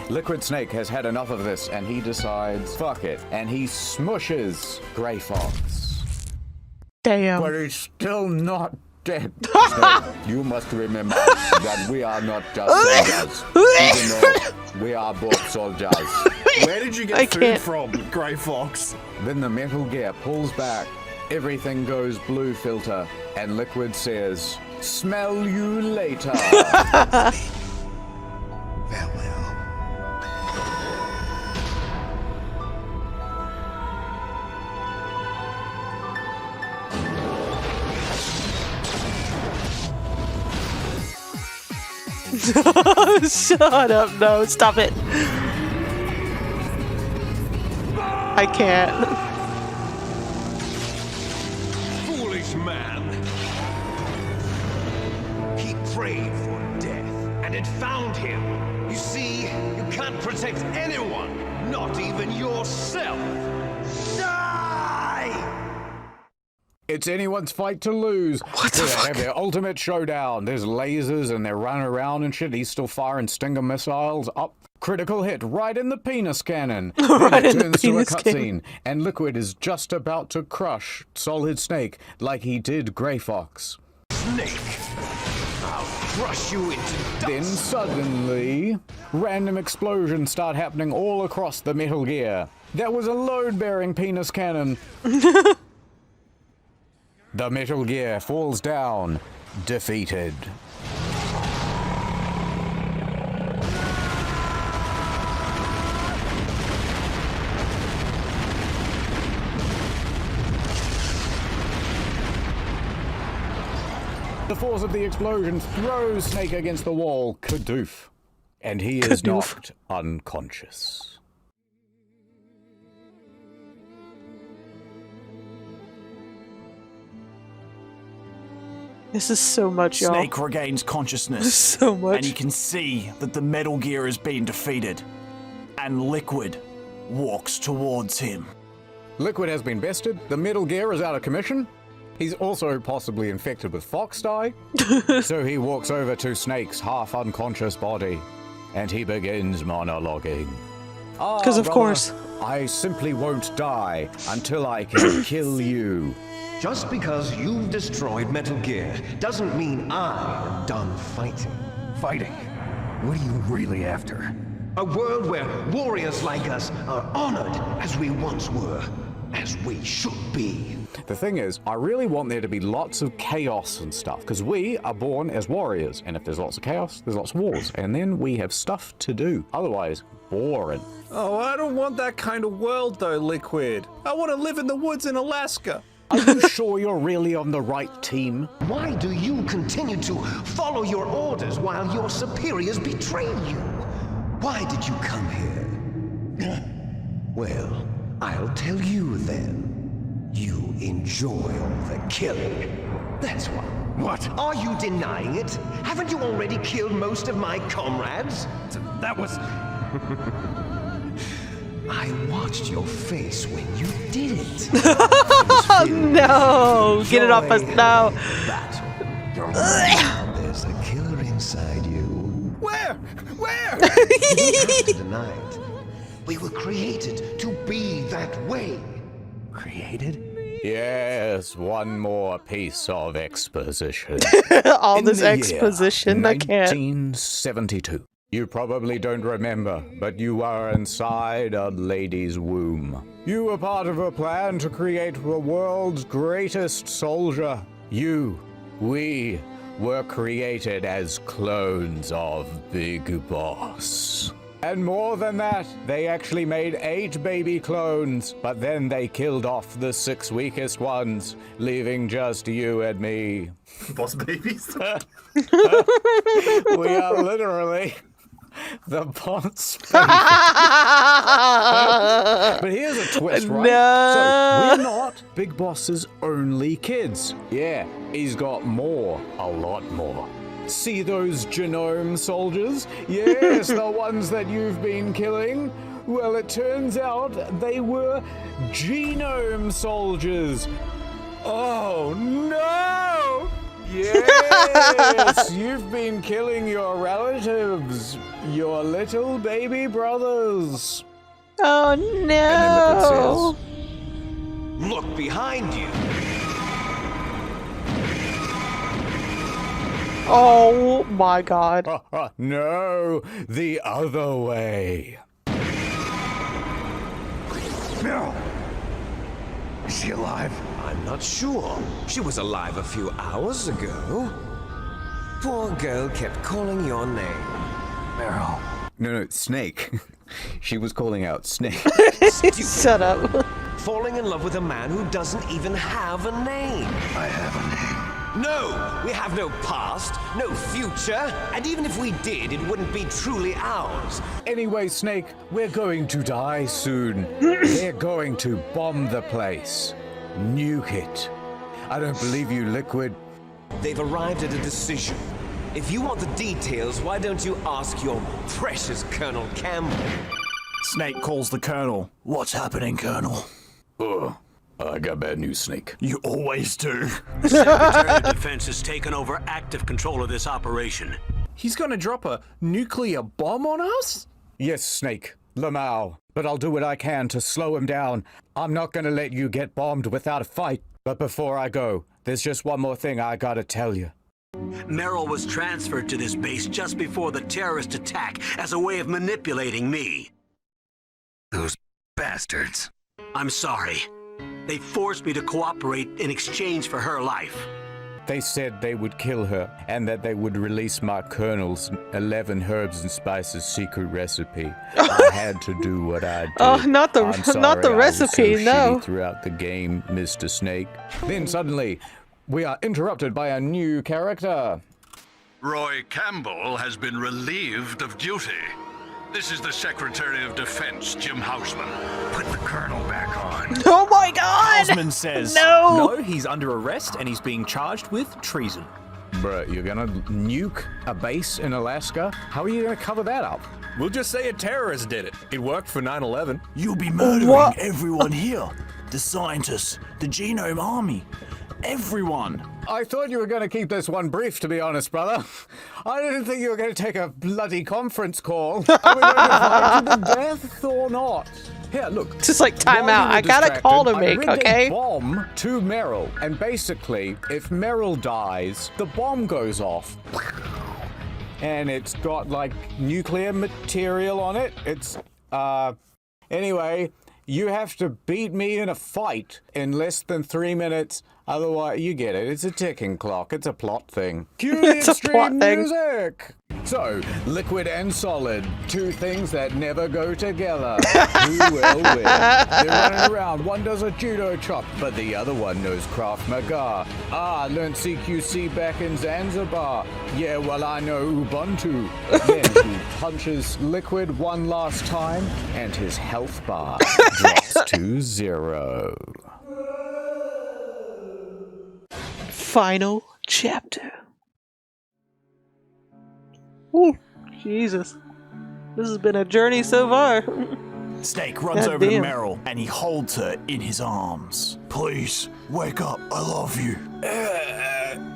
Liquid Snake has had enough of this and he decides, fuck it. And he smushes Grey Fox. Damn. But he's still not dead. Snake, you must remember that we are not just soldiers, even though we are both soldiers. Where did you get food from, Grey Fox? Then the Metal Gear pulls back, everything goes blue filter, and Liquid says, smell you later. Shut up, no, stop it. I can't. Foolish man. He prayed for death, and it found him. You see, you can't protect anyone, not even yourself. Die! It's anyone's fight to lose. What the fuck? They have their ultimate showdown. There's lasers and they're running around and shit. He's still firing Stinger missiles up. Critical hit right in the penis cannon. Right Then it in the turns to a penis cannon. cutscene, and Liquid is just about to crush Solid Snake like he did Grey Fox. Snake, I'll crush you into dust. Then suddenly, random explosions start happening all across the Metal Gear. That was a load-bearing penis cannon. The Metal Gear falls down, defeated. The force of the explosion throws Snake against the wall, kadoof, and he is knocked unconscious. This is so much, y'all. Snake regains consciousness. So much. And you can see that the Metal Gear has been defeated. And Liquid walks towards him. Liquid has been bested, the Metal Gear is out of commission. He's also possibly infected with fox dye. So he walks over to Snake's half-unconscious body, and he begins monologuing. Because of course. I simply won't die until I can kill you. Just because you've destroyed Metal Gear doesn't mean I am done fighting. Fighting? What are you really after? A world where warriors like us are honored as we once were, as we should be. The thing is, I really want there to be lots of chaos and stuff, because we are born as warriors, and if there's lots of chaos, there's lots of wars, and then we have stuff to do. Otherwise, boring. Oh, I don't want that kind of world though, Liquid. I want to live in the woods in Alaska. Are you sure you're really on the right team? Why do you continue to follow your orders while your superiors betray you? Why did you come here? Well, I'll tell you then. You enjoy all the killing. That's why. What? Are you denying it? Haven't you already killed most of my comrades? That was... I watched your face when you did it. No! Get it off us now. There's a killer inside you. Where? Where? Tonight, we were created to be that way. Created? Yes, one more piece of exposition. All this exposition, I can't. 1972. You probably don't remember, but you were inside a lady's womb. You were part of a plan to create the world's greatest soldier. We were created as clones of Big Boss. And more than that, they actually made 8 baby clones, but then they killed off the 6 weakest ones, leaving just you and me. Boss babies? We are literally the boss babies. But here's a twist, right? No. So, we're not Big Boss's only kids. Yeah, he's got more, a lot more. See those genome soldiers? Yes, the ones that you've been killing. Well, it turns out they were genome soldiers. Oh, no! Yes, you've been killing your relatives, your little baby brothers. Oh, no! Look behind you. Oh my god. No, the other way. No. Is she alive? I'm not sure. She was alive a few hours ago. Poor girl kept calling your name. Meryl. No, Snake. She was calling out Snake. Shut up. Falling in love with a man who doesn't even have a name. I have a name. No, we have no past, no future, and even if we did, it wouldn't be truly ours. Anyway, Snake, we're going to die soon. They're going to bomb the place. Nuke it. I don't believe you, Liquid. They've arrived at a decision. If you want the details, why don't you ask your precious Colonel Campbell? Snake calls the Colonel. What's happening, Colonel? I got bad news, Snake. You always do. The Secretary of Defense has taken over active control of this operation. He's gonna drop a nuclear bomb on us? Yes, Snake. Lamau. But I'll do what I can to slow him down. I'm not gonna let you get bombed without a fight. But before I go, there's just one more thing I gotta tell you. Meryl was transferred to this base just before the terrorist attack as a way of manipulating me. Those bastards. I'm sorry. They forced me to cooperate in exchange for her life. They said they would kill her and that they would release my colonel's 11 herbs and spices secret recipe. I had to do what I did. Oh, not the recipe, I was so shitty throughout the game, Mr. Snake. Then suddenly, we are interrupted by a new character. Roy Campbell has been relieved of duty. This is the Secretary of Defense, Jim Houseman. Put the colonel back on. Oh my god! Houseman says no, he's under arrest and he's being charged with treason. Bruh, you're gonna nuke a base in Alaska? How are you gonna cover that up? We'll just say a terrorist did it. It worked for 9/11. You'll be murdering everyone here. The scientists, the genome army, everyone. I thought you were going to keep this one brief, to be honest, brother. I didn't think you were going to take a bloody conference call. Are we going to fight to the death or not? Here, look. Just like time out. I got a call to make, okay? I bomb to Meryl, and basically, if Meryl dies, the bomb goes off. And it's got, like, nuclear material on it. It's, anyway, you have to beat me in a fight in less than 3 minutes. Otherwise, you get it. It's a ticking clock. It's a plot thing. Cue the extreme music. So, liquid and solid, two things that never go together. Who will win? They're running around. One does a judo chop, but the other one knows Krav Maga. I learned CQC back in Zanzibar. Yeah, well, I know Ubuntu. Then he punches liquid one last time, and his health bar drops to 0. Final chapter. Ooh, Jesus. This has been a journey so far. Snake runs over to Meryl and he holds her in his arms. Please, wake up. I love you.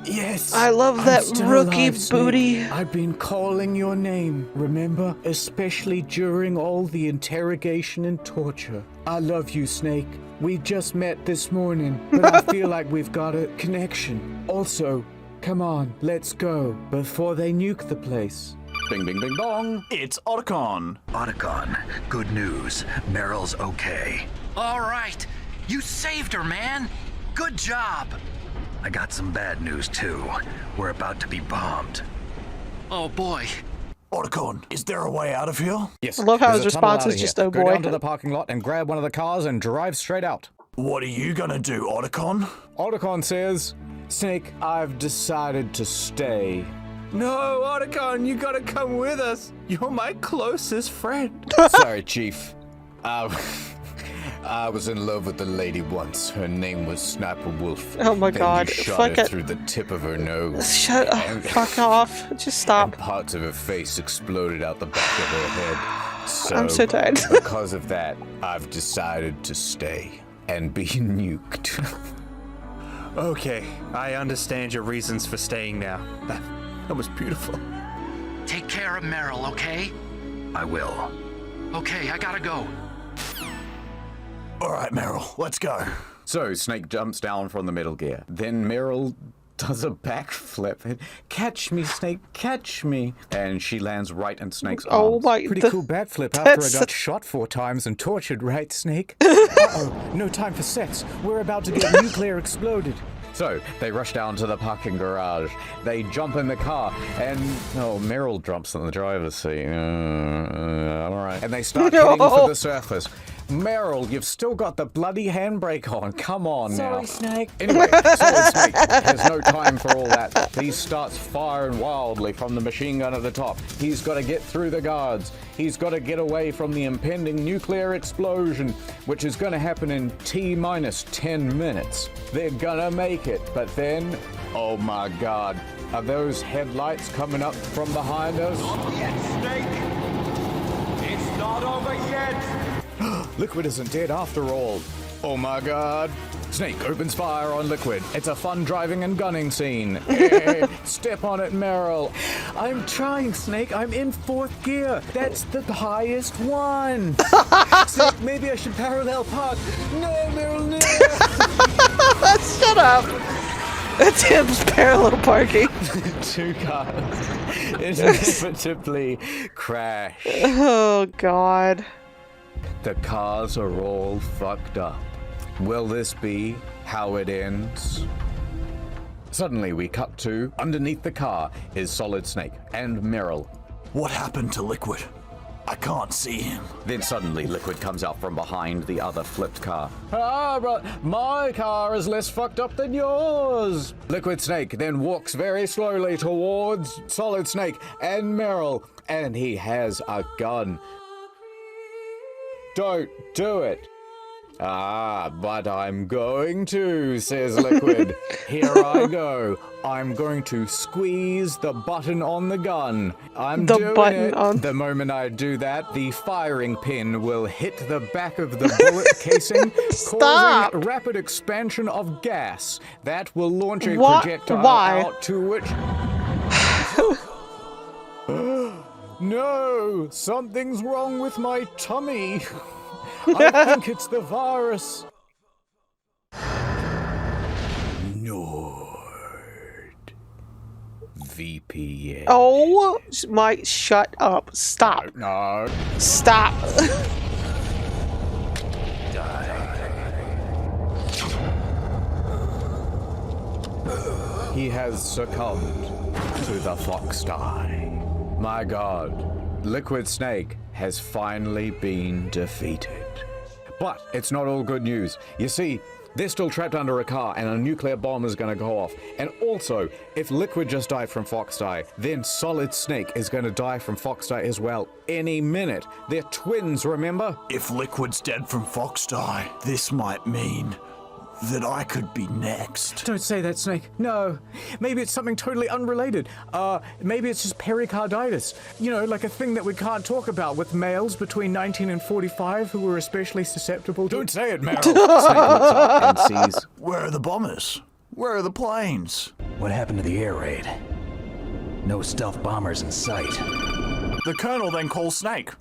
Yes. I love that rookie alive, booty. Snake. I've been calling your name, remember? Especially during all the interrogation and torture. I love you, Snake. We just met this morning, but I feel like we've got a connection. Also, come on, let's go before they nuke the place. Bing, bing, bing, bong. It's Otacon. Otacon, good news. Meryl's okay. All right. You saved her, man. Good job. I got some bad news, too. We're about to be bombed. Oh, boy. Otacon, is there a way out of here? Yes. I love how There's his a tunnel response out is of just, here. oh Go boy. down to the parking lot and grab one of the cars and drive straight out. What are you gonna do, Otacon? Otacon says, Snake, I've decided to stay. No, Otacon, you gotta come with us. You're my closest friend. Sorry, Chief. I was in love with the lady once. Her name was Sniper Wolf. Oh my then god. You shot Fuck her it. through the tip of her nose. Shut up. Fuck off. Just stop. And parts of her face exploded out the back of her head. So, I'm so tired. Because of that, I've decided to stay and be nuked. Okay, I understand your reasons for staying now. That was beautiful. Take care of Meryl, okay? I will. Okay, I gotta go. All right, Meryl, let's go. So Snake jumps down from the Metal Gear. Then Meryl does a backflip. And, catch me, Snake, catch me. And she lands right in Snake's arms. Oh my... Pretty cool backflip after I got shot 4 times and tortured, right, Snake? Uh-oh, no time for sex. We're about to get nuclear exploded. So, they rush down to the parking garage. They jump in the car, and... Oh, Meryl jumps in the driver's seat. All right. And they start heading for the surface. Meryl, you've still got the bloody handbrake on. Come on now. Sorry, Snake. Anyway, Solid Snake has no time for all that. He starts firing wildly from the machine gun at the top. He's got to get through the guards. He's got to get away from the impending nuclear explosion, which is going to happen in T-minus 10 minutes. They're gonna make it, but then, oh my god, are those headlights coming up from behind us? Not yet, Snake. It's not over yet. Liquid isn't dead after all. Oh my god. Snake opens fire on Liquid. It's a fun driving and gunning scene. Hey, step on it, Meryl. I'm trying, Snake. I'm in 4th gear. That's the highest one. Snake, maybe I should parallel park. No, Meryl, no. Shut up. That's him's parallel parking. 2 cars inevitably crash. Oh, God. The cars are all fucked up. Will this be how it ends? Suddenly we cut to, underneath the car is Solid Snake and Meryl. What happened to Liquid? I can't see him. Then suddenly Liquid comes out from behind the other flipped car. But my car is less fucked up than yours. Liquid Snake then walks very slowly towards Solid Snake and Meryl, and he has a gun. Don't do it. But I'm going to, says Liquid. Here I go. I'm going to squeeze the button on the gun. I'm doing it. The moment I do that, the firing pin will hit the back of the bullet casing, causing rapid expansion of gas. That will launch a projectile out to which... No! Something's wrong with my tummy. I think it's the virus. VPN. Oh my! Shut up! Stop! No. Stop! He has succumbed to the fox die. My God, Liquid Snake has finally been defeated. But it's not all good news. You see, they're still trapped under a car and a nuclear bomb is going to go off. And also, if Liquid just died from fox die, then Solid Snake is going to die from fox die as well any minute. They're twins, remember? If Liquid's dead from fox die, this might mean that I could be next. Don't say that, Snake. No. Maybe it's something totally unrelated. Maybe it's just pericarditis. You know, like a thing that we can't talk about with males between 19 and 45 who are especially susceptible to... Don't say it, Meryl. Snake looks up and sees... Where are the bombers? Where are the planes? What happened to the air raid? No stealth bombers in sight. The Colonel then calls Snake.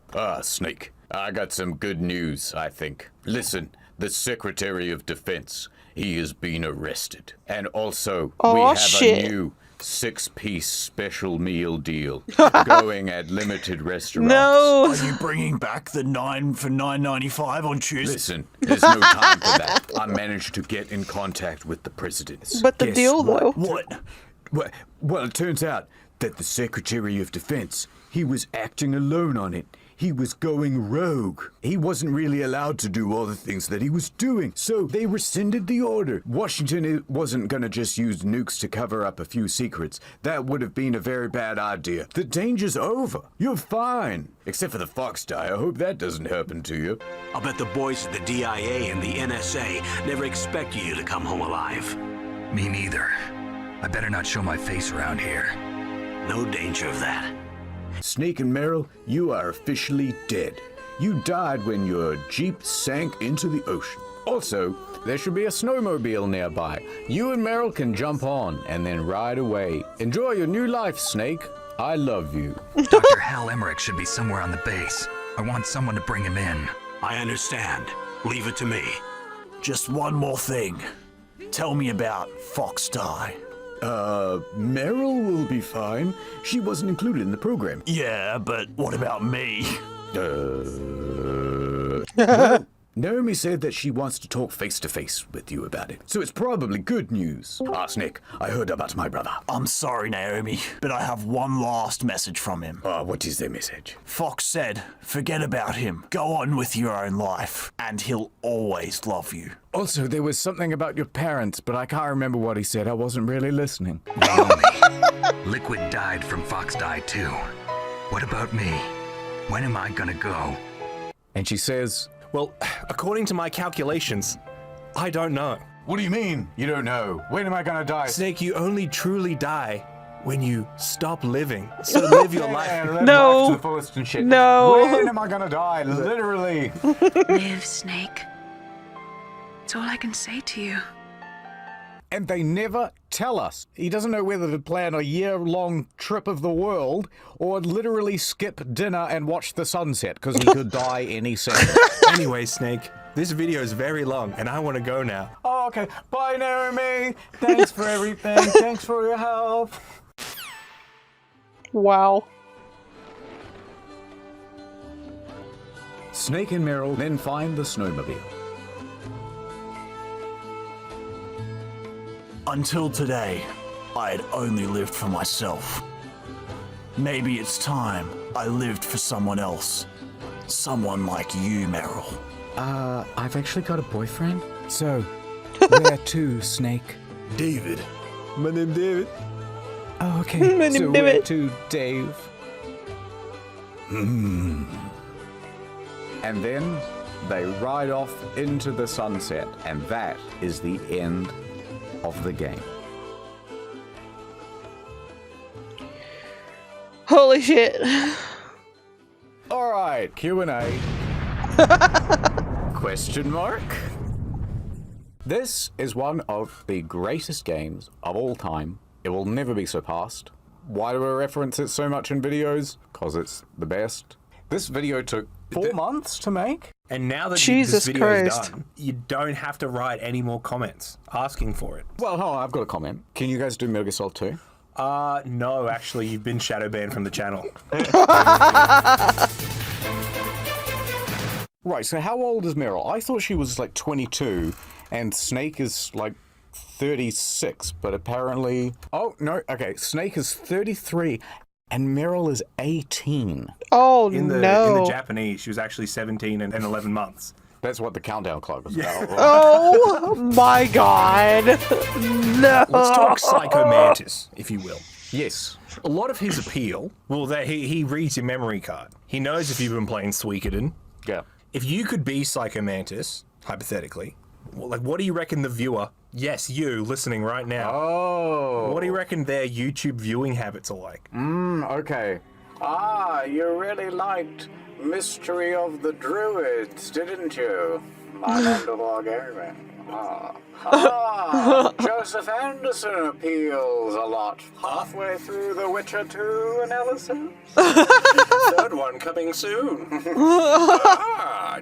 Snake. I got some good news, I think. Listen. The Secretary of Defense, he has been arrested. And also, we have a new 6-piece special meal deal going at limited restaurants. No! Are you bringing back the 9 for $9.95 on Tuesday? Listen, there's no time for that. I managed to get in contact with the president. But the deal, though? What? Well, it turns out that the Secretary of Defense, he was acting alone on it. He was going rogue. He wasn't really allowed to do all the things that he was doing, so they rescinded the order. Washington wasn't gonna just use nukes to cover up a few secrets. That would have been a very bad idea. The danger's over. You're fine. Except for the fox die. I hope that doesn't happen to you. I'll bet the boys at the DIA and the NSA never expected you to come home alive. Me neither. I better not show my face around here. No danger of that. Snake and Meryl, you are officially dead. You died when your Jeep sank into the ocean. Also, there should be a snowmobile nearby. You and Meryl can jump on and then ride away. Enjoy your new life, Snake. I love you. Dr. Hal Emmerich should be somewhere on the base. I want someone to bring him in. I understand. Leave it to me. Just one more thing. Tell me about Fox Die. Meryl will be fine. She wasn't included in the program. Yeah, but what about me? Well, Naomi said that she wants to talk face-to-face with you about it, so it's probably good news. Snake, I heard about my brother. I'm sorry, Naomi, but I have one last message from him. What is their message? Fox said, forget about him. Go on with your own life, and he'll always love you. Also, there was something about your parents, but I can't remember what he said. I wasn't really listening. Naomi, Liquid died from fox die too. What about me? When am I gonna go? And she says, well, according to my calculations, I don't know. What do you mean, you don't know? When am I gonna die? Snake, you only truly die when you stop living. So live your life. No. Life to the fullest and shit. No. When am I gonna die? Literally. Live, Snake. That's all I can say to you. And they never tell us. He doesn't know whether to plan a year-long trip of the world or literally skip dinner and watch the sunset, because he could die any second. Anyway, Snake, This video is very long, and I want to go now. Oh, okay. Bye, Naomi. Thanks for everything. Thanks for your help. Wow. Snake and Meryl then find the snowmobile. Until today, I had only lived for myself. Maybe it's time I lived for someone else. Someone like you, Meryl. I've actually got a boyfriend. So, where to, Snake? David. My name's David. Oh, okay. My name's so David. where to, Dave? And then they ride off into the sunset, and that is the end of the game. Holy shit. All right, Q&A. Question mark? This is one of the greatest games of all time. It will never be surpassed. Why do I reference it so much in videos? Because it's the best. This video took 4 months to make. And now that Jesus this video is Christ. done, you don't have to write any more comments asking for it. Well, hold on, I've got a comment. Can you guys do Metal Gear Solid 2? No, actually, you've been shadow banned from the channel. Right, so how old is Meryl? I thought she was like 22 and Snake is like 36, but apparently... Oh, no, okay, Snake is 33 and Meryl is 18. Oh, In the Japanese, she was actually 17 and 11 months. That's what the countdown clock was about. Oh my god. No. Let's talk Psycho Mantis, if you will. Yes. A lot of his appeal, well, that he reads your memory card. He knows if you've been playing Suikoden. Yeah. If you could be Psycho Mantis, hypothetically, well, like, what do you reckon the viewer, yes, you, listening right now, what do you reckon their YouTube viewing habits are like? Okay. Ah, you really liked Mystery of the Druids, didn't you? My underdog Aaron. Joseph Anderson appeals a lot. Halfway through the Witcher 2 analysis. Third one coming soon.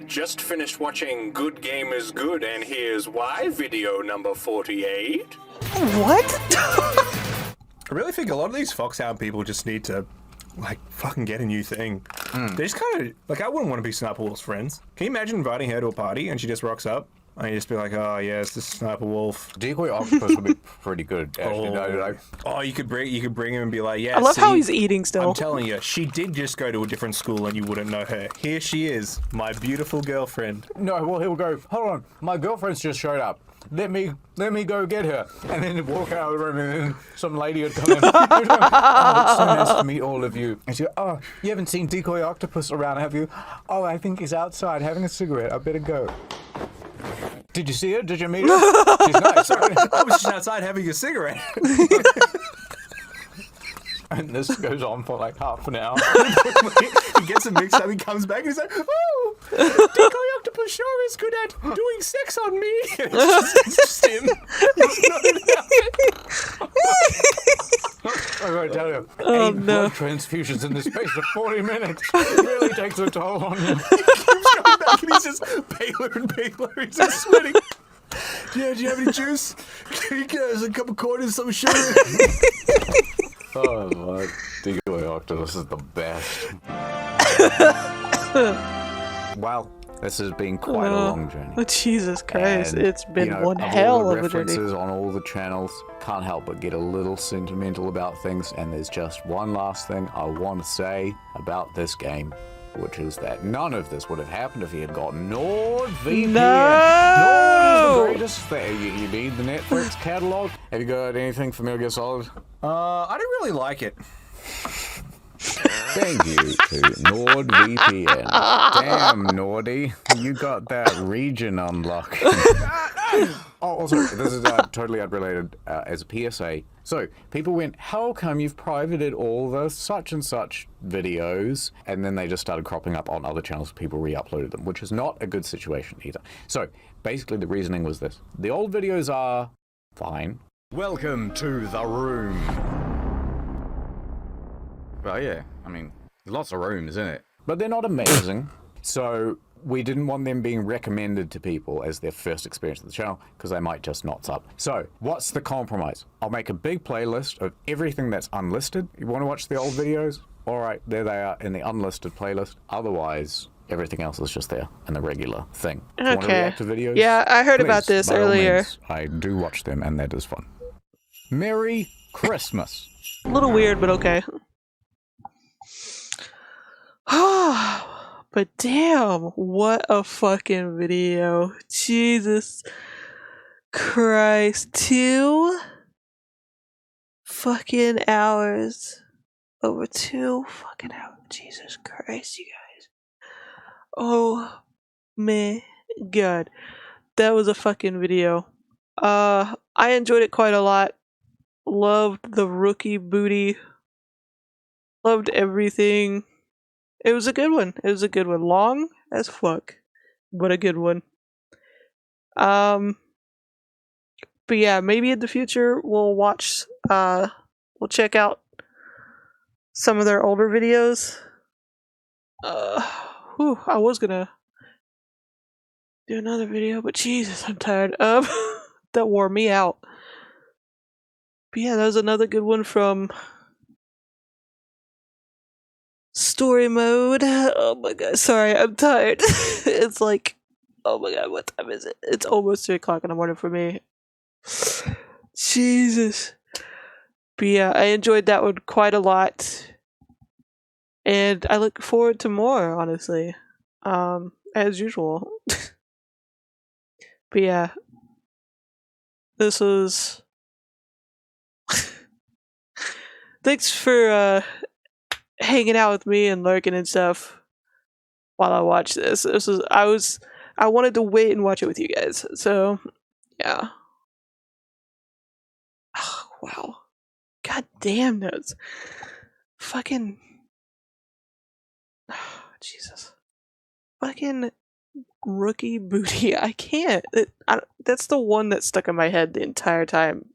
Just finished watching Good Game is Good, and here's why video number 48. What? I really think a lot of these Foxhound people just need to, like, fucking get a new thing. They just kind of, like, I wouldn't want to be Sniper Wolf's friends. Can you imagine inviting her to a party and she just rocks up? And you just be like, oh, yeah, it's this Sniper Wolf. Decoy Octopus would be pretty good, actually. Oh, you could bring him and be like, yeah, I love see, how he's eating still. I'm telling you, she did just go to a different school and you wouldn't know her. Here she is, my beautiful girlfriend. No, well, he'll go, hold on, my girlfriend's just showed up. Let me go get her. And then walk out of the room and then some lady would come in. Oh, it's so nice to meet all of you. And she'd go, oh, you haven't seen Decoy Octopus around, have you? Oh, I think he's outside having a cigarette. I better go. Did you see her? Did you meet her? She's nice. I was just outside having a cigarette. And this goes on for like half an hour. He gets a mix up, he comes back and he's like, oh, Decoy Octopus sure is good at doing sex on me. It's just him. I gotta tell you, Oh, 8 no. blood transfusions in the space of 40 minutes really takes a toll on you. He keeps coming back and he's just paler and paler. He's just sweating. Yeah, do you have any juice? Can you get us a cup of corn and some sugar? Oh, my Decoy Octopus is the best. Wow, this has been quite a long journey. Oh, Jesus Christ, And, it's been you know, one of hell all the of a journey. references on all the channels, can't help but get a little sentimental about things, and there's just one last thing I want to say about this game, which is that none of this would have happened if he had gotten NordVPN. No! Nord is the greatest thing. You need the Netflix catalog. Have you got anything for Metal Gear Solid? I didn't really like it. Thank you to NordVPN. Damn, Nordy, you got that region unlocked. Also, this is totally unrelated as a PSA. So, people went, how come you've privated all the such and such videos? And then they just started cropping up on other channels, people re-uploaded them, which is not a good situation either. So, basically the reasoning was this. The old videos are fine. Welcome to the room. Well, yeah, I mean, lots of rooms, isn't it? But they're not amazing. So we didn't want them being recommended to people as their first experience of the channel, because they might just not sub. So, what's the compromise? I'll make a big playlist of everything that's unlisted. You want to watch the old videos? Alright, there they are in the unlisted playlist. Otherwise, everything else is just there in the regular thing. If you want to react to videos, yeah, I heard about please, this by all earlier. means, I do watch them, and that is fun. Merry Christmas. A little weird, but okay. But damn, what a fucking video. Jesus Christ. 2 fucking hours. Over 2 fucking hours. Jesus Christ, you guys. Oh my god. That was a fucking video. I enjoyed it quite a lot. Loved the rookie booty. Loved everything. It was a good one. It was a good one. Long as fuck, but a good one. But yeah, maybe in the future we'll watch. We'll check out some of their older videos. I was gonna do another video, but Jesus, I'm tired. That wore me out. But yeah, that was another good one from Story Mode. Oh my god, sorry, I'm tired. It's like, oh my god, what time is it? It's almost 3 o'clock in the morning for me. Jesus. But yeah, I enjoyed that one quite a lot. And I look forward to more, honestly. As usual. But yeah. This was... Thanks for, hanging out with me and lurking and stuff while I watched this. I wanted to wait and watch it with you guys. So, yeah. Oh, wow. God damn those. Fucking. Oh, Jesus. Fucking rookie booty. I can't. That's the one that stuck in my head the entire time.